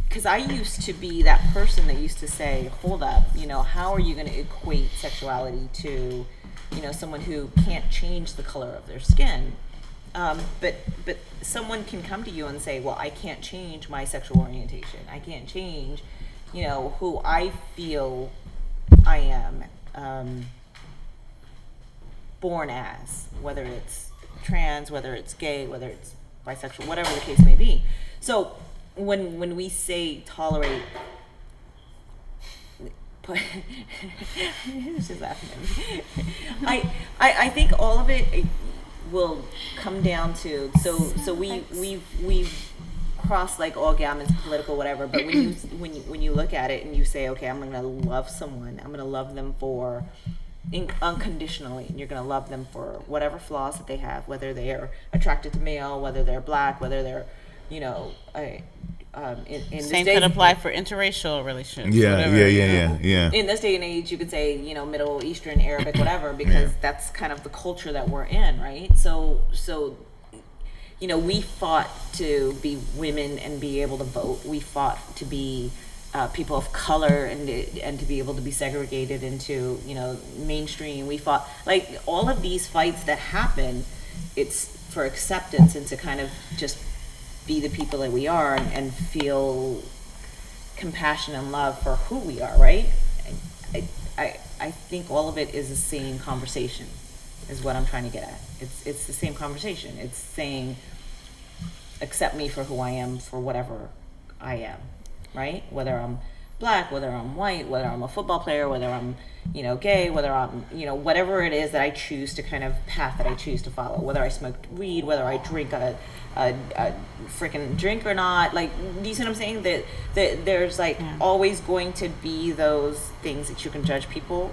because I used to be that person that used to say, hold up, you know, how are you going to equate sexuality to, you know, someone who can't change the color of their skin? But someone can come to you and say, well, I can't change my sexual orientation. I can't change, you know, who I feel I am born as, whether it's trans, whether it's gay, whether it's bisexual, whatever the case may be. So when we say tolerate, she's laughing at me. I think all of it will come down to so we've crossed like all gamuts, political, whatever. But when you look at it and you say, okay, I'm gonna love someone, I'm gonna love them for unconditionally, and you're gonna love them for whatever flaws that they have, whether they are attracted to male, whether they're black, whether they're, you know, in Same this could day, apply for interracial relationships. Yeah, whatever, yeah. in this day and age, you could say, you know, Middle Eastern, Arabic, whatever, because that's kind of the culture that we're in, right? So, you know, we fought to be women and be able to vote. We fought to be people of color and to be able to be segregated into, you know, mainstream. We fought, like, all of these fights that happen, it's for acceptance and to kind of just be the people that we are and feel compassion and love for who we are, right? I think all of it is the same conversation, is what I'm trying to get at. It's the same conversation. It's saying, accept me for who I am, for whatever I am, right? Whether I'm black, whether I'm white, whether I'm a football player, whether I'm, you know, gay, whether I'm, you know, whatever it is that I choose to kind of path that I choose to follow, whether I smoke weed, whether I drink a freaking drink or not, like, do you see what I'm saying? That there's like always going to be those things that you can judge people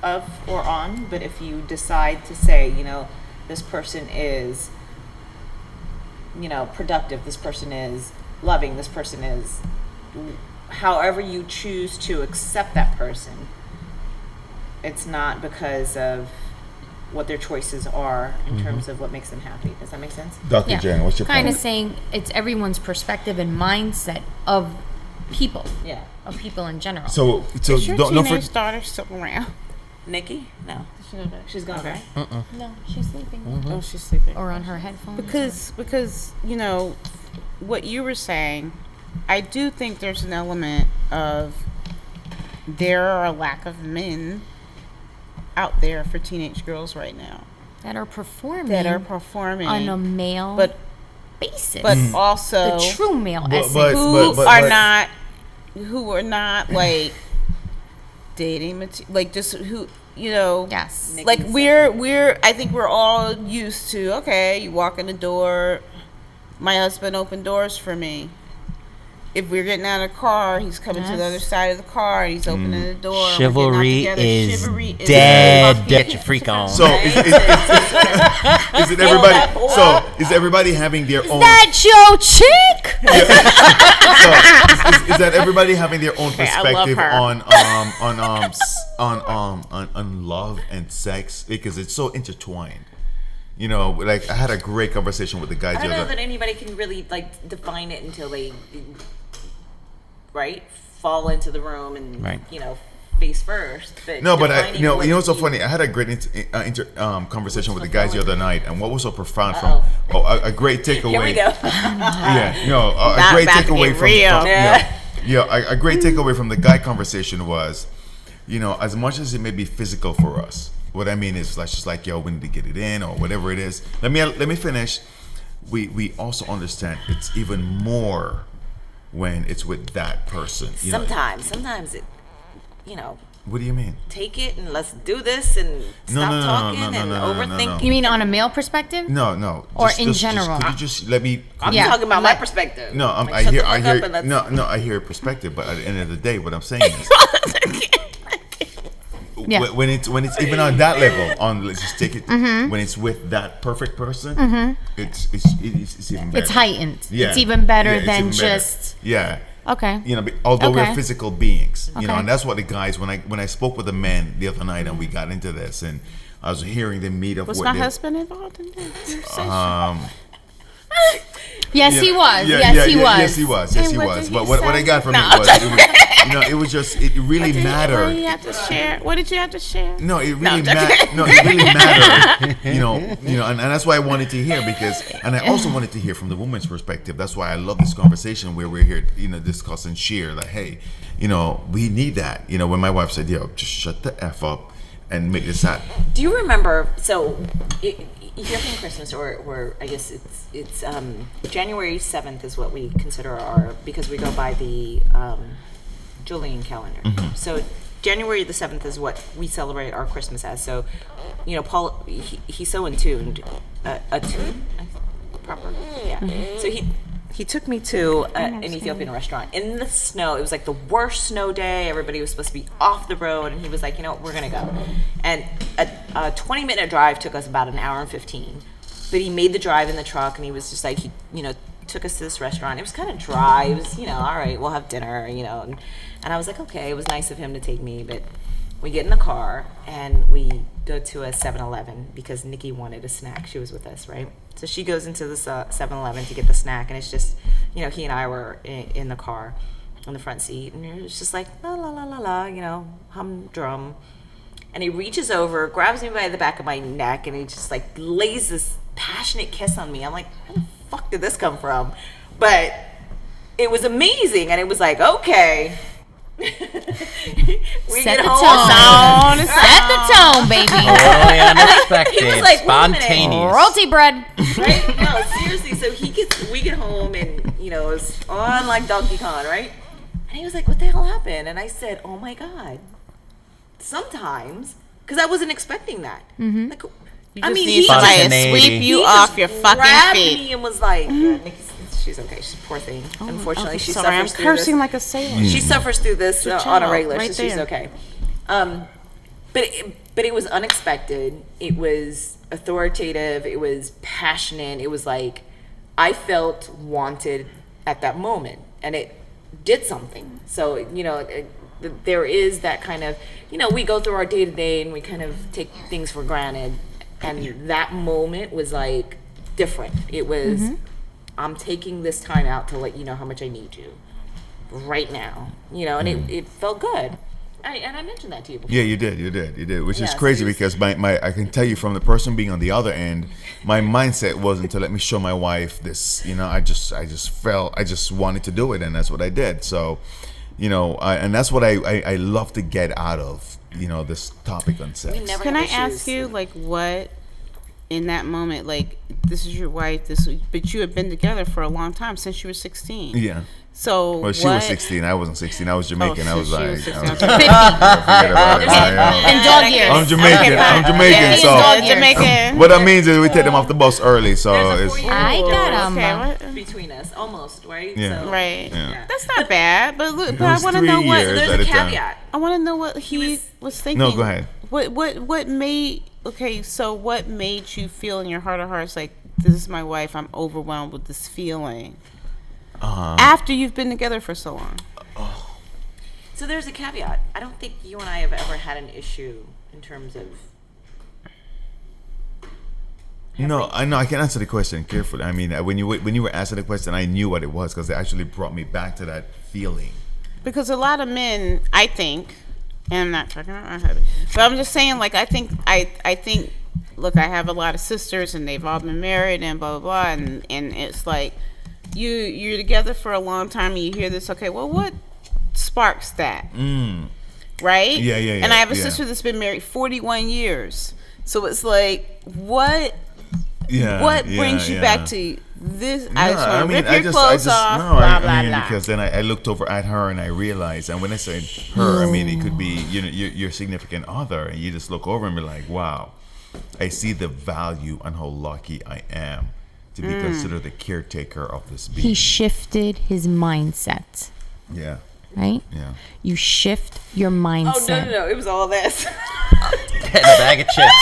of or on, but if you decide to say, you know, this person is, you know, productive, this person is loving, this person is, however you choose to accept that person, it's not because of what their choices are in terms of what makes them happy. Does that make sense? Dr. Jen, what's your kind point? of saying it's everyone's perspective and mindset of people, Yeah. of people in general. So Is your don't teenage daughter still around? Nikki? No. She's gone, Okay. right? No, she's sleeping. Oh, she's sleeping. Or on her headphones. Because you know what you were saying, I do think there's an element of there are a lack of men out there for teenage girls right now that are performing on a male but basis. but also the true male But- essence. but- who are not like dating like just who Yes. like we're I think we're all used to, okay, you walk in the door, my husband opened doors for me. If we're getting out of the car, he's coming to the other side of the car and he's opening the door. and we're getting out together. Chivalry is dead. Get your freak on. So is it everybody? So is everybody having their own? That your chick? So is that everybody having their own Okay, I love perspective her. on love and sex, because it's so intertwined? You know, like I had a great conversation with the guys I don't the know other. that anybody can really like define it until they, fall into the room and Right. face first. But No, but defining you know what what's so you- funny? I had a great conversation with the guys the other night, and what was so profound Uh-oh. from a great takeaway. Here we go. Yeah, no, a Not great about to takeaway get from real. a great takeaway from the guy conversation was, as much as it may be physical for us, what I mean is like just like, yo, we need to get it in or whatever it is. Let me finish. We also understand it's even more when it's with that person. Sometimes it, What do you mean? take it and let's do this and stop talking and overthink. You mean on a male perspective? No. Or in general? Could you just let me? I'm Yeah. talking about my perspective. No, Like, I shut hear, the I fuck up hear, and let's- I hear perspective, but at the end of the day, what I'm saying is, Yeah. when it's even on that level, let's just take it, when it's with that perfect person, it's even better. It's heightened. Yeah. It's even better Yeah, it's than even better. just. Yeah. Okay. Although we're Okay. physical beings, Okay. and that's what the guys, when I spoke with the men the other night and we got into this, and I was hearing them meet up Was with my them. husband involved in this conversation? Yes, he was. Yeah, Yes, he was. Yes, he was. Yes, And he what was. did But he what I say? got from No. it was, it was just, it really What did mattered. you have to share? What did you have to share? No, it really mattered. No, it really mattered. And that's why I wanted to hear, and I also wanted to hear from the woman's perspective. That's why I love this conversation where we're here, discuss and share. Like, hey, we need that. When my wife said, "Yo, just shut the f up and make this happen." Do you remember? So, here from Christmas, or I guess it's January 7th is what we consider because we go by the Julian calendar. So January the 7th is what we celebrate our Christmas as. So, Paul, he's so in tuned, attuned, proper, yeah. So he took me to an Ethiopian restaurant in the snow. It was like the worst snow day. Everybody was supposed to be off the road, and he was like, we're gonna go. And a 20-minute drive took us about an hour and 15. But he made the drive in the truck, and he was just like, he took us to this restaurant. It was kind of dry. It was, all right, we'll have dinner, and I was like, okay, it was nice of him to take me. But we get in the car, and we go to a 7-Eleven because Nikki wanted a snack. She was with us, right? So she goes into this 7-Eleven to get the snack, and it's just, he and I were in the car, in the front seat, and it was just like, la, la, la, la, la, humdrum. And he reaches over, grabs me by the back of my neck, and he just, like, lays this passionate kiss on me. I'm like, where the fuck did this come from? But it was amazing, and it was like, okay. we Set get the home. tone. Set the tone, baby. Totally unexpected, He was like, wait a minute. spontaneous. Roti bread. Right? No, seriously. So we get home, and it's on like Donkey Kong, right? And he was like, "What the hell happened?" And I said, "Oh my god." Sometimes, because I wasn't expecting that. Like, You I just mean, need he somebody just, to Spontaneity. sweep you he off just your fucking grabbed feet. me and was like, yeah, she's okay. She's a poor thing. Unfortunately, she Sorry, I'm suffers through cursing this. like a sailor. She suffers through this on a child, regular, right so she's there. okay. But it was unexpected. It was authoritative. It was passionate. It was like I felt wanted at that moment, and it did something. So there is that kind of we go through our day to day and we kind of take things for granted, and that moment was like different. It was I'm taking this time out to let you know how much I need you right now, and it felt good. I mentioned that to you before. Yeah, you did, which is Yeah, so crazy he's- because my I can tell you from the person being on the other end, my mindset wasn't to let me show my wife this. I just wanted to do it, and that's what I did. So, and that's what I love to get out of this topic on sex. We never Can have I issues. ask you, like, what in that moment, like, this is your wife, but you have been together for a long time, since you were 16. Yeah. So Well, she was 16. I wasn't 16. I was Jamaican. I was she like, was 16. I was- 50. forget about it. And dog years. I'm Jamaican. Okay, I'm fine. Jamaican. Yeah, So dog years. Jamaican. what that means is we take them off the bus early. So There's a it's 4-year I got Okay, 'em. what? between us, almost, right? Yeah. So, Right. Yeah. That's not bad, but look, but I was want to 3 know what years. there's at a a time. caveat. I want to know what he was thinking. No, go ahead. What made so what made you feel in your heart of hearts like, this is my wife, I'm overwhelmed with this feeling after you've been together for so long? So there's a caveat. I don't think you and I have ever had an issue in terms of. No, I can answer the question carefully. I mean, when you were asking the question, I knew what it was because it actually brought me back to that feeling. Because a lot of men, I think, and I'm not talking about my husband, but I'm just saying, like, I think, look, I have a lot of sisters and they've all been married and blah, blah, blah, and it's like, you're together for a long time and you hear this, okay, well, what sparks that? Right? Yeah. And I have a yeah. sister that's been married 41 years. So it's like, what brings you back to this? I just want to rip your clothes off, blah, blah, blah. Because then I looked over at her and I realized, and when I said her, I mean, it could be, your significant other, and you just look over and be like, wow, I see the value and how lucky I am to be considered the caretaker of this being. He shifted his mindset, Yeah. right? Yeah. You shift your Oh mindset. no! It was all this. And a bag of chips.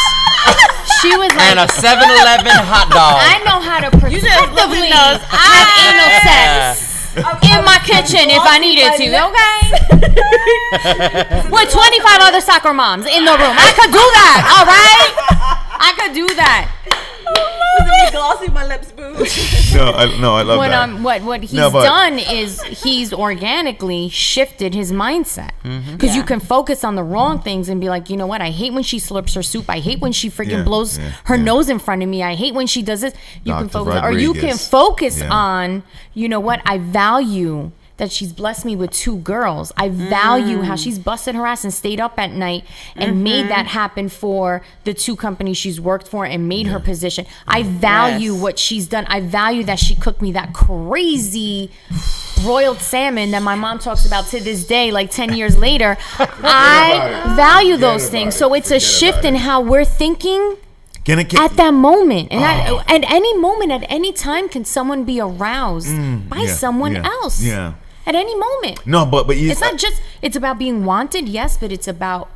She was like, And a 7-Eleven hot dog. I know how to prospectively have anal sex in my kitchen if I needed to, okay? With 25 other soccer moms in the room. I could do that, all right? I could do that. Was it me glossing my lips, boo? No, I love that. What he's No, but- done is he's organically shifted his mindset. Because you can focus on the wrong things and be like, you know what? I hate when she slurps her soup. I hate when she freaking Yeah, blows yeah, her yeah. nose in front of me. I hate when she does this. You can Dr. focus, or you can Rodriguez. focus Yeah. on, you know what? I value that she's blessed me with 2 girls. I value how she's busted her ass and stayed up at night and made that happen for the 2 companies she's worked for and made her position. I value what she's done. I value that she cooked me that crazy broiled salmon that my mom talks about to this day, like 10 years later. I value those things. So it's a shift in how we're thinking at that moment. And at any moment, at any time, can someone be aroused by someone else? Yeah. At any moment. No, but It's not just, it's about being wanted, yes, but it's about,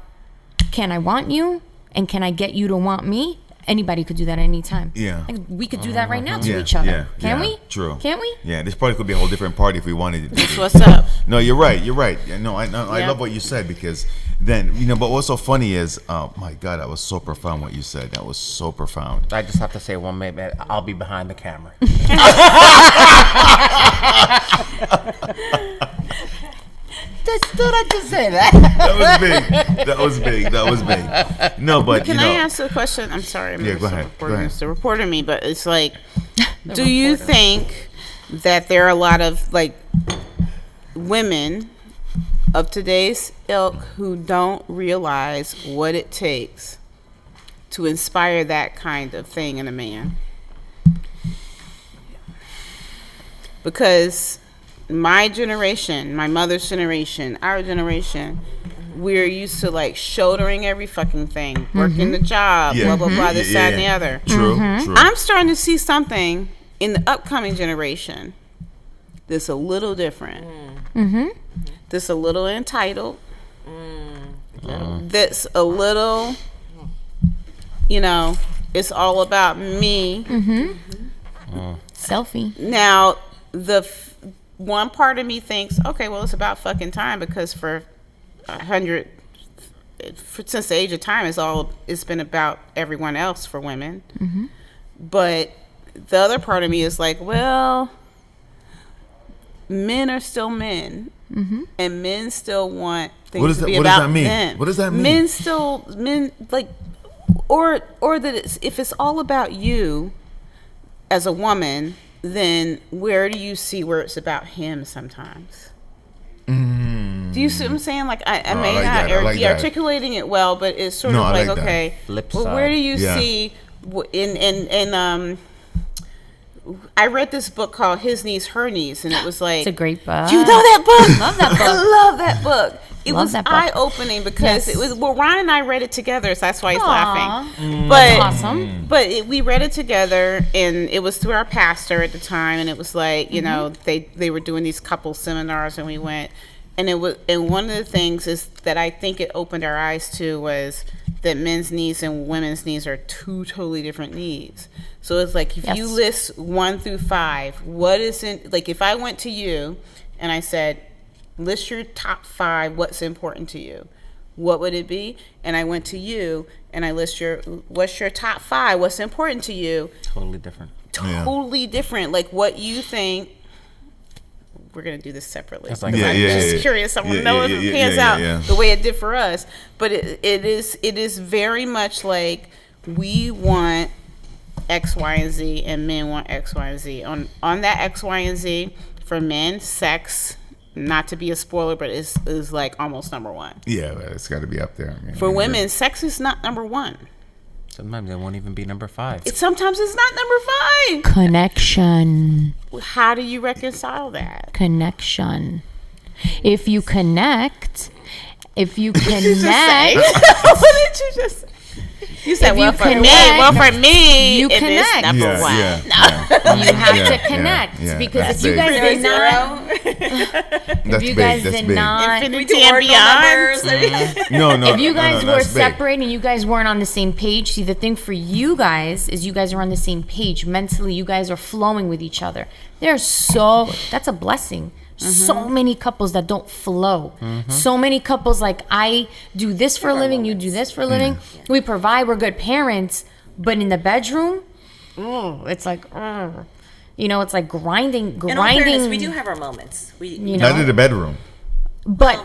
can I want you? And can I get you to want me? Anybody could do that at any time. Yeah. Like, we could do that right now to Yeah, each other. yeah, Can yeah, we? True. Can't we? Yeah, this probably could be a whole different party if we wanted to do That's it. what's up. No, you're right. Yeah, no, I Yeah. love what you said because then, but what's so funny is, oh my God, that was so profound what you said. That was so profound. I just have to say one minute. I'll be behind the camera. Did I just say that? That was big. No, but Can I ask a question? I'm sorry. I'm Yeah, just go a ahead, reporter, go ahead. Mr. Reporter me, but it's like, do you think that there are a lot of like women of today's ilk who don't realize what it takes to inspire that kind of thing in a man? Because my generation, my mother's generation, our generation, we're used to like shouldering every fucking thing, working the job, Yeah. blah, blah, blah, this, that, and the Yeah. other. True. I'm starting to see something in the upcoming generation that's a little different. That's a little entitled. That's a little, it's all about me. Selfie. Now, one part of me thinks, okay, well, it's about fucking time because since the age of time, it's been about everyone else for women. But the other part of me is like, well, men are still men, and men still want things to be about that mean? them. What does that mean? Men like, or that if it's all about you as a woman, then where do you see where it's about him sometimes? Do you see what I'm saying? Like I may like not that. I like be that. articulating it well, but it's sort No, of I like like that. okay, Flip well, side. where do you Yeah. see I read this book called His Knees, Her Knees, and it was like, It's a great book. you know that book? Love that book. I love that book. It Love was that book. eye-opening because Yes. it was, well, Ron and I read it together, so that's why he's Aw. laughing. But Awesome. But we read it together, and it was through our pastor at the time, and it was like, you know, they were doing these couple seminars, and we went, and one of the things is that I think it opened our eyes to was that men's needs and women's needs are two totally different needs. So it's like, if Yes. you list 1 through 5, what is in, like, if I went to you and I said, list your top 5, what's important to you, what would it be? And I went to you and I list what's your top 5, what's important to you? Totally different. Totally different. Like, what you think. We're gonna do this separately. That's like- because Yeah, I'm just curious. I want to know if it pans out the way it did for us. But it is very much like we want X, Y, and Z, and men want X, Y, and Z. On that X, Y, and Z, for men, sex, not to be a spoiler, but is like almost number 1. Yeah, it's got to be up there. For women, sex is not number 1. Sometimes it won't even be number 5. Sometimes it's not number 5. Connection. How do you reconcile that? Connection. If you connect, What did you just say? You said, If well, you for me, connect, you you it is connect. number Yeah, 1. yeah, you have yeah, to connect yeah, because that's if you big. guys are not, That's if you big. guys That's did big. not, Infinity and beyond. No, if you guys no, were that's big. separated and you guys weren't on the same page, see, the thing for you guys is you guys are on the same page mentally. You guys are flowing with each other. That's a blessing. So many couples that don't flow. So many couples like, I do this for a living, you do this for a living. We provide, we're good parents, but in the bedroom, it's like, it's like grinding. In all fairness, we do have our moments. Not in the bedroom. But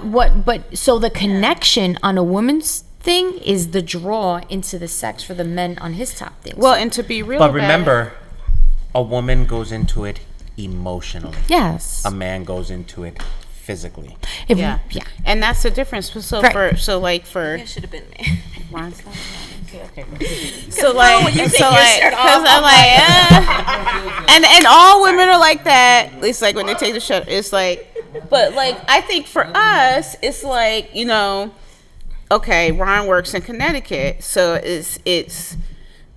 so the connection on a woman's thing is the draw into the sex for the men on his top thing. Well, and to be real, But remember, a woman goes into it emotionally. yes. A man goes into it physically. If yeah, yeah. and that's the difference. So Right. for It should have been me. so like when you take so your like shirt off, because I'm like and all women are like that. At least like when they take the shirt, it's like. But like I think for us, it's like, okay, Ron works in Connecticut, so it's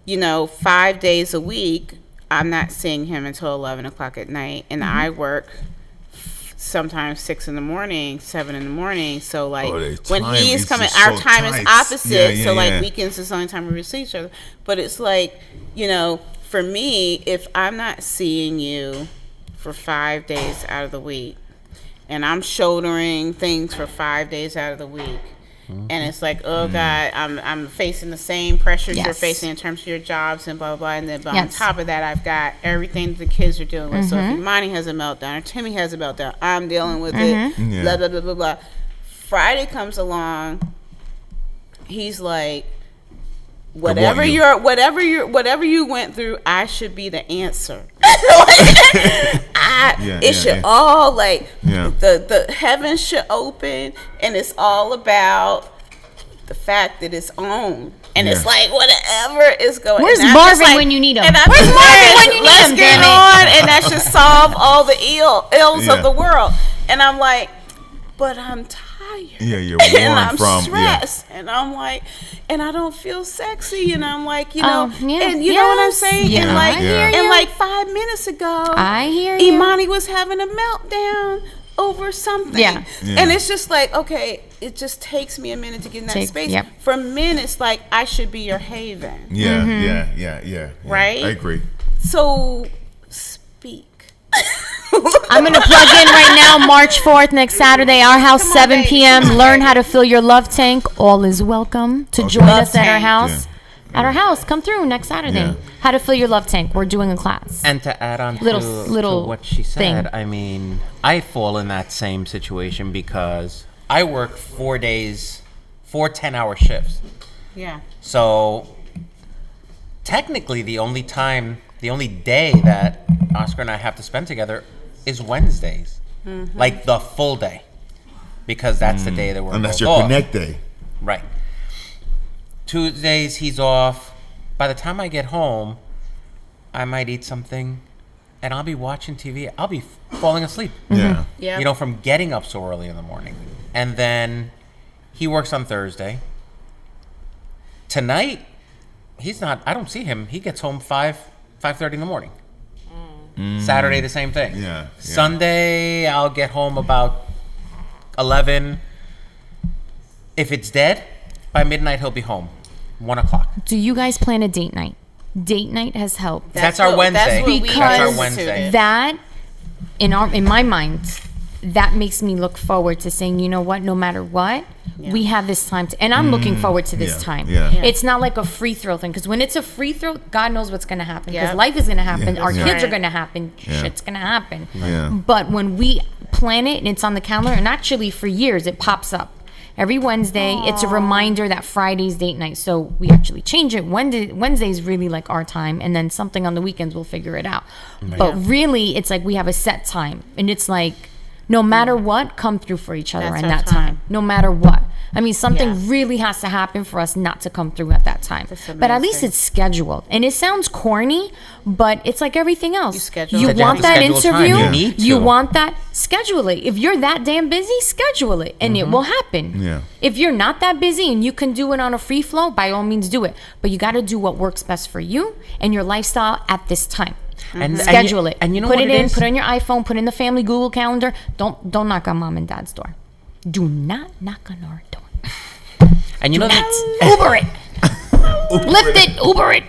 5 days a week. I'm not seeing him until 11 o'clock at night, and I work sometimes 6 in the morning, 7 in the morning. So like when time he's is coming, just our so time tight. is opposite. Yeah, so like yeah. weekends is the only time we see each other. But it's like, for me, if I'm not seeing you for 5 days out of the week, and I'm shouldering things for 5 days out of the week, and it's like, oh God, I'm facing the same pressures you're Yes. facing in terms of your jobs and blah blah blah, and then on Yes. top of that, I've got everything the kids are dealing with. So if Imani has a meltdown or Timmy has a meltdown, I'm dealing with it. Yeah. Blah blah blah blah blah. Friday comes along, he's like, whatever you went through, I should be the answer. It should all the heavens should open, and it's all about the fact that it's on. And it's like whatever is going. Where's and I'm just Marvin when you need him? And I'm Where's just Marvin like, when you need let's him, get damn it? on, and that should solve all the ills Yeah. of the world. And I'm like, but I'm tired. Yeah, you're And worn I'm from. stressed, and I'm like, and I don't feel sexy, and I'm like, yeah, and you know what I'm yes, saying, yeah, and like, I hear and you. like 5 minutes ago, I hear you. Imani was having a meltdown over something, Yeah. and it's just like, okay, it just takes me a minute to get in that space. Yep. For men, it's like I should be your haven, Yeah. Right? I agree. so speak. I'm going to plug in right now, March 4th, next Saturday, our house, Come on, 7 baby. p.m. Come on, Learn baby. how to fill your love tank. All is welcome to join Love us at our tank. house. At our house, come through next Saturday. Yeah. How to fill your love tank. We're doing a class. And to add on Little to what she said, thing. I mean, I fall in that same situation because I work 4 days, 4 10-hour shifts. Yeah. So technically the only day that Oscar and I have to spend together is Wednesdays. Like the full day. Because that's the day that we're And that's both your off. connect day. Right. Tuesdays he's off. by the time I get home, I might eat something, and I'll be watching TV. I'll be falling asleep. Yeah. Yeah. You know, from getting up so early in the morning. And then he works on Thursday. Tonight, I don't see him. He gets home 5:30 in the morning. Saturday, the same thing. Yeah. Sunday, I'll get home about 11. If it's dead, by midnight, he'll be home. 1 o'clock. Do you guys plan a date night? Date night has helped. That's our Wednesday. That's, Because our Wednesday. that, in my mind, that makes me look forward to saying, you know what, no matter what, we have this time to, and I'm looking forward to this time. Yeah. It's not like a free throw thing, because when it's a free throw, God knows what's going to happen, because Yep. life is going to happen, Yeah. our Yeah. kids are going to happen, Yeah. shit's going to happen. Yeah. But when we plan it and it's on the calendar, and actually for years it pops up every Wednesday. It's a reminder that Friday's date night, so we actually change it. Wednesday's really like our time, and then something on the weekends we'll figure it out. But really, it's like we have a set time, and it's like no matter what, come through for each other That's in our that time. time. No matter what. I mean, something Yeah. really has to happen for us not to come through at that time. That's But at least amazing. it's scheduled. And it sounds corny, but it's like everything else. You schedule You it. want You that schedule time. interview? You need You to. want that? Schedule it. If you're that damn busy, schedule it, and it will happen. Yeah. If you're not that busy and you can do it on a free flow, by all means do it. But you got to do what works best for you and your lifestyle at this time. And Schedule it. And you know put what it in. is? Put it on your iPhone. Put it in the family Google Calendar. Don't knock on mom and dad's door. Do not knock on our door. And you know that Uber it. Lift it. Uber it.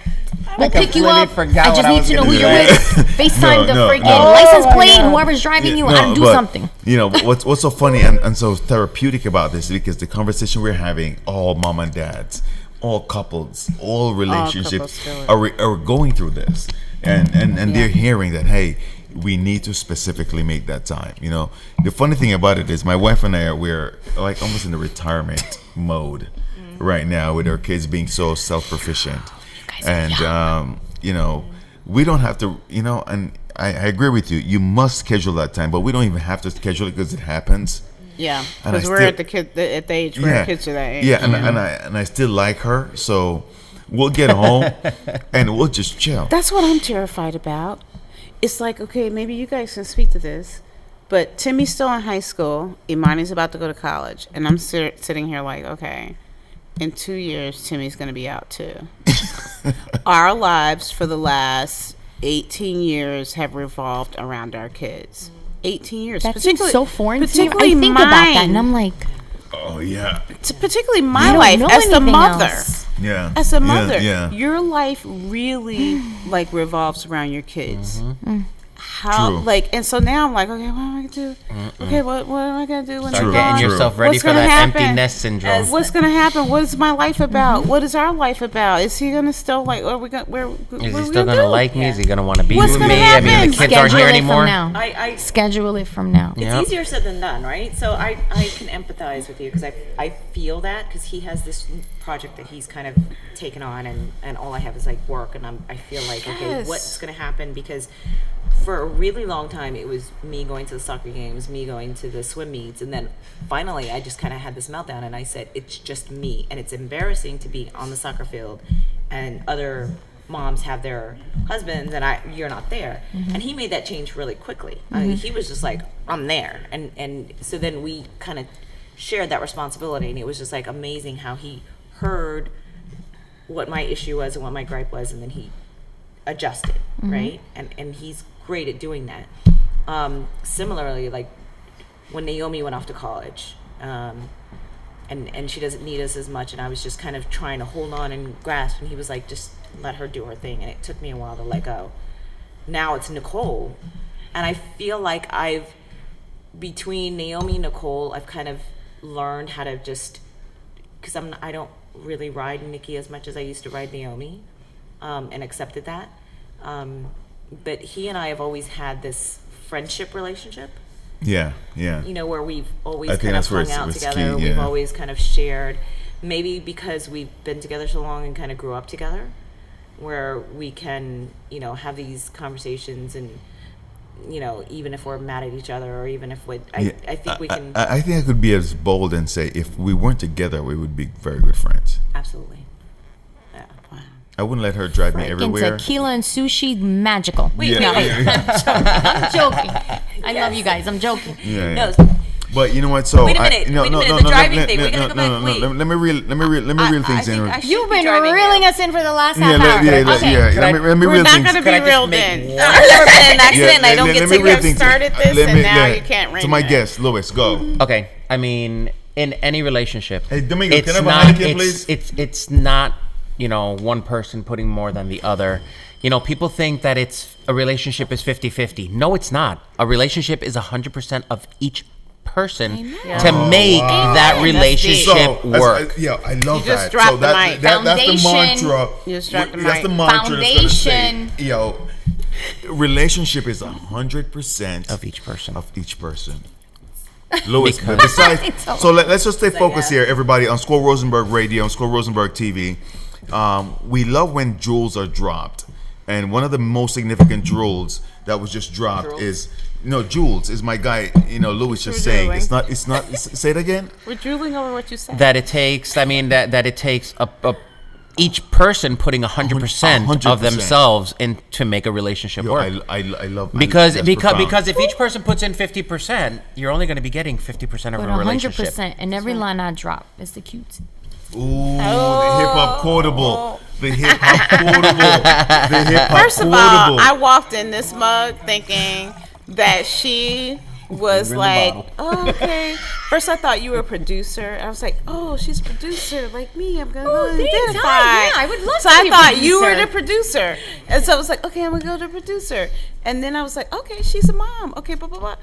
We'll pick you completely up. forgot I just what I need was to know gonna who do. you're with. FaceTime No, the freaking no. license plate and whoever's driving you. No, I do but, something. You know what's so funny and so therapeutic about this is because the conversation we're having, all mom and dads, all couples, all relationships couples are going through this, and they're hearing that, hey, we need to specifically make that time. You know, the funny thing about it is my wife and I we're like almost in the retirement mode right now with our kids being so self-proficient, and you know, we don't have to, you know, and I agree with you. You must schedule that time, but we don't even have to schedule it because it happens. Yeah, And because I we're still- at the age where our kids are that age. Yeah, and I still like her, so we'll get home and we'll just chill. That's what I'm terrified about. It's like, okay, maybe you guys can speak to this, but Timmy's still in high school. Imani's about to go to college, and I'm sitting here like, okay, in 2 years, Timmy's going to be out too. Our lives for the last 18 years have revolved around our kids. 18 years. That seems so foreign to me. I particularly think about that, and mine. I'm like, Oh yeah, Particularly I my don't life know as the anything mother. else. yeah. As a mother, yeah. your life really like revolves around your kids. How True. like, and so now I'm like, okay, what am I gonna do? Okay, what am I gonna do when Start I'm getting gone? yourself ready What's for gonna that happen? empty nest syndrome. What's gonna happen? What is my life about? What is our life about? Is he gonna still like? Are we gonna? What Is are he we still gonna do? like me? Is he gonna want to be What's with gonna me? I mean, happen? the kids aren't schedule here it anymore. from now. I Schedule it from now. it's Yeah. easier said than done, right? So I can empathize with you because I feel that because he has this project that he's kind of taken on and all I have is like work and I feel like okay, Yes. what's gonna happen because for a really long time it was me going to the soccer games, me going to the swim meets, and then finally I just kind of had this meltdown and I said it's just me and it's embarrassing to be on the soccer field and other moms have their husbands and you're not there. And he made that change really quickly. He was just like, I'm there. And so then we kind of shared that responsibility and it was just like amazing how he heard what my issue was and what my gripe was and then he adjusted, right? And he's great at doing that. Similarly, like when Naomi went off to college, and she doesn't need us as much and I was just kind of trying to hold on and grasp and he was like, just let her do her thing, and it took me a while to let go. Now it's Nicole, and I feel like between Naomi and Nicole, I've kind of learned how to just, because I don't really ride Nikki as much as I used to ride Naomi, and accepted that. But he and I have always had this friendship relationship, Yeah, yeah. you know, where we've always I think kind of that's where hung out it's together. key, We've yeah. always kind of shared, maybe because we've been together so long and kind of grew up together, where we can, you know, have these conversations and, you know, even if we're mad at each other or even if I think we can. I think I could be as bold and say if we weren't together, we would be very good friends. Absolutely. Yeah. I wouldn't let her drive me Freaking everywhere. tequila and sushi, magical. Yeah, No, yeah. I'm joking. I love you guys. I'm joking. Yeah, No, yeah. But you know what? So Wait a minute, the driving thing. We're gonna go back. Wait. Let me reel things in. You've been reeling us in for the last half hour. Yeah. Let me We're reel not things. going to Could I be just reeled make in. one- I've never been in an accident. and I don't get let me to reel hear. things in. started this Let and me- now yeah. you can't ring To my it. guest, Louis, go. Okay, I mean, in any relationship, Hey, Domingo, it's can I have a not. Heineken, please? It's not. One person putting more than the other. People think that it's a relationship is 50-50. No, it's not. A relationship is 100% of each person to make that relationship work. I love You just that. dropped So the mic. that's the Foundation. mantra. You just dropped the That's the mic. mantra that's gonna stay. Foundation. Relationship is 100% Of each person. Of each person. Louis, Because- besides, so let's just stay focused here, everybody, on Squirrel Rosenberg Radio, on Squirrel Rosenberg TV. We love when jewels are dropped, and one of the most significant jewels that was just dropped is Jules is my guy. Louis just saying drooling. it's not. Say it again. We're drooling over what you said. That it takes. I mean, that it takes each person putting 100% of 100%. themselves in to make a relationship work. I love Because that's profound. if each person puts in 50%, you're only going to be getting 50% of But a relationship. 100%, and every line I drop is the cute. Ooh, the hip hop quotable. The hip hop quotable. The hip hop First of all, quotable. I walked in this mug thinking that she was like, oh, okay. First, I thought you were a producer. I was like, oh, she's a producer like me. I'm gonna go thanks. identify. Hi, yeah, I would love so to I be a thought you were producer. the producer, and so I was like, okay, I'm gonna go to producer. And then I was like, okay, she's a mom. Okay, blah blah blah.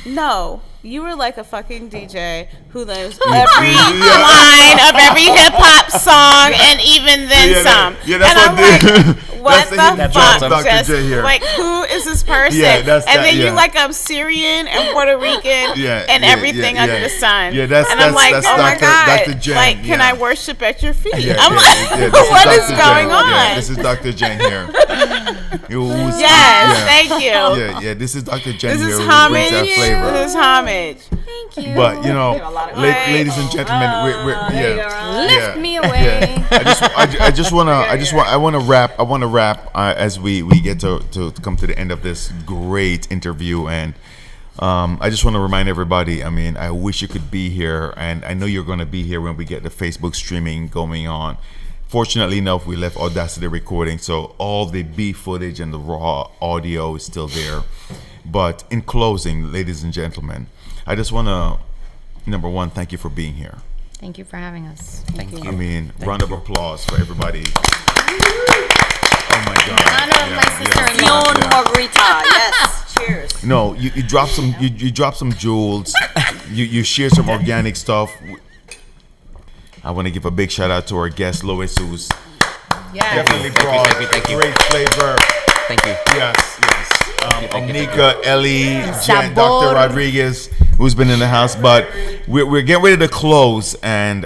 No, you were like a fucking DJ who knows every line of every hip hop song and even then some. Yeah, that's and I'm like, what that's the That's fuck? Dr. Just, J here. like, who is this person? Yeah, that's and that, then yeah. you like, I'm Syrian and Puerto Rican Yeah, and yeah, everything yeah, under yeah. the sun. Yeah, that's- and I'm like, that's oh my Dr. God. Dr. Jen, Like, can yeah. I worship at your feet? Yeah, I'm yeah, like, yeah, this what Dr. is Jen. going on? Yeah, this is Dr. Jen here. Yes, Yeah. thank you. Yeah, this is Dr. Jen This here is who homage. brings that flavor. This is homage. Thank you. But Right. ladies and gentlemen, Lift me away. I want to wrap as we get to come to the end of this great interview, and I just want to remind everybody. I mean, I wish you could be here, and I know you're going to be here when we get the Facebook streaming going on. Fortunately enough, we left Audacity recording, so all the B footage and the raw audio is still there. But in closing, ladies and gentlemen, I just want to, number one, thank you for being here. Thank you for having us. Thank you. I mean, round of applause for everybody. Oh my God. Honor of my sister-in-law. Leon Margarita. Yes. Cheers. No, you drop some you drop some jewels. you share some organic stuff. I want to give a big shout out to our guest Lois, who's definitely brought thank you. great flavor. Thank you. Yes. Thank you. Omnika, Ellie, Jen, Sabor. Dr. Rodriguez, who's been in the house. But we're getting ready to close. And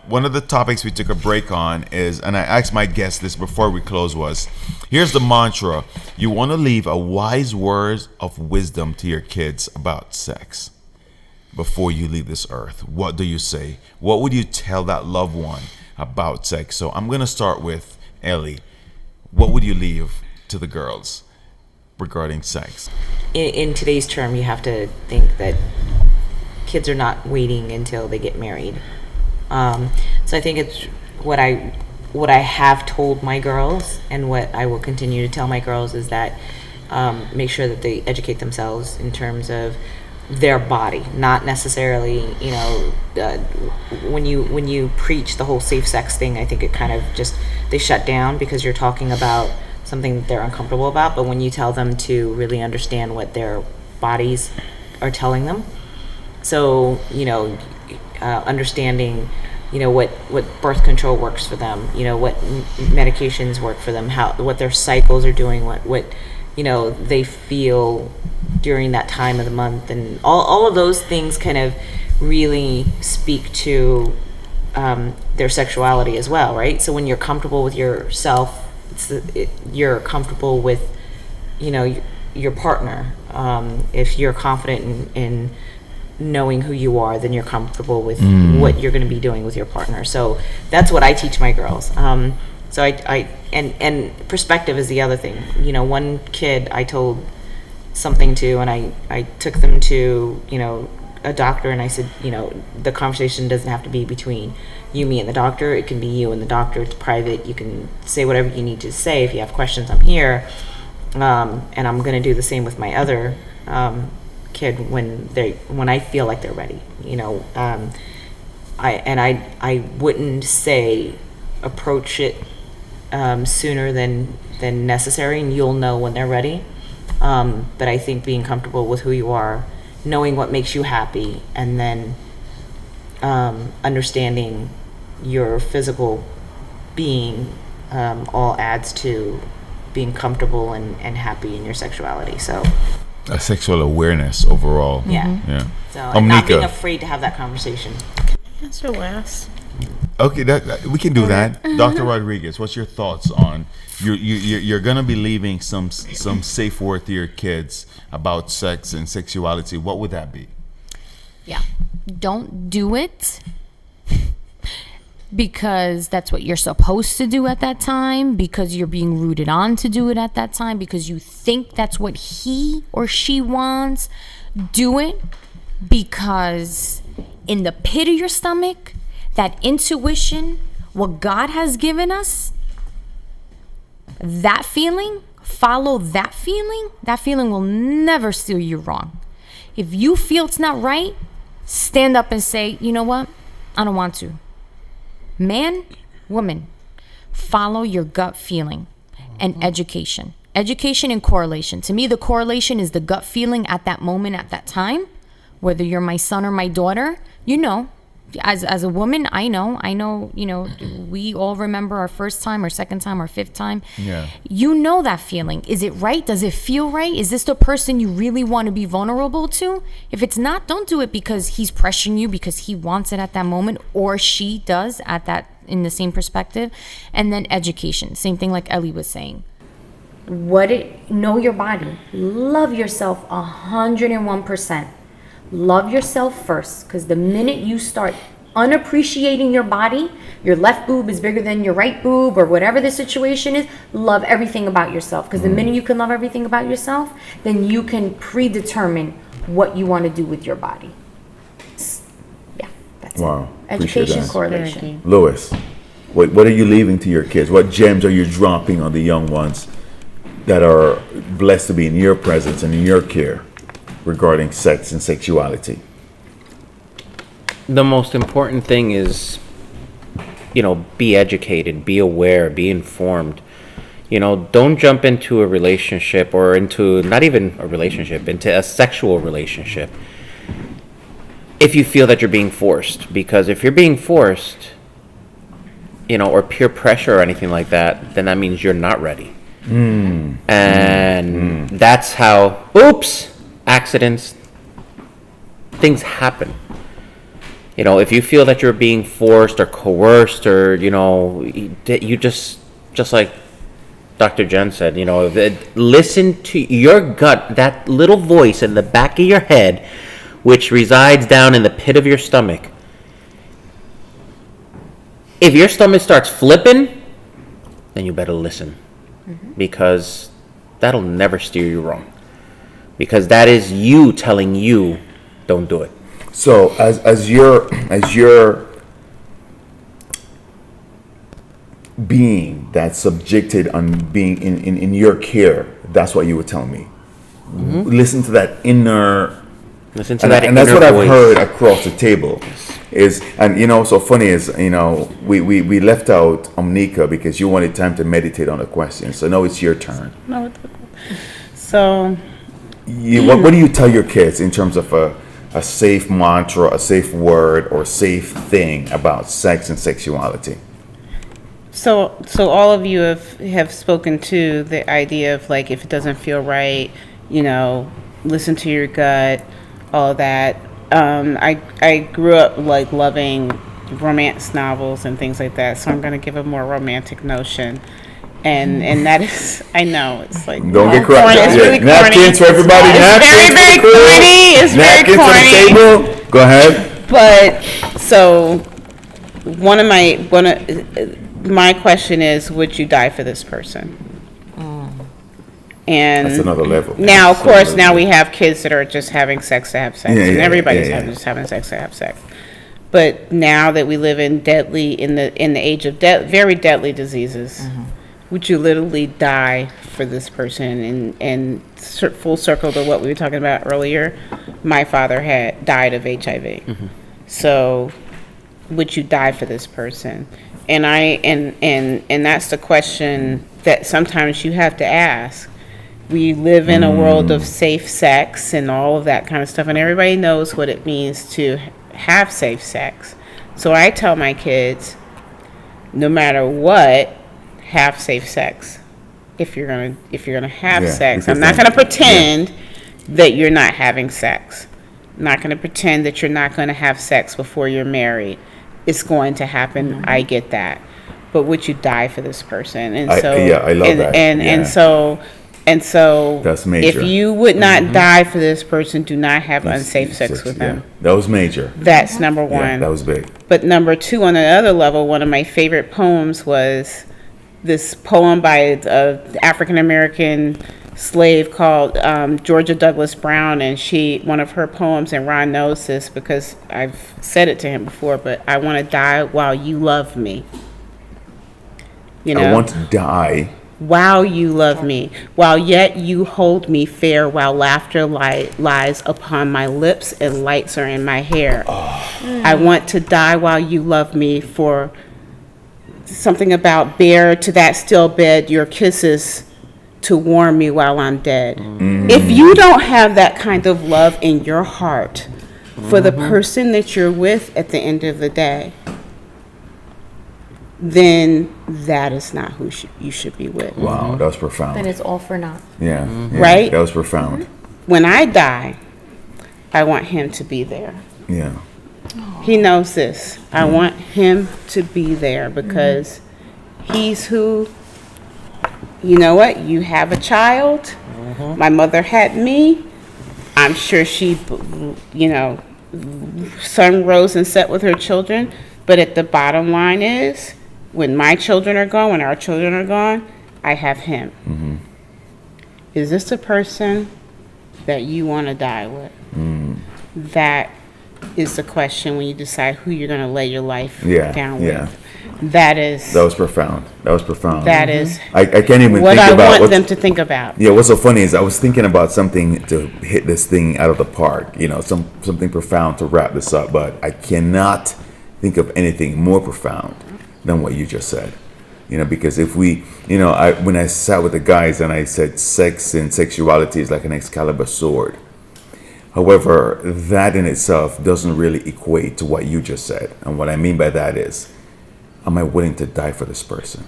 one of the topics we took a break on is, and I asked my guest this before we close, was, here's the mantra. You want to leave a wise word of wisdom to your kids about sex before you leave this earth. What do you say? What would you tell that loved one about sex? So I'm going to start with Ellie. What would you leave to the girls regarding sex? In today's term, you have to think that kids are not waiting until they get married. So I think it's what I have told my girls, and what I will continue to tell my girls, is that make sure that they educate themselves in terms of their body, not necessarily, when you preach the whole safe sex thing, I think it kind of just, they shut down because you're talking about something that they're uncomfortable about. But when you tell them to really understand what their bodies are telling them, so understanding what birth control works for them, what medications work for them, what their cycles are doing, what they feel during that time of the month, and all of those things kind of really speak to their sexuality as well, right? So when you're comfortable with yourself, you're comfortable with your partner. If you're confident in knowing who you are, then you're comfortable with what you're going to be doing with your partner. So that's what I teach my girls. So and perspective is the other thing. You know, one kid I told something to, and I took them to, you know, a doctor, and I said, you know, the conversation doesn't have to be between you, me, and the doctor. It can be you and the doctor. It's private. You can say whatever you need to say. If you have questions, I'm here. And I'm going to do the same with my other kid when I feel like they're ready. You know, I wouldn't say approach it sooner than necessary, and you'll know when they're ready. But I think being comfortable with who you are, knowing what makes you happy, and then understanding your physical being all adds to being comfortable and happy in your sexuality. So A sexual awareness overall. yeah. Yeah. So and not being Omnika. afraid to have that conversation. Answer last. Okay, that we can do that. Dr. Rodriguez, what's your thoughts on you're gonna be leaving some safe word to your kids about sex and sexuality? What would that be? Yeah. Don't do it because that's what you're supposed to do at that time, because you're being rooted on to do it at that time, because you think that's what he or she wants. Do it because in the pit of your stomach, that intuition, what God has given us, that feeling, follow that feeling. That feeling will never steer you wrong. If you feel it's not right, stand up and say, you know what? I don't want to. Man, woman, follow your gut feeling and education. Education and correlation. To me, the correlation is the gut feeling at that moment, at that time. Whether you're my son or my daughter, you know. As a woman, I know, you know, we all remember our first time, our second time, our fifth time. Yeah. You know that feeling. Is it right? Does it feel right? Is this the person you really want to be vulnerable to? If it's not, don't do it because he's pressuring you, because he wants it at that moment, or she does at that, in the same perspective. And then education. Same thing like Ellie was saying. Know your body. Love yourself 101%. Love yourself first, because the minute you start unappreciating your body, your left boob is bigger than your right boob, or whatever the situation is, love everything about yourself. Because the minute you can love everything about yourself, then you can predetermine what you want to do with your body. Yeah, that's Wow. it. Appreciate Education, that. correlation. Lewis, what are you leaving to your kids? What gems are you dropping on the young ones that are blessed to be in your presence and in your care regarding sex and sexuality? The most important thing is, you know, be educated, be aware, be informed. You know, don't jump into a relationship, or into not even a relationship, into a sexual relationship if you feel that you're being forced. Because if you're being forced, you know, or peer pressure or anything like that, then that means you're not ready. And that's how, accidents, things happen. You know, if you feel that you're being forced or coerced, or, you know, you just like Dr. Jen said, you know, listen to your gut, that little voice in the back of your head, which resides down in the pit of your stomach. If your stomach starts flipping, then you better listen, because that'll never steer you wrong. Because that is you telling you, don't do it. So as your being that's subjected on being in your care, that's what you were telling me. Listen to that inner. Listen to And, that and that's inner what voice. I've heard across the table is, and you know, so funny is, you know, we left out Omnika because you wanted time to meditate on a question. So now it's your turn. No. So What do you tell your kids in terms of a safe mantra, a safe word, or safe thing about sex and sexuality? So all of you have spoken to the idea of, like, if it doesn't feel right, you know, listen to your gut, all of that. I grew up like loving romance novels and things like that, so I'm gonna give a more romantic notion. And that is, I know it's like, Don't get cracked. It's really corny. Napkins for everybody. It's very, very corny. It's very Napkins corny. for the table. Go ahead. But so my question is, would you die for this person? And That's another level. now, of That's course, another now level. we have kids that are just having sex to have sex, Yeah, and yeah, everybody's yeah, yeah. just having sex to have sex. But now that we live in the age of very deadly diseases, would you literally die for this person? And full circle to what we were talking about earlier, my father had died of HIV. So, would you die for this person? And that's the question that sometimes you have to ask. We live in a world of safe sex and all of that kind of stuff, and everybody knows what it means to have safe sex. So I tell my kids, no matter what, have safe sex. If you're gonna have Yeah, sex, because I'm not then- gonna pretend that you're not having sex. I'm not gonna pretend that you're not gonna have sex before you're married. It's going to happen. I get that, but would you die for this person? And I love and, that. And Yeah. and so That's major. if you would not die for this person, do not have unsafe sex with yeah. them. That was major. That's number Yeah, one. that was big. But number two, on another level, one of my favorite poems was this poem by an African-American slave called Georgia Douglas Brown, and one of her poems, and Ron knows this because I've said it to him before, but I want to die while you love me. You know? I want to die. While you love me, while yet you hold me fair, while laughter lies upon my lips and lights are in my hair. I want to die while you love me, for something about bear to that still bed your kisses to warm me while I'm dead. If you don't have that kind of love in your heart for the person that you're with at the end of the day, then that is not who you should be with. Wow, that was profound. Then it's all for naught. Yeah, yeah, Right? That was profound. When I die, I want him to be there. Yeah. He knows this. I want him to be there because he's who, you know what? You have a child. My mother had me. I'm sure she, sun rose and set with her children. But at the bottom line is, when my children are gone, when our children are gone, I have him. Is this a person that you want to die with? That is the question when you decide who you're going to lay your life down with. That was profound. That is I can't even what think I about want them to think about. Yeah, what's so funny is I was thinking about something to hit this thing out of the park, something profound to wrap this up, but I cannot think of anything more profound than what you just said. Because if we, when I sat with the guys and I said sex and sexuality is like an Excalibur sword. However, that in itself doesn't really equate to what you just said. And what I mean by that is, am I willing to die for this person?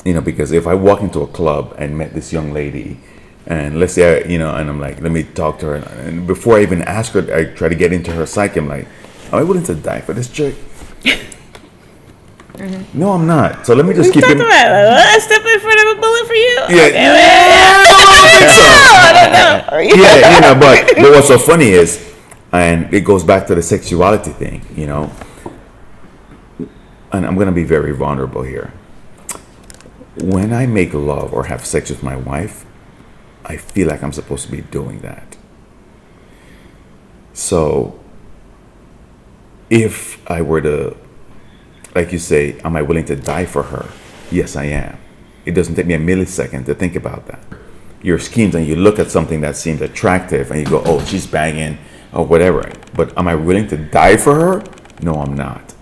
Because if I walk into a club and met this young lady, and let's say, and I'm like, let me talk to her. And before I even ask her, I try to get into her psyche. I'm like, am I willing to die for this chick? No, I'm not. So let me just keep it. I step in front of a bullet for you. Yeah, but what's so funny is, and it goes back to the sexuality thing, and I'm going to be very vulnerable here. When I make love or have sex with my wife, I feel like I'm supposed to be doing that. So if I were to, like you say, am I willing to die for her? Yes, I am. It doesn't take me a millisecond to think about that. Your schemes, and you look at something that seems attractive and you go, oh, she's banging or whatever. But am I willing to die for her? No, I'm not.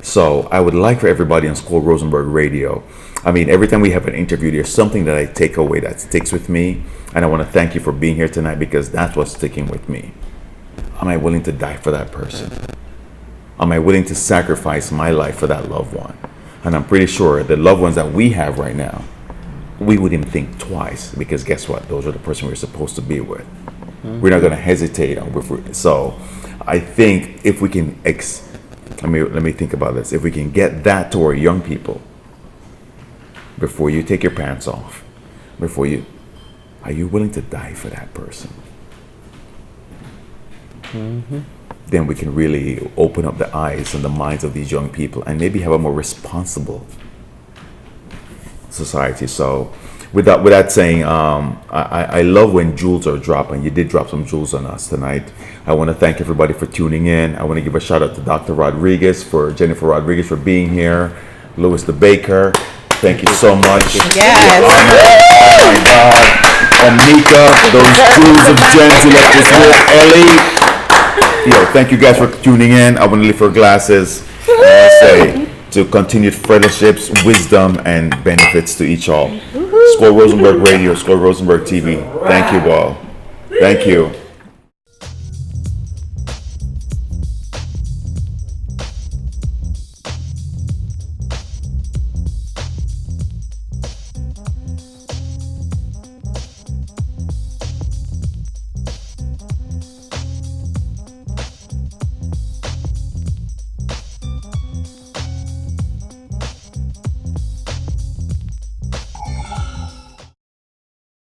So I would like for everybody on Squirrel Rosenberg Radio, every time we have an interview, there's something that I take away that sticks with me. And I want to thank you for being here tonight, because that's what's sticking with me. Am I willing to die for that person? Am I willing to sacrifice my life for that loved one? And I'm pretty sure the loved ones that we have right now, we wouldn't think twice, because guess what? Those are the person we're supposed to be with. We're not going to hesitate. So I think if we can, let me think about this. If we can get that to our young people, before you take your pants off, are you willing to die for that person? then we can really open up the eyes and the minds of these young people and maybe have a more responsible society. So with that saying, I love when jewels are dropped, and you did drop some jewels on us tonight. I want to thank everybody for tuning in. I want to give a shout out to Dr. Jennifer Rodriguez for being here. Louis the Baker, thank you so much. Yes. Oh my God. Amika, those jewels of gems you left us with. Ellie. Yo, thank you guys for tuning in. I want to leave for glasses. And I say to continued friendships, wisdom, and benefits to each all. Squirrel Rosenberg Radio, Squirrel Rosenberg TV. Thank you all. Thank you.